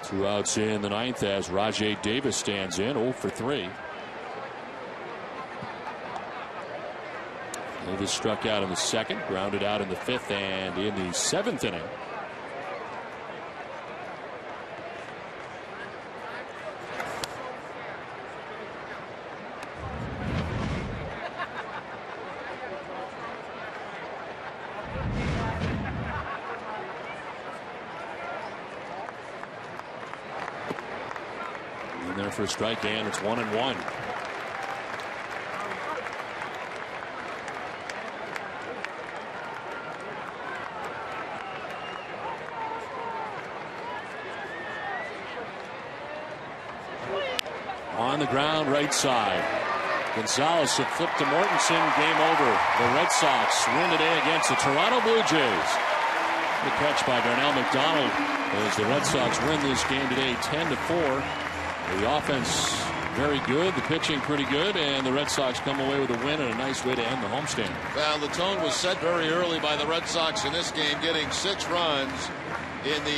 S1: 2 outs in the 9th as Rajay Davis stands in 0 for 3. Davis struck out in the 2nd, grounded out in the 5th and in the 7th inning. In there for a strike, and it's 1-1. on the ground, right side. Gonzalez had flipped to Mortensen. Game over. The Red Sox win today against the Toronto Blue Jays. The catch by Darnell McDonald as the Red Sox win this game today 10-4. The offense very good, the pitching pretty good, and the Red Sox come away with a win and a nice way to end the homestand.
S2: Well, the tone was set very early by the Red Sox in this game, getting 6 runs in the